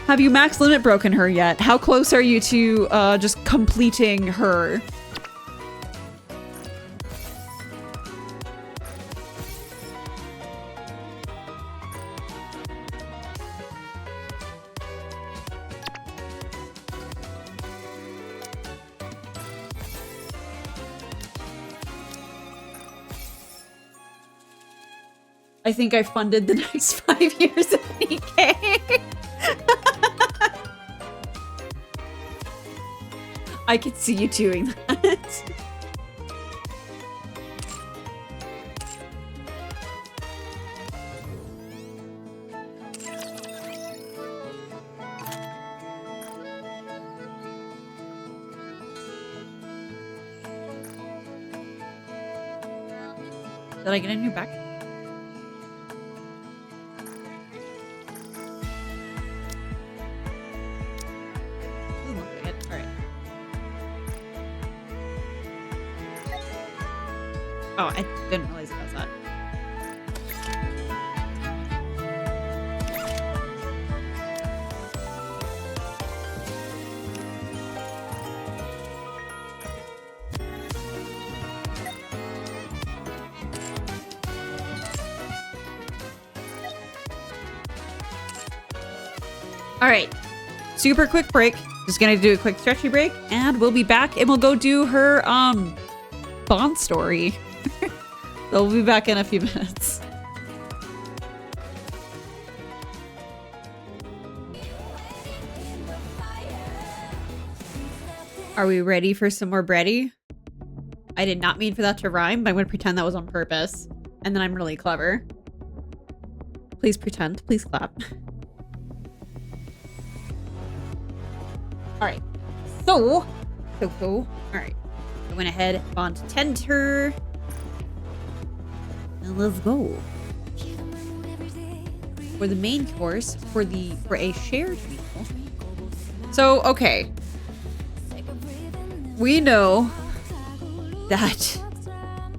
Have you max limit broken her yet? How close are you to just completing her? I think I funded the next 5 years of Nikke. I could see you doing that. Did I get a new back? Oh, I didn't realize it was that. All right, super quick break. Just gonna do a quick stretchy break and we'll be back and we'll go do her Bond story. So we'll be back in a few minutes. Are we ready for some more Bready? I did not mean for that to rhyme, but I'm going to pretend that was on purpose. And then I'm really clever. Please pretend. Please clap. Alright. So. Alright. I went ahead, on to tend her. Let's go. For the main course, for a shared meal. So, okay. We know that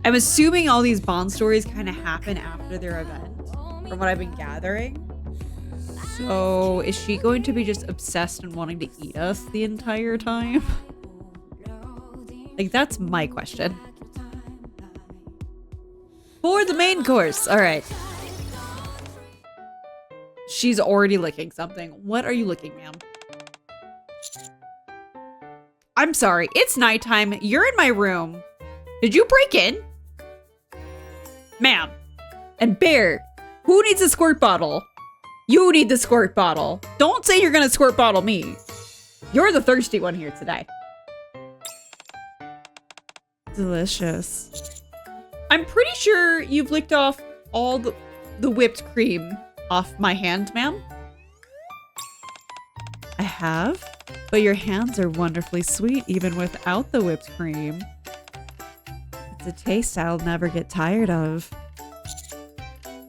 I'm assuming all these Bond stories kind of happen after their event, from what I've been gathering. So, is she going to be just obsessed and wanting to eat us the entire time? Like, that's my question. For the main course. All right. She's already licking something. What are you licking, ma'am? I'm sorry. It's nighttime. You're in my room. Did you break in? Ma'am. And Bear, who needs a squirt bottle? You need the squirt bottle. Don't say you're gonna squirt bottle me. You're the thirsty one here today. Delicious. I'm pretty sure you've licked off all the whipped cream off my hand, ma'am. I have, but your hands are wonderfully sweet even without the whipped cream. It's a taste I'll never get tired of.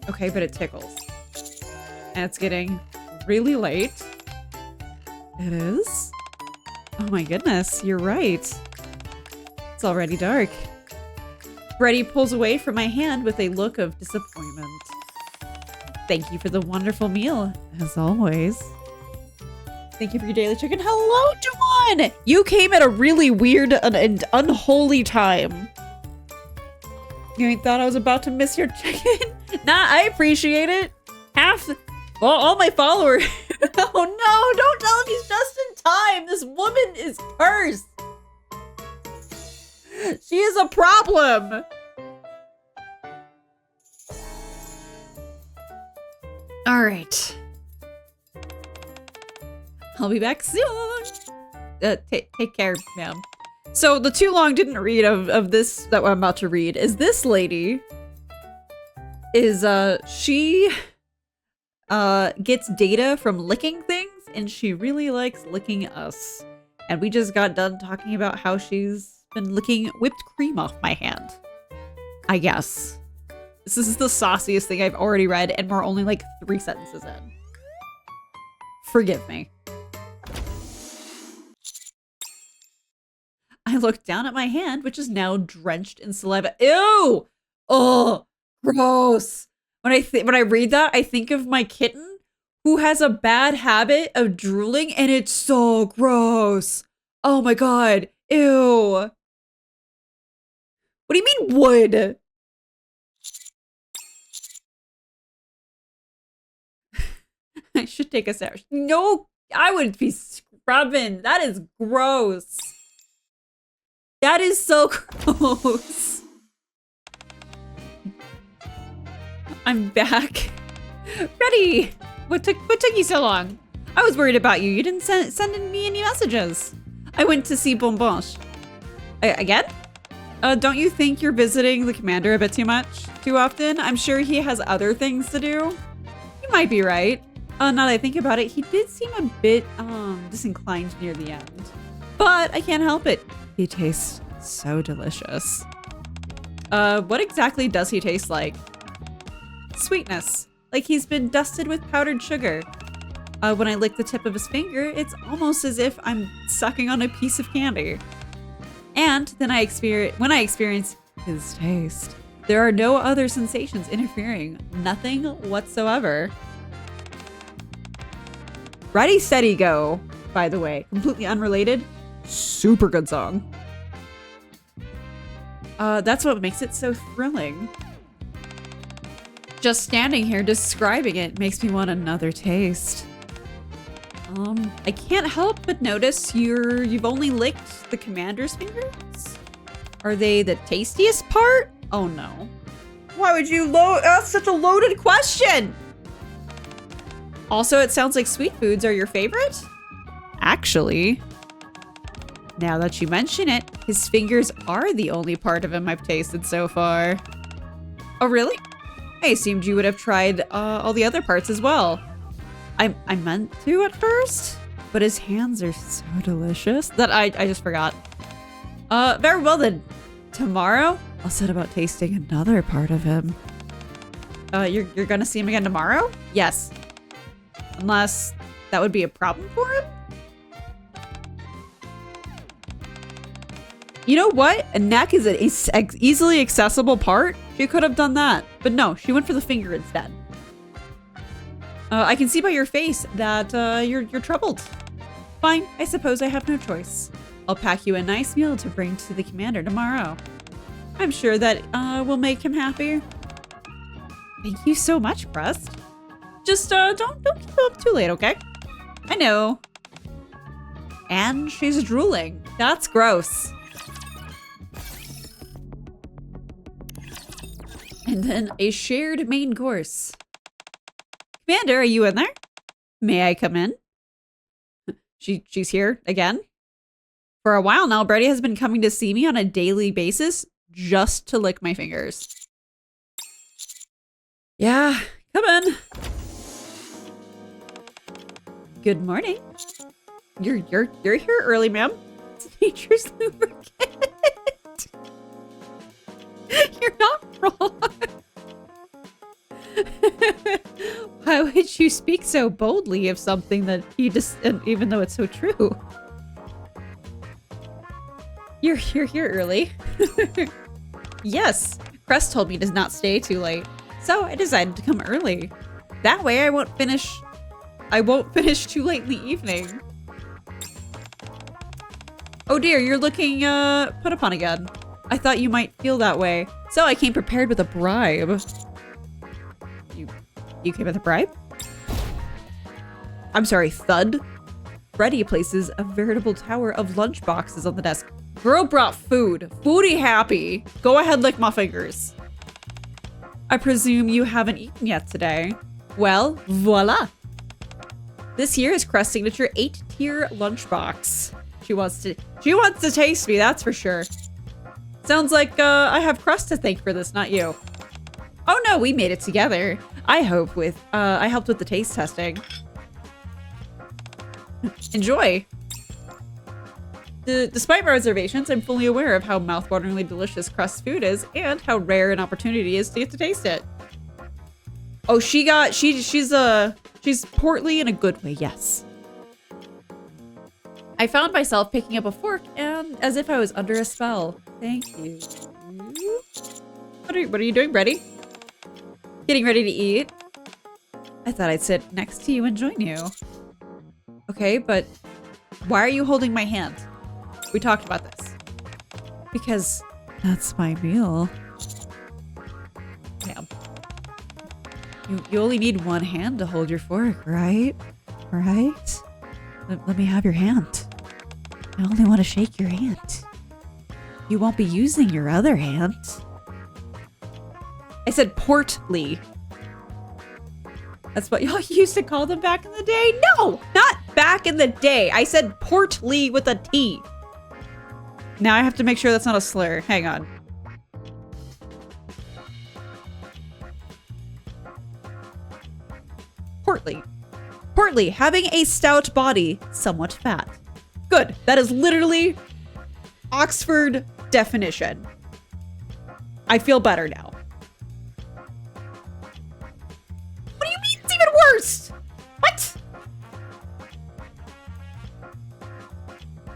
Okay, but it tickles. And it's getting really late. It is? Oh my goodness, you're right. It's already dark. Bready pulls away from my hand with a look of disappointment. Thank you for the wonderful meal, as always. Thank you for your daily chicken. Hello, Juwan! You came at a really weird and unholy time. You thought I was about to miss your chicken? Nah, I appreciate it. All my followers. Oh no, don't tell him he's just in time. This woman is cursed. She is a problem. All right. I'll be back soon. Take care, ma'am. So the too long didn't read of this that I'm about to read is this lady is she gets data from licking things and she really likes licking us. And we just got done talking about how she's been licking whipped cream off my hand. I guess. This is the sauciest thing I've already read and we're only like 3 sentences in. Forgive me. I look down at my hand, which is now drenched in saliva. Ew! Oh, gross. When I read that, I think of my kitten who has a bad habit of drooling and it's so gross. Oh my god. Ew. What do you mean would? I should take a shower. No, I would be scrubbing. That is gross. That is so gross. I'm back. Bready! What took you so long? I was worried about you. You didn't send me any messages. I went to see Bonbonche. Again? Don't you think you're visiting the commander a bit too often? I'm sure he has other things to do. You might be right. Now that I think about it, he did seem a bit disinclined near the end. But I can't help it. He tastes so delicious. What exactly does he taste like? Sweetness. Like he's been dusted with powdered sugar. When I lick the tip of his finger, it's almost as if I'm sucking on a piece of candy. And then when I experience his taste, there are no other sensations interfering. Nothing whatsoever. Ready, Steady, Go, by the way. Completely unrelated. Super good song. That's what makes it so thrilling. Just standing here describing it makes me want another taste. I can't help but notice you've only licked the commander's fingers? Are they the tastiest part? Oh no. Why would you that's such a loaded question! Also, it sounds like sweet foods are your favorite? Actually, now that you mention it, his fingers are the only part of him I've tasted so far. Oh really? I assumed you would have tried all the other parts as well. I meant to at first, but his hands are so delicious that I just forgot. Very well then. Tomorrow, I'll set about tasting another part of him. You're gonna see him again tomorrow? Yes. Unless that would be a problem for him? You know what? A neck is an easily accessible part. She could have done that. But no, she went for the finger instead. I can see by your face that you're troubled. Fine, I suppose I have no choice. I'll pack you a nice meal to bring to the commander tomorrow. I'm sure that will make him happy. Thank you so much, Crust. Just don't keep up too late, okay? I know. And she's drooling. That's gross. And then a shared main course. Commander, are you in there? May I come in? She's here again. For a while now, Bready has been coming to see me on a daily basis just to lick my fingers. Yeah, come in. Good morning. You're here early, ma'am. It's nature's lubricant. You're not wrong. Why would you speak so boldly of something that you just, even though it's so true? You're here early. Yes, Crest told me to not stay too late, so I decided to come early. That way I won't finish too late in the evening. Oh dear, you're looking put upon again. I thought you might feel that way, so I came prepared with a bribe. You came with a bribe? I'm sorry, thud? Bready places a veritable tower of lunch boxes on the desk. Girl brought food. Foodie happy. Go ahead, lick my fingers. I presume you haven't eaten yet today. Well, voila. This here is Crest's signature 8-tier lunchbox. She wants to taste me, that's for sure. Sounds like I have Crest to thank for this, not you. Oh no, we made it together. I helped with the taste testing. Enjoy. Despite my reservations, I'm fully aware of how mouthwateringly delicious Crest's food is and how rare an opportunity is to get to taste it. Oh, she's portly in a good way, yes. I found myself picking up a fork and as if I was under a spell. Thank you. What are you doing, Bready? Getting ready to eat? I thought I'd sit next to you and join you. Okay, but why are you holding my hand? We talked about this. Because that's my meal. Damn. You only need one hand to hold your fork, right? Right? Let me have your hand. I only want to shake your hand. You won't be using your other hand. I said portly. That's what y'all used to call them back in the day? No, not back in the day. I said portly with a T. Now I have to make sure that's not a slur. Hang on. Portly. Portly, having a stout body, somewhat fat. Good. That is literally Oxford definition. I feel better now. What do you mean it's even worse? What?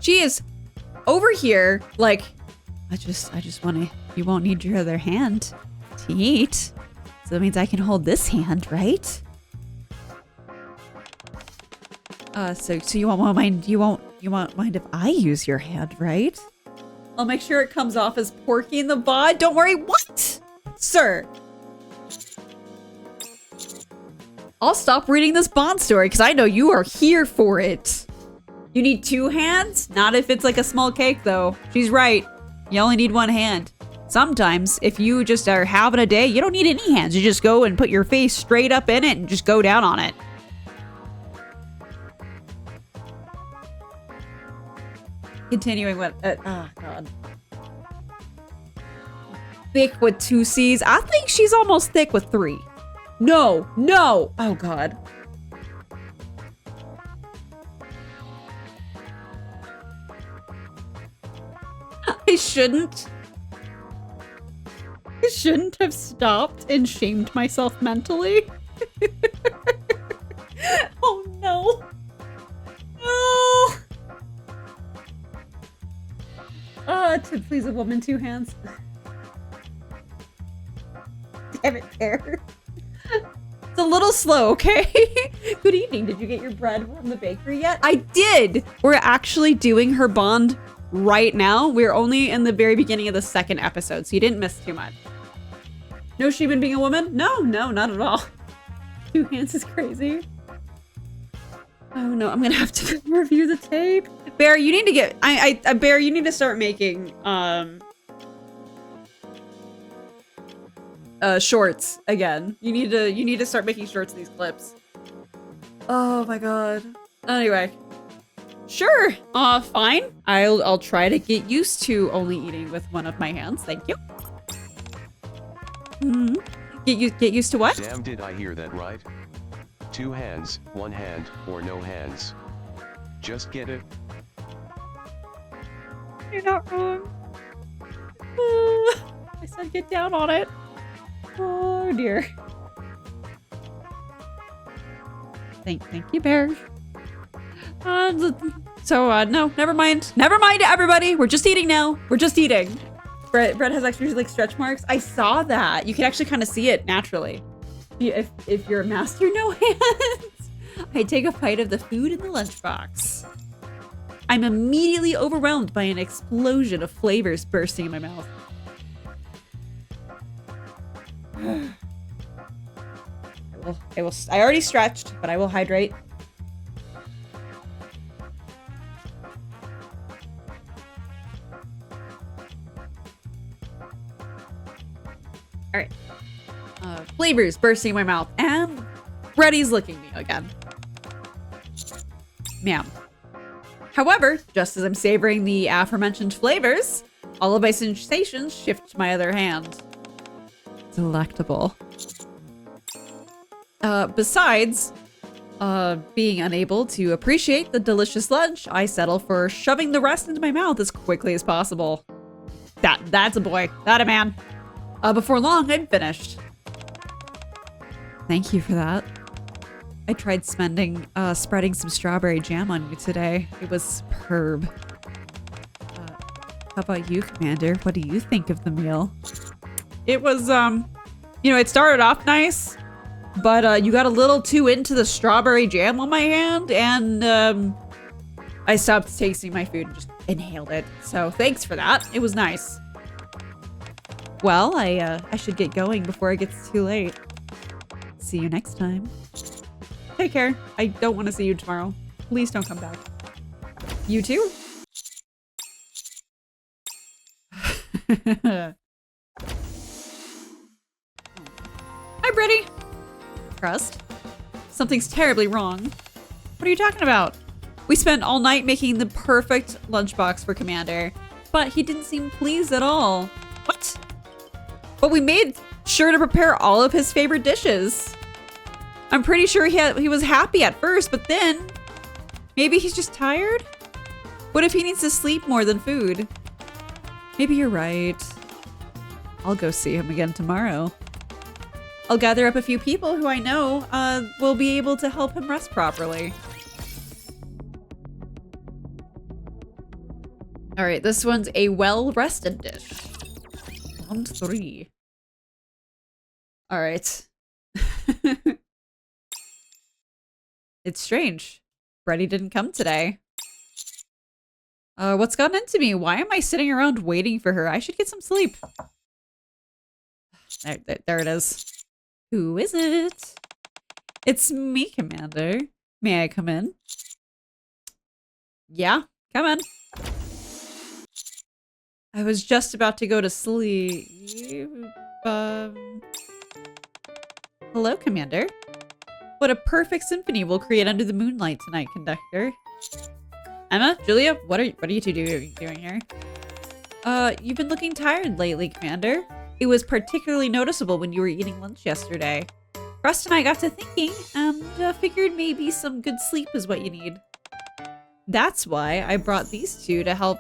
She is over here like, I just want to, you won't need your other hand to eat. So that means I can hold this hand, right? So you won't mind if I use your hand, right? I'll make sure it comes off as Porky in the VOD. Don't worry, what? Sir. I'll stop reading this Bond story because I know you are here for it. You need 2 hands? Not if it's like a small cake though. She's right. You only need 1 hand. Sometimes, if you just are having a day, you don't need any hands. You just go and put your face straight up in it and just go down on it. Continuing with, oh god. Thick with 2 C's. I think she's almost thick with 3. No, no. Oh god. I shouldn't have stopped and shamed myself mentally. Oh no. No. To please a woman, 2 hands. Damn it, Pear. It's a little slow, okay? Good evening. Did you get your bread from the bakery yet? I did. We're actually doing her bond right now. We're only in the very beginning of the second episode, so you didn't miss too much. No Shiban being a woman? No, not at all. 2 hands is crazy. Oh no, I'm gonna have to review the tape. Bear, you need to get, Bear, you need to start making, shorts again. You need to start making shorts of these clips. Oh my god. Anyway. Sure. Fine. I'll try to get used to only eating with one of my hands. Thank you. Get used to what? Damn, did I hear that right? 2 hands, 1 hand, or no hands. Just get it. You're not wrong. I said get down on it. Oh dear. Thank you, Bear. No, never mind. Never mind, everybody. We're just eating now. We're just eating. Bread has actually like stretch marks. I saw that. You can actually kind of see it naturally. If you're a master no hands. I take a bite of the food in the lunchbox. I'm immediately overwhelmed by an explosion of flavors bursting in my mouth. I already stretched, but I will hydrate. All right. Flavors bursting in my mouth, and Bready's licking me again. Ma'am. However, just as I'm savoring the aforementioned flavors, all of my sensations shift to my other hand. Delectable. Besides, being unable to appreciate the delicious lunch, I settle for shoving the rest into my mouth as quickly as possible. That's a boy. That a man. Before long, I'm finished. Thank you for that. I tried spreading some strawberry jam on you today. It was superb. How about you, Commander? What do you think of the meal? It was, you know, it started off nice, but you got a little too into the strawberry jam on my hand, and I stopped tasting my food and just inhaled it. So thanks for that. It was nice. Well, I should get going before it gets too late. See you next time. Take care. I don't want to see you tomorrow. Please don't come back. You too? Hi, Bready. Crust? Something's terribly wrong. What are you talking about? We spent all night making the perfect lunchbox for Commander, but he didn't seem pleased at all. What? But we made sure to prepare all of his favorite dishes. I'm pretty sure he was happy at first, but then maybe he's just tired? What if he needs to sleep more than food? Maybe you're right. I'll go see him again tomorrow. I'll gather up a few people who I know will be able to help him rest properly. All right, this one's a well-rested dish. Round 3. All right. It's strange. Bready didn't come today. What's gotten into me? Why am I sitting around waiting for her? I should get some sleep. There it is. Who is it? It's me, Commander. May I come in? Yeah, come in. I was just about to go to sleep. Hello, Commander. What a perfect symphony we'll create under the moonlight tonight, Conductor. Emma, Julia, what are you two doing here? You've been looking tired lately, Commander. It was particularly noticeable when you were eating lunch yesterday. Rust and I got to thinking and figured maybe some good sleep is what you need. That's why I brought these two to help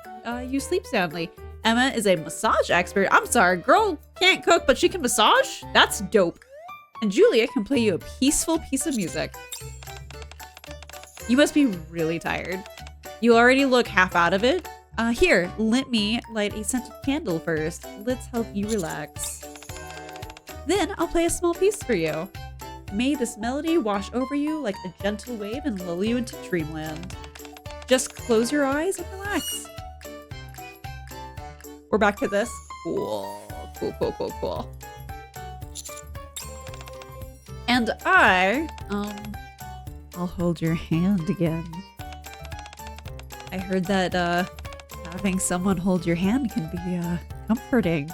you sleep soundly. Emma is a massage expert. I'm sorry, girl can't cook, but she can massage? That's dope. And Julia can play you a peaceful piece of music. You must be really tired. You already look half out of it. Here, let me light a scented candle first. Let's help you relax. Then I'll play a small piece for you. may this melody wash over you like a gentle wave and lull you into dreamland. Just close your eyes and relax. We're back to this. Cool. Cool, cool, cool, cool. And I'll hold your hand again. I heard that, having someone hold your hand can be, comforting.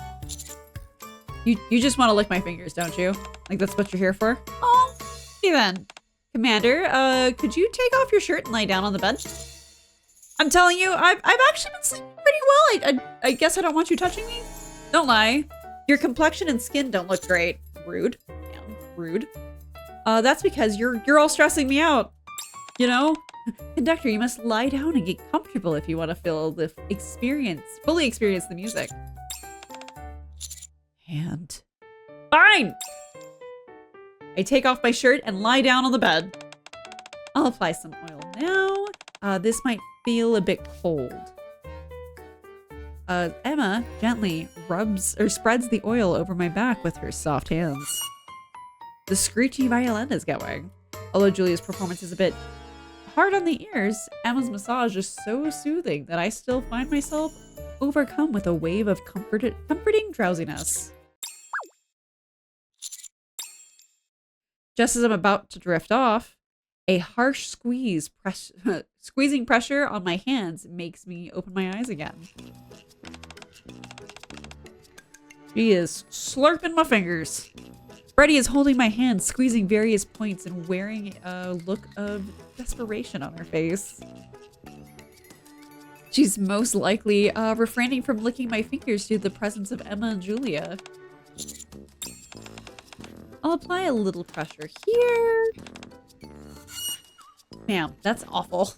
You just want to lick my fingers, don't you? Like that's what you're here for? Oh, okay then. Commander, could you take off your shirt and lie down on the bed? I'm telling you, I've actually been sleeping pretty well. I guess I don't want you touching me? Don't lie. Your complexion and skin don't look great. Rude. Yeah, rude. That's because you're all stressing me out. You know? Conductor, you must lie down and get comfortable if you want to fully experience the music. And fine! I take off my shirt and lie down on the bed. I'll apply some oil now. This might feel a bit cold. Emma gently rubs or spreads the oil over my back with her soft hands. The screechy violin is going. Although Julia's performance is a bit hard on the ears, Emma's massage is so soothing that I still find myself overcome with a wave of comforting drowsiness. Just as I'm about to drift off, a harsh squeezing pressure on my hands makes me open my eyes again. She is slurping my fingers. Bready is holding my hand, squeezing various points and wearing a look of desperation on her face. She's most likely refraining from licking my fingers due to the presence of Emma and Julia. I'll apply a little pressure here. Ma'am, that's awful.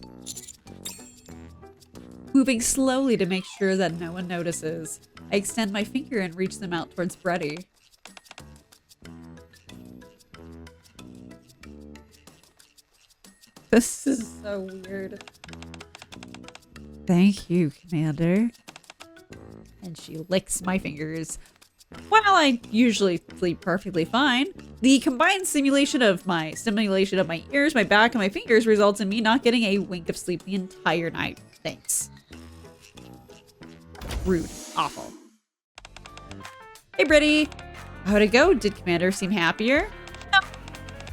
Moving slowly to make sure that no one notices, I extend my finger and reach them out towards Bready. This is so weird. Thank you, Commander. And she licks my fingers. While I usually sleep perfectly fine, the combined stimulation of my ears, my back, and my fingers results in me not getting a wink of sleep the entire night. Thanks. Rude. Awful. Hey, Bready. How'd it go? Did Commander seem happier? No.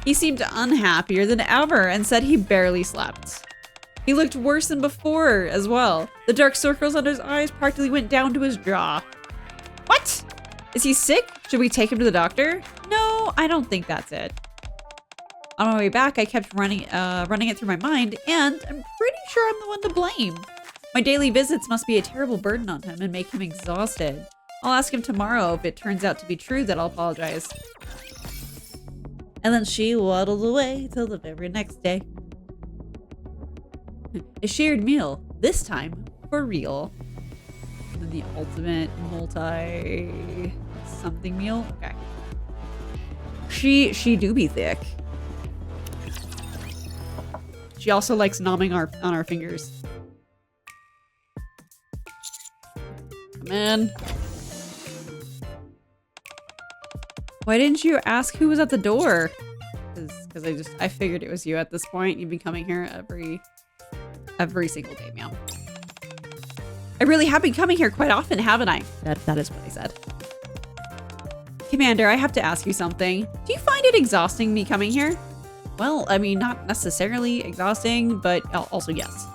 He seemed unhappier than ever and said he barely slept. He looked worse than before as well. The dark circles under his eyes practically went down to his jaw. What? Is he sick? Should we take him to the doctor? No, I don't think that's it. On my way back, I kept running it through my mind, and I'm pretty sure I'm the one to blame. My daily visits must be a terrible burden on him and make him exhausted. I'll ask him tomorrow if it turns out to be true that I'll apologize. And then she waddled away till the very next day. A shared meal, this time for real. And then the ultimate multi-something meal. Okay. She do be thick. She also likes nomming on our fingers. Come in. Why didn't you ask who was at the door? Because I figured it was you at this point. You've been coming here every single day, meow. I really have been coming here quite often, haven't I? That is what I said. Commander, I have to ask you something. Do you find it exhausting me coming here? Well, I mean, not necessarily exhausting, but also yes.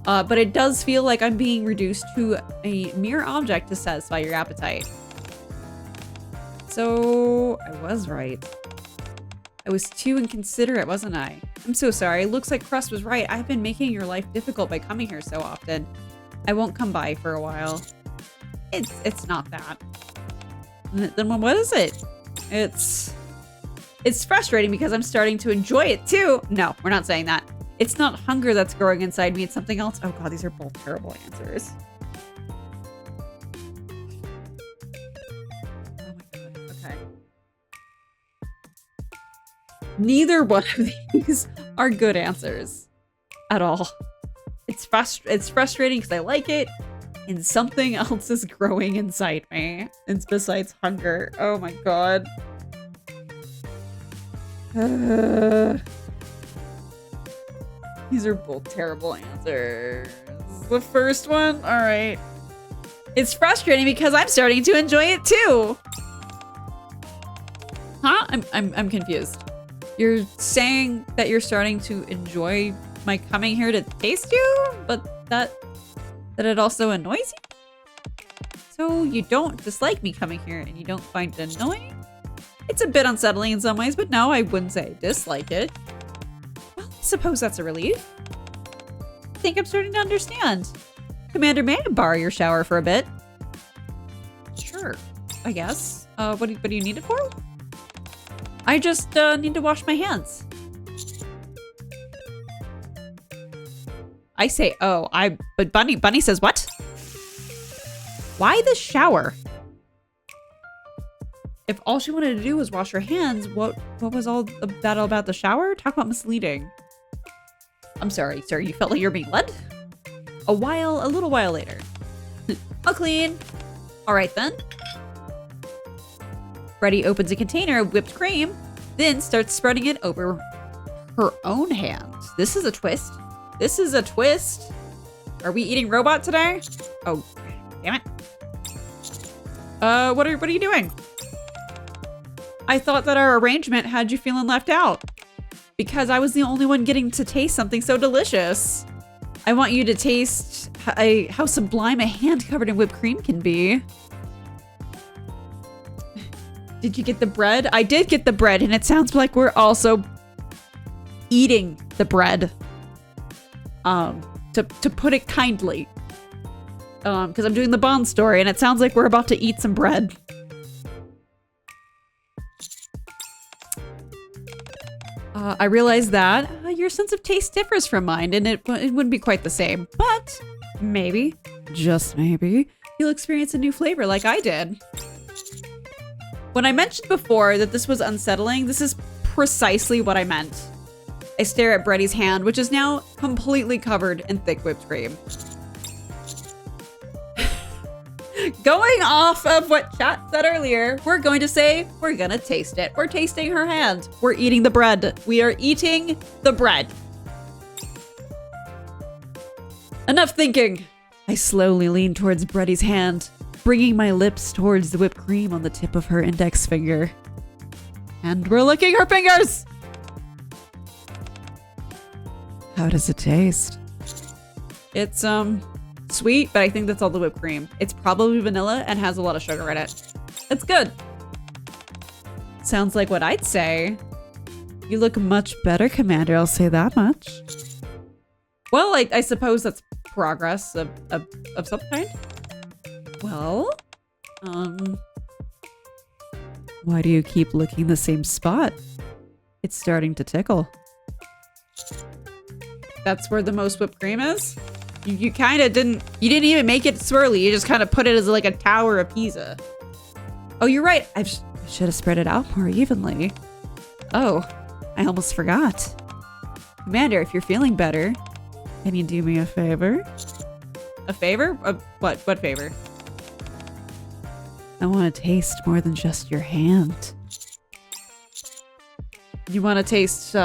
But it does feel like I'm being reduced to a mere object to satisfy your appetite. So, I was right. I was too inconsiderate, wasn't I? I'm so sorry. Looks like Crust was right. I've been making your life difficult by coming here so often. I won't come by for a while. It's not that. Then what is it? It's frustrating because I'm starting to enjoy it too. No, we're not saying that. It's not hunger that's growing inside me. It's something else. Oh god, these are both terrible answers. Oh my god, okay. Neither one of these are good answers at all. It's frustrating because I like it, and something else is growing inside me. It's besides hunger. Oh my god. These are both terrible answers. The first one, all right. It's frustrating because I'm starting to enjoy it too. Huh? I'm confused. You're saying that you're starting to enjoy my coming here to taste you, but that it also annoys you? So you don't dislike me coming here and you don't find it annoying? It's a bit unsettling in some ways, but no, I wouldn't say I dislike it. Well, I suppose that's a relief. I think I'm starting to understand. Commander, may I borrow your shower for a bit? Sure, I guess. What do you need it for? I just need to wash my hands. I say, oh, but Bunny says what? Why the shower? If all she wanted to do was wash her hands, what was all that all about the shower? Talk about misleading. I'm sorry, sir, you felt like you were being led? A little while later. I'll clean. All right then. Bready opens a container of whipped cream, then starts spreading it over her own hand. This is a twist. This is a twist. Are we eating robot today? Oh, damn it. What are you doing? I thought that our arrangement had you feeling left out because I was the only one getting to taste something so delicious. I want you to taste how sublime a hand covered in whipped cream can be. Did you get the bread? I did get the bread, and it sounds like we're also eating the bread. To put it kindly. Because I'm doing the Bond story, and it sounds like we're about to eat some bread. I realize that your sense of taste differs from mine, and it wouldn't be quite the same. But maybe, just maybe, you'll experience a new flavor like I did. When I mentioned before that this was unsettling, this is precisely what I meant. I stare at Bready's hand, which is now completely covered in thick whipped cream. Going off of what chat said earlier, we're going to say we're gonna taste it. We're tasting her hand. We're eating the bread. We are eating the bread. Enough thinking. I slowly lean towards Bready's hand, bringing my lips towards the whipped cream on the tip of her index finger. And we're licking her fingers! How does it taste? It's, sweet, but I think that's all the whipped cream. It's probably vanilla and has a lot of sugar in it. It's good. Sounds like what I'd say. You look much better, Commander, I'll say that much. Well, I suppose that's progress of some kind. Well, why do you keep licking the same spot? It's starting to tickle. That's where the most whipped cream is? You kind of didn't even make it swirly. You just kind of put it as like a tower of Pisa. Oh, you're right. I should have spread it out more evenly. Oh, I almost forgot. Commander, if you're feeling better, can you do me a favor? A favor? What favor? I want to taste more than just your hand. You want to taste,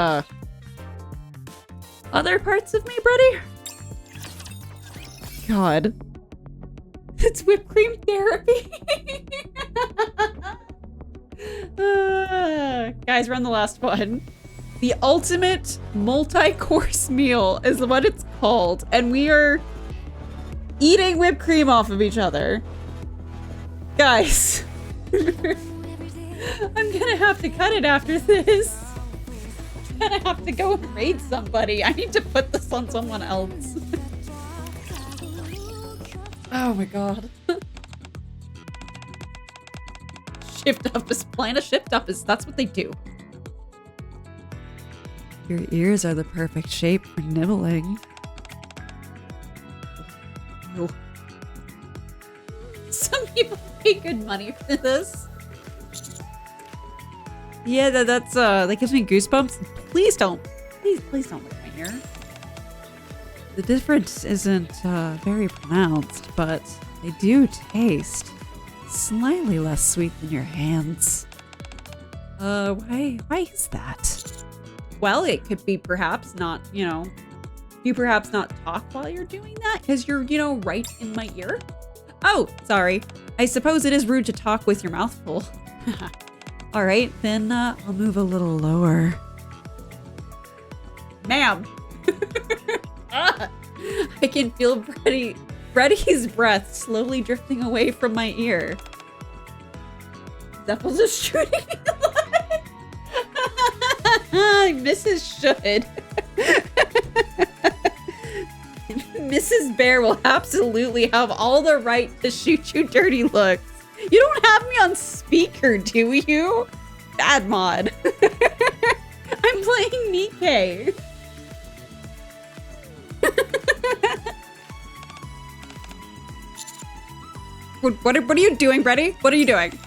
other parts of me, Bready? God. It's whipped cream therapy. Guys, we're on the last one. The ultimate multi-course meal is what it's called. And we are eating whipped cream off of each other. Guys. I'm gonna have to cut it after this. I'm gonna have to go and raid somebody. I need to put this on someone else. Oh my god. Shift up is playing a shift up is that's what they do. Your ears are the perfect shape for nibbling. Oh. Some people pay good money for this. Yeah, that gives me goosebumps. Please don't lick my ear. The difference isn't very pronounced, but they do taste slightly less sweet than your hands. Why is that? Well, it could be perhaps not, you know, you perhaps not talk while you're doing that because you're, you know, right in my ear. Oh, sorry. I suppose it is rude to talk with your mouth full. All right, then I'll move a little lower. Ma'am. I can feel Bready's breath slowly drifting away from my ear. Zeppel's just shooting me alive. Mrs. Should. Mrs. Bear will absolutely have all the right to shoot you dirty looks. You don't have me on speaker, do you? Bad mod. I'm playing Nikke. What are you doing, Bready? What are you doing?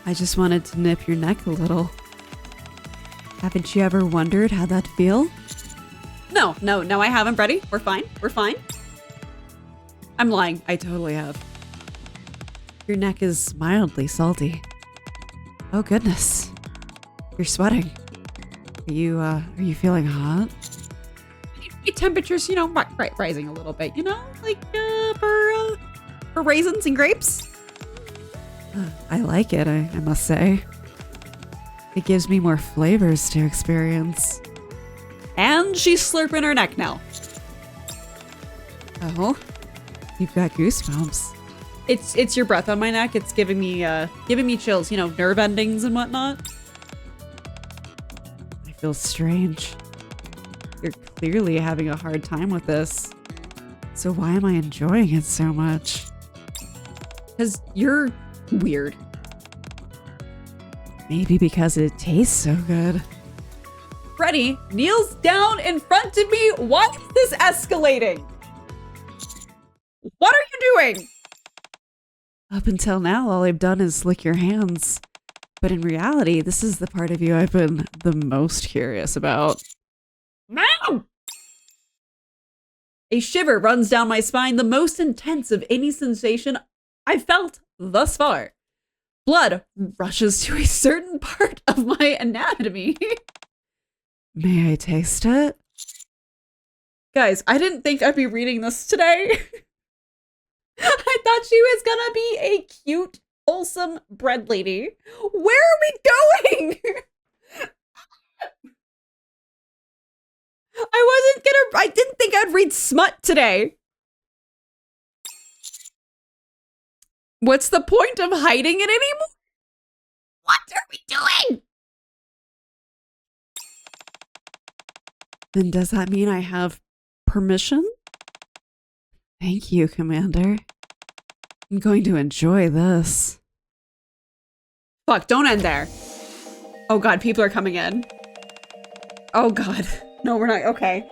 I just wanted to nip your neck a little. Haven't you ever wondered how that'd feel? No, I haven't, Bready. We're fine. We're fine. I'm lying. I totally have. Your neck is mildly salty. Oh goodness. You're sweating. Are you feeling hot? My temperature's, you know, rising a little bit, you know? Like, for raisins and grapes? I like it, I must say. It gives me more flavors to experience. And she's slurping her neck now. Oh, you've got goosebumps. It's your breath on my neck. It's giving me chills, you know, nerve endings and whatnot. I feel strange. You're clearly having a hard time with this. So why am I enjoying it so much? Because you're weird. Maybe because it tastes so good. Bready kneels down in front of me. Why is this escalating? What are you doing? Up until now, all I've done is lick your hands. But in reality, this is the part of you I've been the most curious about. Ma'am! A shiver runs down my spine, the most intense of any sensation I've felt thus far. Blood rushes to a certain part of my anatomy. May I taste it? Guys, I didn't think I'd be reading this today. I thought she was gonna be a cute, wholesome bread lady. Where are we going? I didn't think I'd read smut today. What's the point of hiding it anymore? What are we doing? Then does that mean I have permission? Thank you, Commander. I'm going to enjoy this. Fuck, don't end there. Oh god, people are coming in. Oh god. No, we're not. Okay.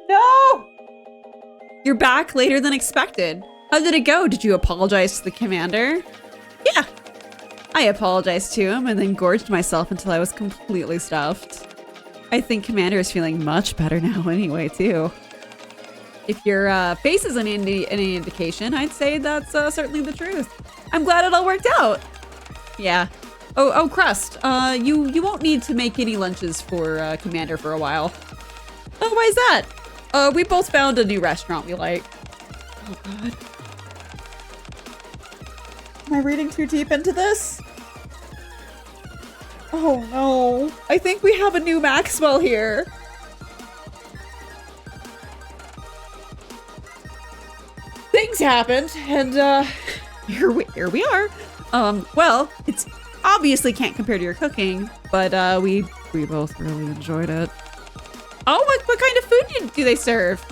No! You're back later than expected. How did it go? Did you apologize to the commander? Yeah. I apologized to him and then gorged myself until I was completely stuffed. I think Commander is feeling much better now anyway, too. If your face is any indication, I'd say that's certainly the truth. I'm glad it all worked out. Yeah. Oh, Crust, you won't need to make any lunches for Commander for a while. Oh, why is that? We both found a new restaurant we like. Oh, God. Am I reading too deep into this? Oh, no. I think we have a new Maxwell here. Things happened, and here we are. Well, it's obviously can't compare to your cooking, but we both really enjoyed it. Oh, what kind of food do they serve?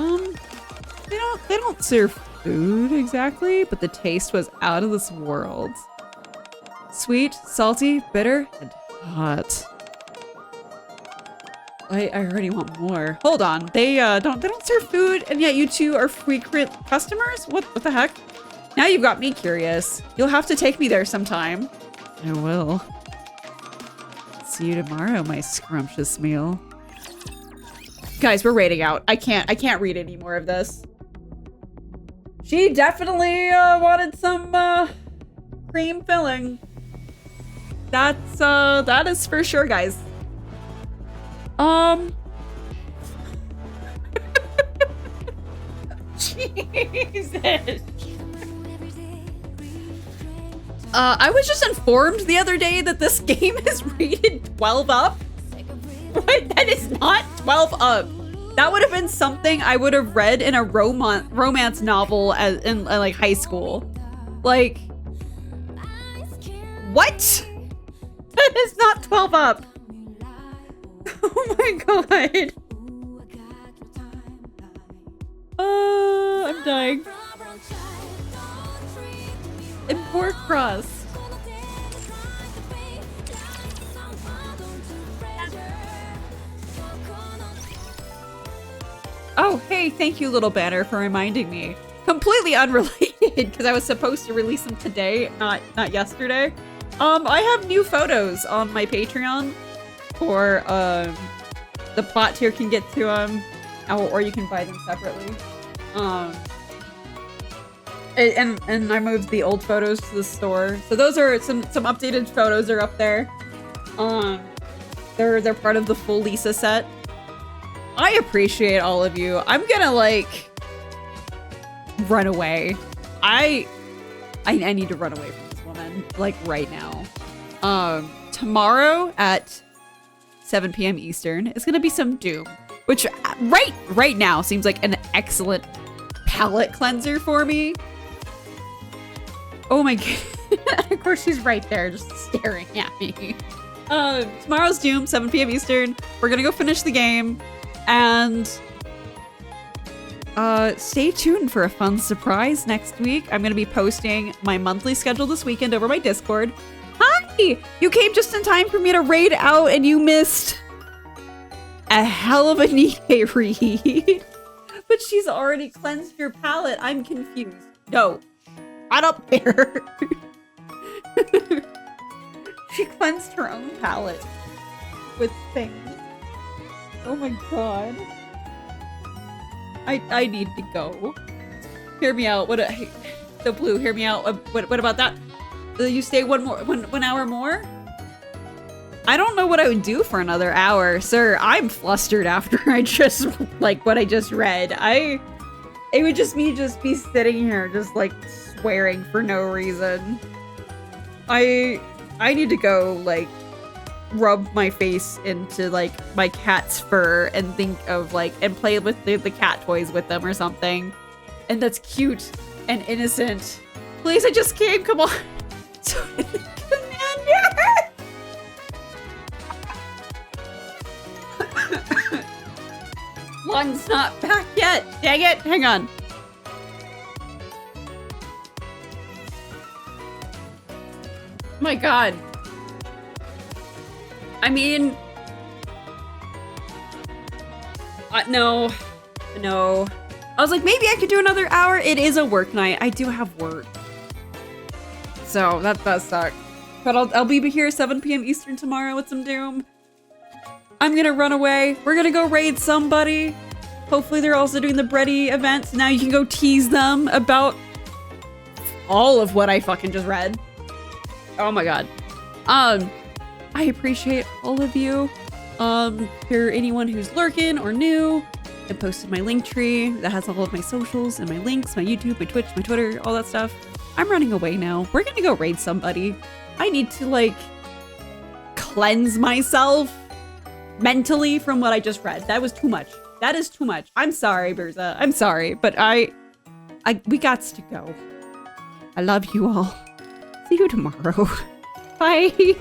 They don't serve food exactly, but the taste was out of this world. Sweet, salty, bitter, and hot. I already want more. Hold on, they don't serve food, and yet you two are frequent customers? What the heck? Now you've got me curious. You'll have to take me there sometime. I will. See you tomorrow, my scrumptious meal. Guys, we're raiding out. I can't read any more of this. She definitely wanted some cream filling. that is for sure, guys. Jesus. I was just informed the other day that this game is rated 12 up. What? That is not 12 up. That would have been something I would have read in a romance novel in like high school. Like, what? That is not 12 up. Oh my god. Oh, I'm dying. Import cross. Oh, hey, thank you, little banner, for reminding me. Completely unrelated, because I was supposed to release them today, not yesterday. I have new photos on my Patreon, or the plot tier can get to them, or you can buy them separately. And I moved the old photos to the store, so those are some updated photos are up there. They're part of the full Lisa set. I appreciate all of you. I'm gonna like run away. I need to run away from this woman like right now. Tomorrow at 7 p.m. Eastern is gonna be some Doom, which right now seems like an excellent palette cleanser for me. Oh my god. Of course she's right there just staring at me. Tomorrow's Doom, 7 p.m. Eastern. We're gonna go finish the game. And stay tuned for a fun surprise next week. I'm going to be posting my monthly schedule this weekend over my Discord. Hi! You came just in time for me to raid out and you missed a hell of a Nikke read. But she's already cleansed your palette. I'm confused. No, not up there. She cleansed her own palette with things. Oh my god. I need to go. Hear me out. So Blue, hear me out. What about that? Will you stay one hour more? I don't know what I would do for another hour, sir. I'm flustered after I just like what I just read. It would just be sitting here just like swearing for no reason. I need to go like rub my face into like my cat's fur and think of like and play with the cat toys with them or something, and that's cute and innocent. Please, I just came, come on. Commander. Lung's not back yet, dang it. Hang on. My god. I mean, no. I was like, maybe I could do another hour. It is a work night. I do have work. So that does suck. But I'll be here 7 p.m. Eastern tomorrow with some Doom. I'm gonna run away. We're gonna go raid somebody. Hopefully they're also doing the Bready event. Now you can go tease them about all of what I fucking just read. Oh my god. I appreciate all of you. For anyone who's lurking or new, I posted my link tree that has all of my socials and my links, my YouTube, my Twitch, my Twitter, all that stuff. I'm running away now. We're gonna go raid somebody. I need to like cleanse myself mentally from what I just read. That was too much. That is too much. I'm sorry, Berza. I'm sorry, but we gots to go. I love you all. See you tomorrow. Bye.